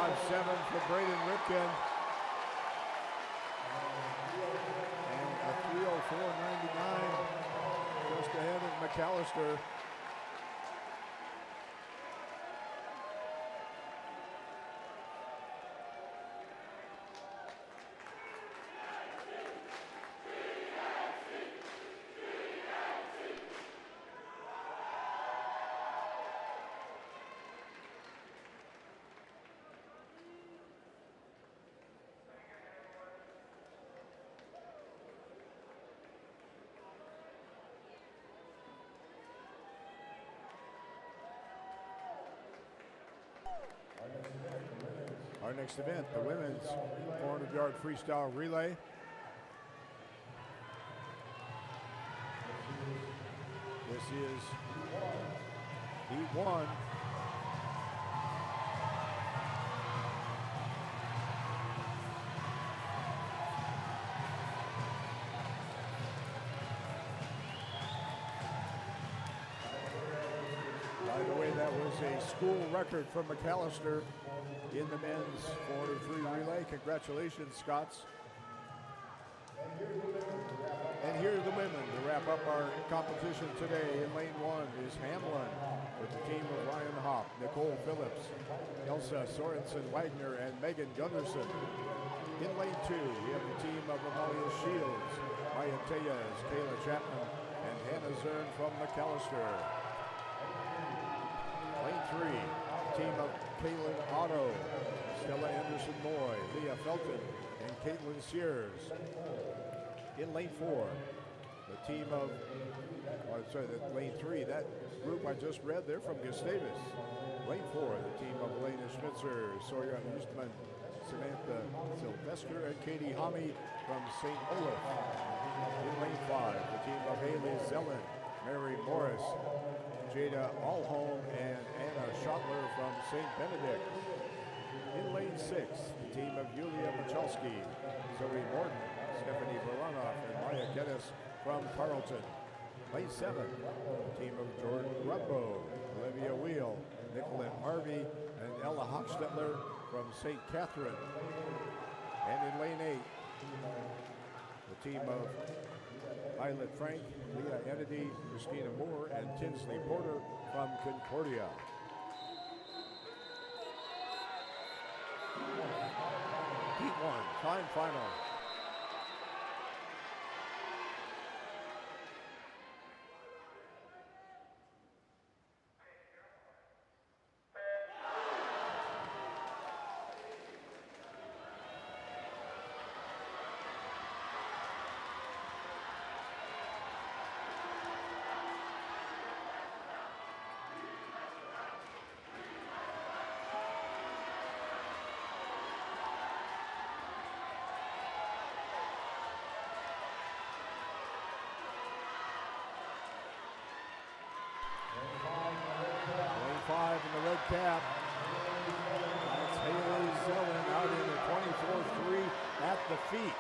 Speaker 1: for Braden Ripken. And a 3:04.99 just ahead of McAllister. Our next event, the women's 400-yard freestyle relay. This is heat 1. By the way, that was a school record from McAllister in the men's 403 relay. Congratulations, Scots. And here are the women to wrap up our competition today. In lane 1 is Hamlin with the team of Ryan Hopp, Nicole Phillips, Elsa Sorensen Wagner, and Megan Gunderson. In lane 2, we have the team of Amalia Shields, Maya Tejas, Kayla Chapman, and Hannah Zern from McAllister. Lane 3, team of Kaylin Otto, Stella Anderson-Moy, Leah Felton, and Caitlin Sears. In lane 4, the team of, lane 3, that group I just read, they're from Gustavus. Lane 4, the team of Elena Schmitzer, Sawyer Eastman, Samantha Sylvester, and Katie Homme from St. Olaf. In lane 5, the team of Haley Zellen, Mary Morris, Jada Alholm, and Anna Schottler from St. Benedict. In lane 6, the team of Yulia Machalski, Zoe Morton, Stephanie Baronoff, and Maya Geddes from Carleton. Lane 7, the team of Jordan Grumbo, Olivia Wheel, Nicolette Harvey, and Ella Hochstetler from St. Catherine. And in lane 8, the team of Violet Frank, Leah Ennedy, Christina Moore, and Tinsley Porter from Concordia. Heat 1, time final. Lane 5 in the red cap. That's Haley Zellen out in the 24-3 at the feet.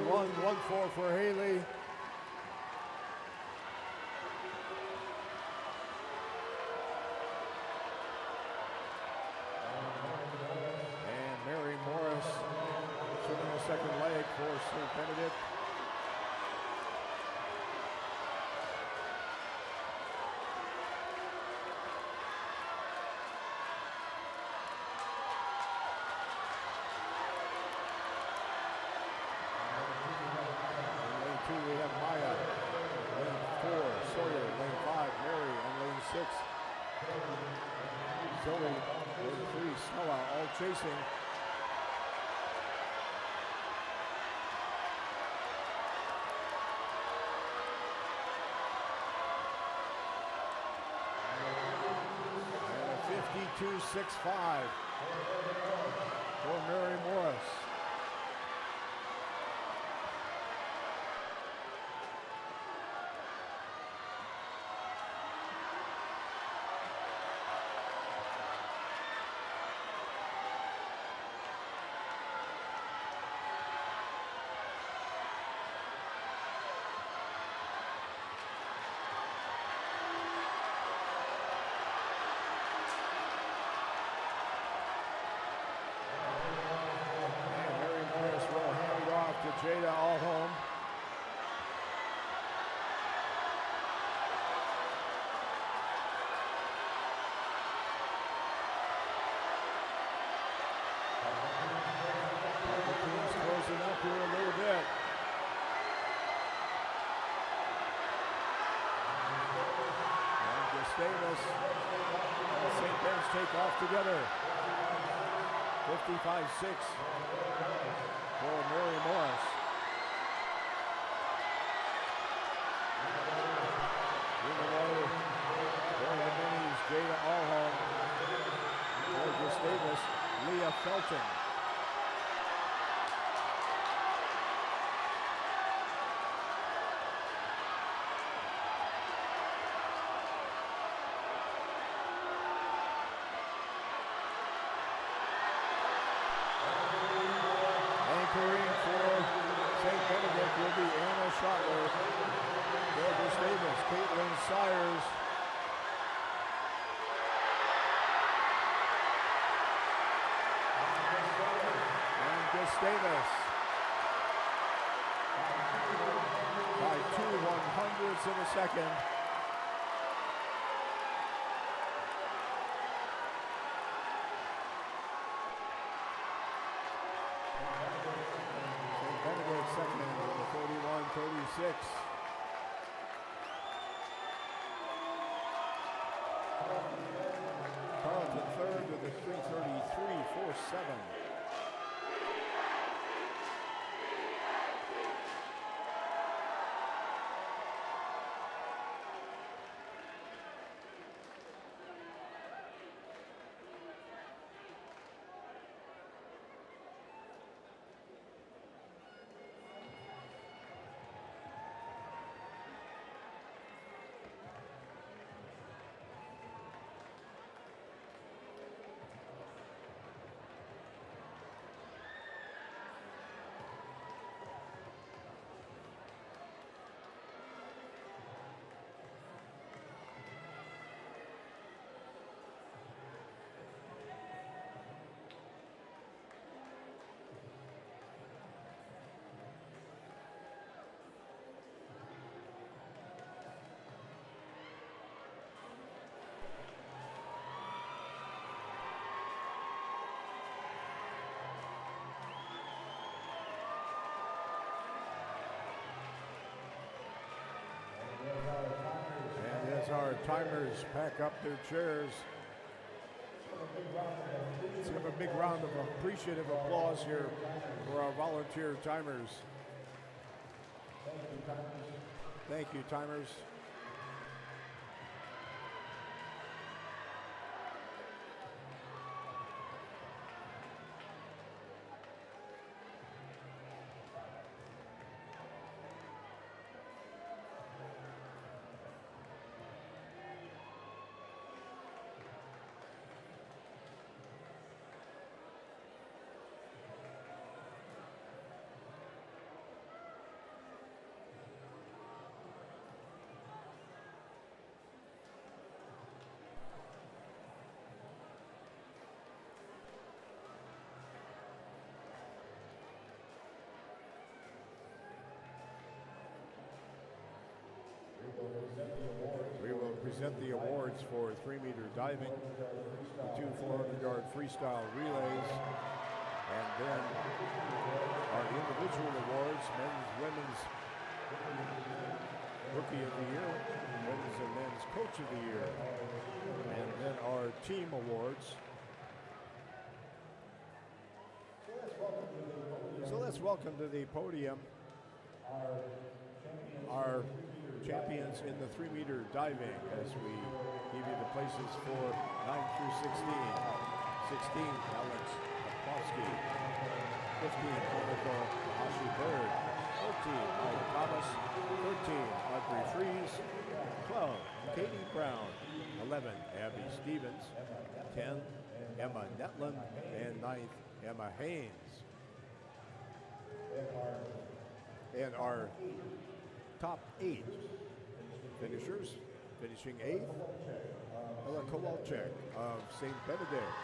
Speaker 1: One 1-4 for Haley. And Mary Morris swimming the second leg for St. Benedict. We have Maya, lane 4, Sawyer, lane 5, Mary, and lane 6, Zoe, lane 3, Snella, all chasing. And a 52.65 for Mary Morris. Gustavus and St. Ben's take off together. 55-6 for Mary Morris. In the water for the minis, Jada Allhall. For Gustavus, Leah Felton. Anchoring for St. Benedict will be Anna Schottler. For Gustavus, Caitlin Sires. And Gustavus by 2/100ths of a second. St. Benedict second with a 41-36. Carleton third with a 3:33.47. And as our timers pack up their chairs, let's give a big round of appreciative applause here for our volunteer timers. Thank you, timers. We will present the awards for 3-meter diving, the two 400-yard freestyle relays, and then our individual awards, men's, women's rookie of the year, women's and men's coach of the year, and then our team awards. So let's welcome to the podium our champions in the 3-meter diving as we give you the places for 9 through 16. 16, Alex Popovsky. 15, Monica Hashi-Bird. 14, Mike Thomas. 13, Audrey Fries. 12, Katie Brown. 11, Abby Stevens. 10, Emma Netland. And 9th, Emma Haynes. And our top 8 finishers, finishing 8th, Ella Kowalczyk of St. Benedict.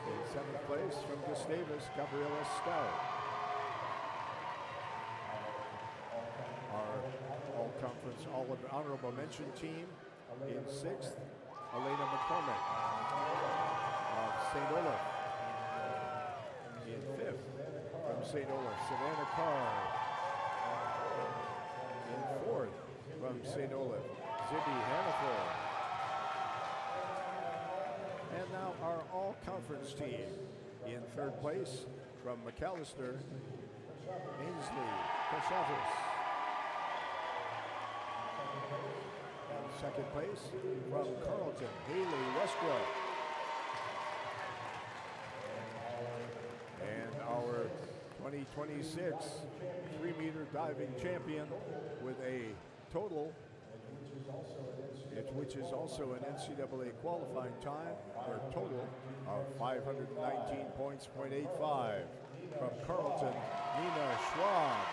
Speaker 1: In 7th place from Gustavus, Gabriella Stout. Our all-conference honorable mention team in 6th, Elena McCormick of St. Olaf. In 5th, from St. Olaf, Savannah Carr. In 4th, from St. Olaf, Zibby Hannaford. And now our all-conference team. In third place from McAllister, Ainsley Koshavas. In second place from Carleton, Haley Westbrook. And our 2026 3-meter diving champion with a total, which is also an NCAA qualifying time, or total of 519 points, .85 from Carleton, Nina Schwab.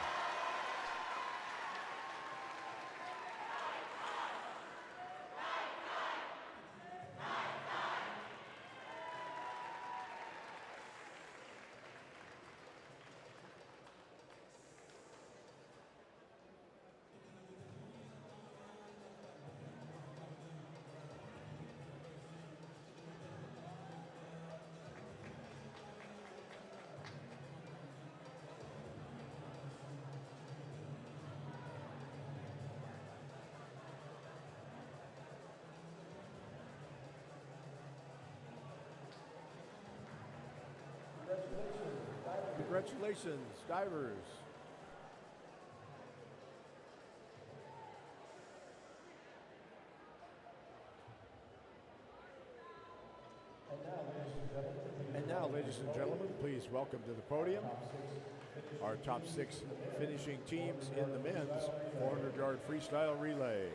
Speaker 1: Congratulations, divers. And now, ladies and gentlemen, please welcome to the podium our top 6 finishing teams in the men's 400-yard freestyle relay.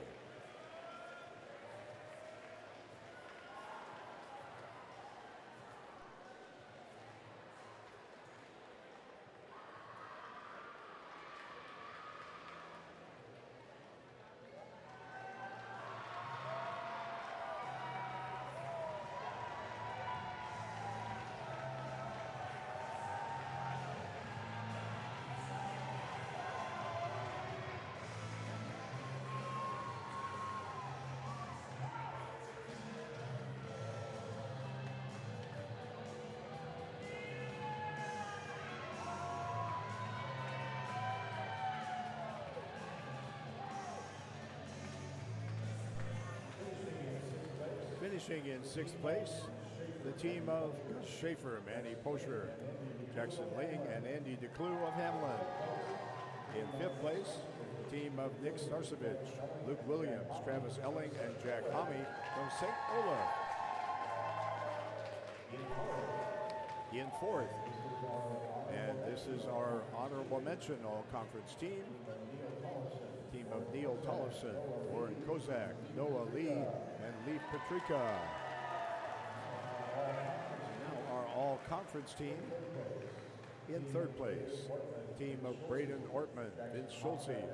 Speaker 1: Finishing in 6th place, the team of Schaefer, Manny Posher, Jackson Ling, and Andy DeClue of Hamlin. In 5th place, the team of Nick Starsevich, Luke Williams, Travis Elling, and Jack Homme from St. Olaf. In 4th, and this is our honorable mention all-conference team of Neil Tollefson, Warren Kozak, Noah Lee, and Leif Patrika. Now our all-conference team in 3rd place, team of Braden Ortman, Vince Schulze,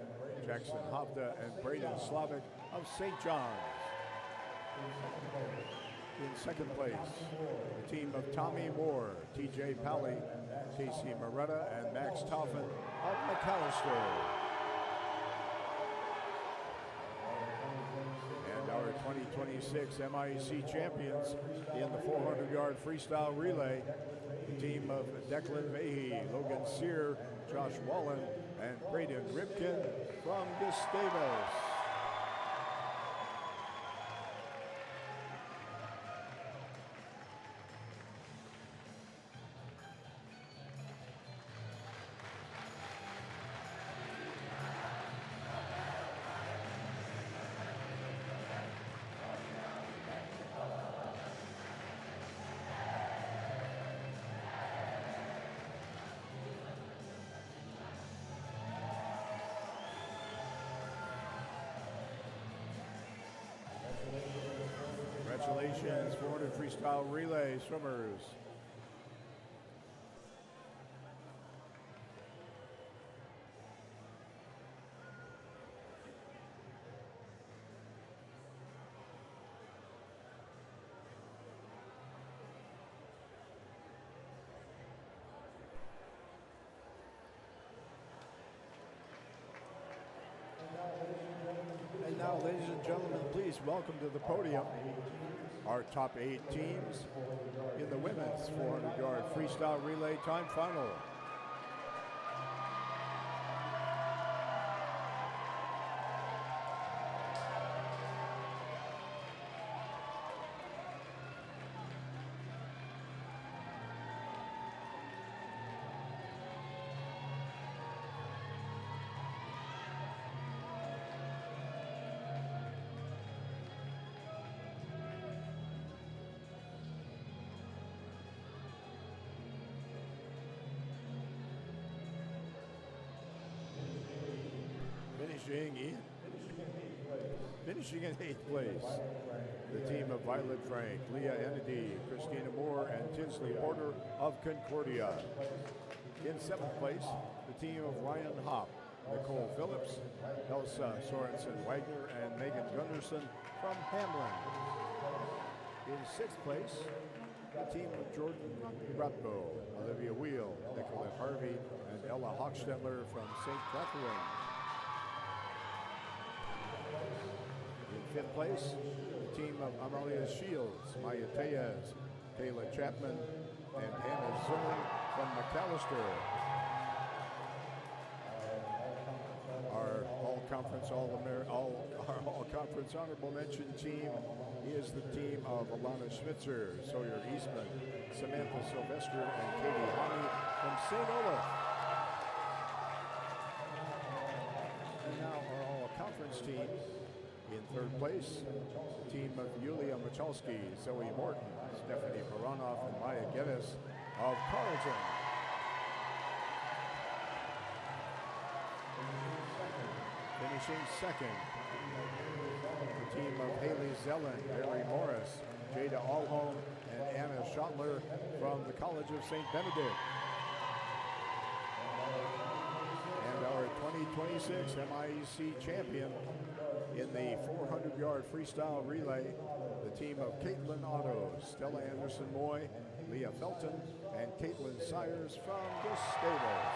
Speaker 1: Jackson Hovda, and Braden Slavic of St. John's. In 2nd place, the team of Tommy Moore, TJ Pally, Casey Moretta, and Max Toffin of McAllister. And our 2026 MIAC champions in the 400-yard freestyle relay, the team of Declan Vahey, Logan Sear, Josh Wallen, and Braden Ripken from Gustavus. Congratulations, 400 freestyle relay swimmers. And now, ladies and gentlemen, please welcome to the podium our top 8 teams in the women's 400-yard freestyle relay time final. Finishing in 8th place, the team of Violet Frank, Leah Ennedy, Christina Moore, and Tinsley Porter of Concordia. In 7th place, the team of Ryan Hopp, Nicole Phillips, Elsa Sorensen Wagner, and Megan Gunderson from Hamlin. In 6th place, the team of Jordan Bratbo, Olivia Wheel, Nicolette Harvey, and Ella Hochstetler from St. Catharines. In 5th place, the team of Amalia Shields, Maya Tellez, Kayla Chapman, and Hannah Zern from McAllister. Our all-conference all-conference honorable mention team is the team of Alana Schmitzer, Sawyer Eastman, Samantha Sylvester, and Katie Honey from St. Olaf. And now our all-conference team. In 3rd place, the team of Yulia Machalski, Zoe Morton, Stephanie Baronoff, and Maya Geddes of Carleton. Finishing 2nd, the team of Haley Zellen, Barry Morris, Jada Allholm, and Anna Schottler from the College of St. Benedict. And our 2026 MIAC champion in the 400-yard freestyle relay, the team of Caitlin Otto, Stella Anderson Moy, Leah Felton, and Caitlin Sires from Gustavus.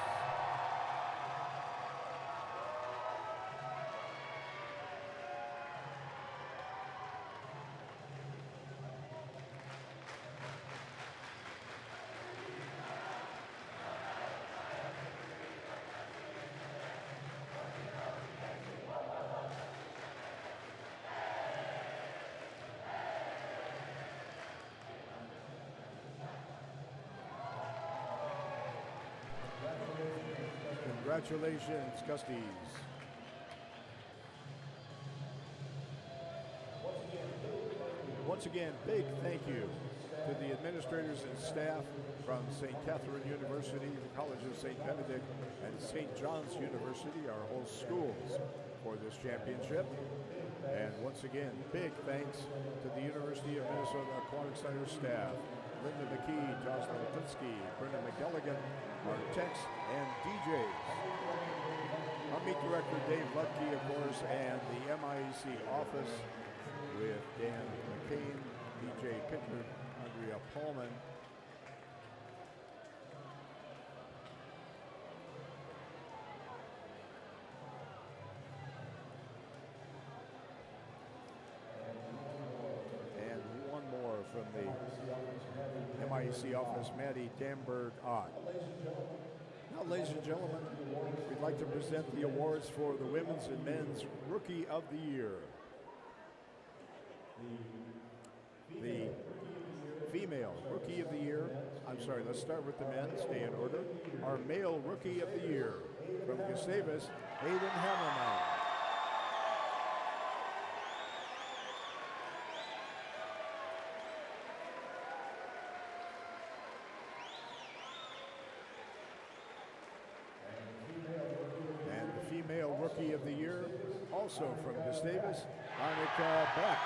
Speaker 1: Congratulations, Gusties. Once again, big thank you to the administrators and staff from St. Catherine University, the College of St. Benedict, and St. John's University, our whole schools, for this championship. And once again, big thanks to the University of Minnesota Aquatic Center staff, Linda McKee, Jocelyn Finsky, Brendan McElligan, our techs and DJs. Our meet director, Dave Lutke, of course, and the MIAC office with Dan McCain, DJ Pickard, Andrea Paulman. And one more from the MIAC office, Maddie Damberg-Ott. Now, ladies and gentlemen, we'd like to present the awards for the Women's and Men's Rookie of the Year. The female Rookie of the Year, let's start with the men, stay in order. Our male Rookie of the Year from Gustavus, Hayden Hammerman. And the female Rookie of the Year, also from Gustavus, Annika Beck.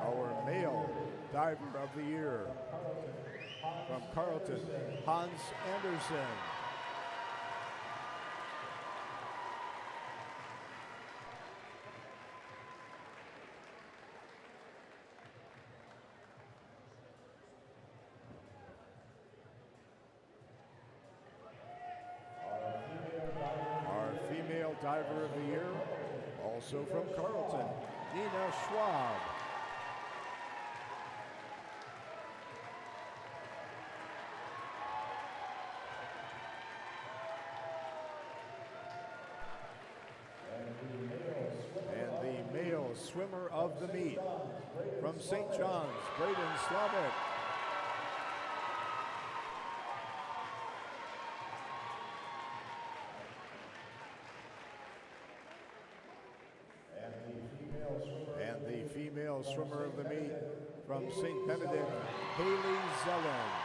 Speaker 1: Our male diver of the year from Carleton, Hans Anderson. Our female diver of the year, also from Carleton, Nina Schwab. And the male swimmer of the meet from St. John's, Braden Slavic. And the female swimmer swimmer of the meet from St. Benedict, Haley Zellen.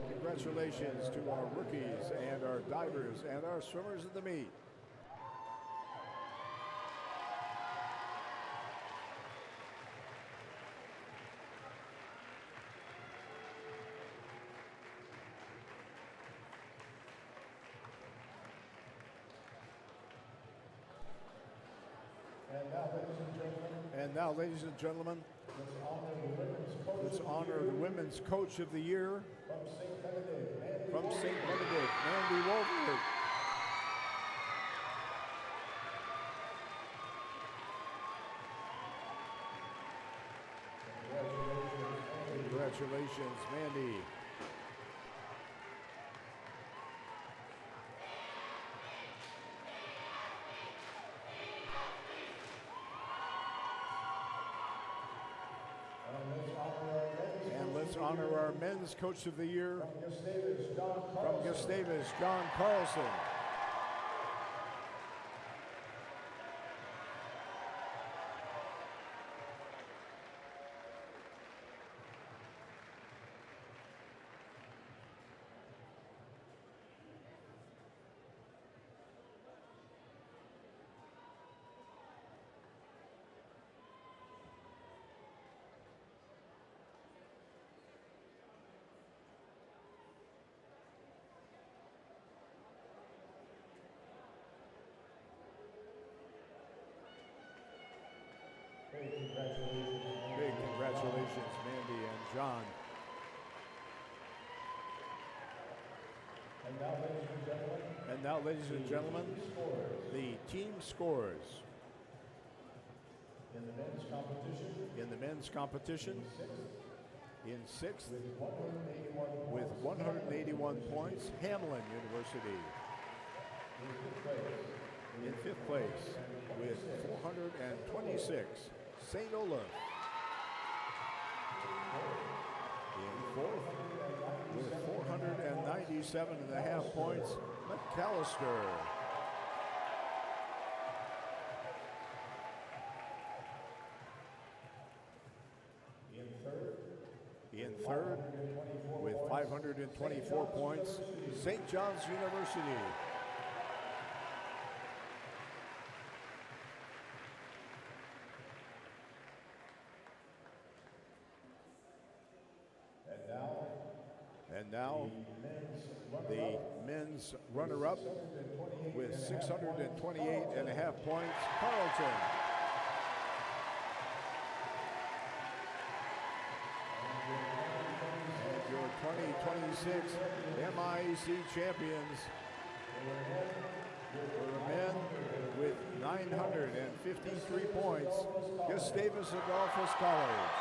Speaker 1: Congratulations to our rookies and our divers and our swimmers of the meet. And now, ladies and gentlemen, let's honor the women's coach of the year from St. Benedict, Mandy Wolford. Congratulations, Mandy. Honor our men's coach of the year from Gustavus, John Carlson. Big congratulations, Mandy and John. And now, ladies and gentlemen, the team scores. In the men's competition, in sixth, with 181 points, Hamlin University. In fifth place, with 426, St. Olaf. In fourth, with 497.5 points, McAllister. In third, with 524 points, St. John's University. And now, the men's runner-up with 628.5 points, Carleton. And your 2026 MIAC champions for the men with 953 points, Gustavus Adolphus College.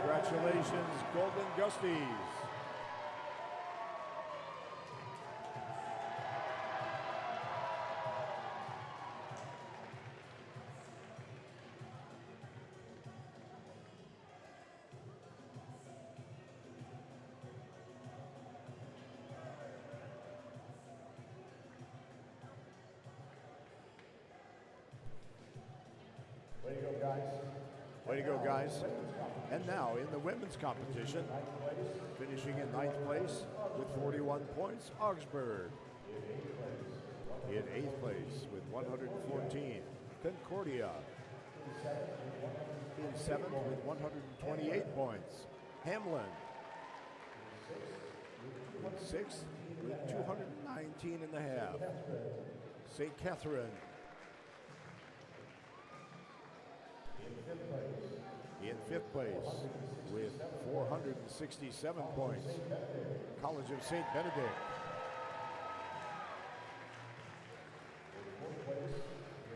Speaker 1: Congratulations, Golden Gusties. Way to go, guys. Way to go, guys. And now in the women's competition, finishing in 9th place with 41 points, Augsburg. In 8th place with 114, Concordia. In 7th with 128 points, Hamlin. In 6th with 219 and a half, St. Catherine. In 5th place with 467 points, College of St. Benedict.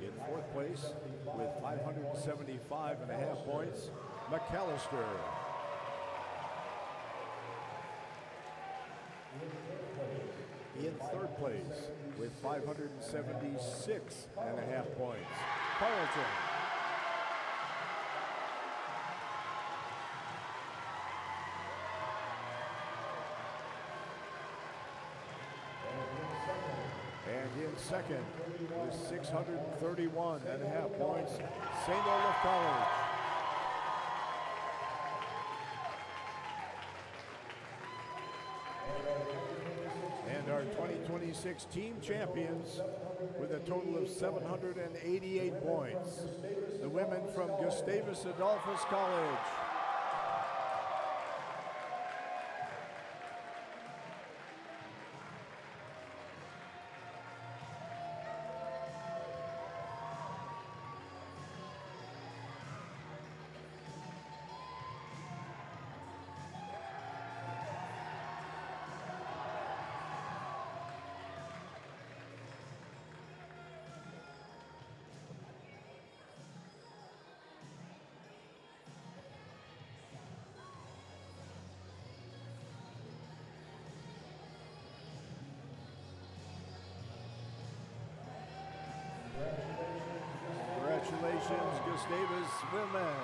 Speaker 1: In 4th place with 575 and a half points, McAllister. In 3rd place with 576 and a half points, Carleton. And in 2nd with 631 and a half points, St. Olaf College. And our 2026 team champions with a total of 788 points, the women from Gustavus Adolphus College. Congratulations, Gustavus women.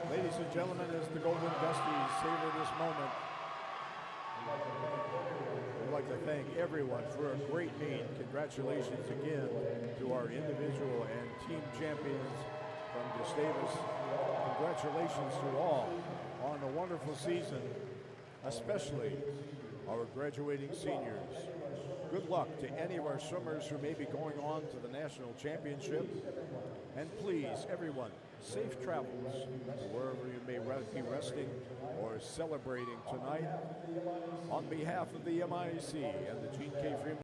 Speaker 1: Ladies and gentlemen, as the Golden Dusties savor this moment, we'd like to thank everyone for a great meet. Congratulations again to our individual and team champions from Gustavus. Congratulations to all on a wonderful season, especially our graduating seniors. Good luck to any of our swimmers who may be going on to the national championship. And please, everyone, safe travels to wherever you may be resting or celebrating tonight. On behalf of the MIAC and the Gene K. Freeman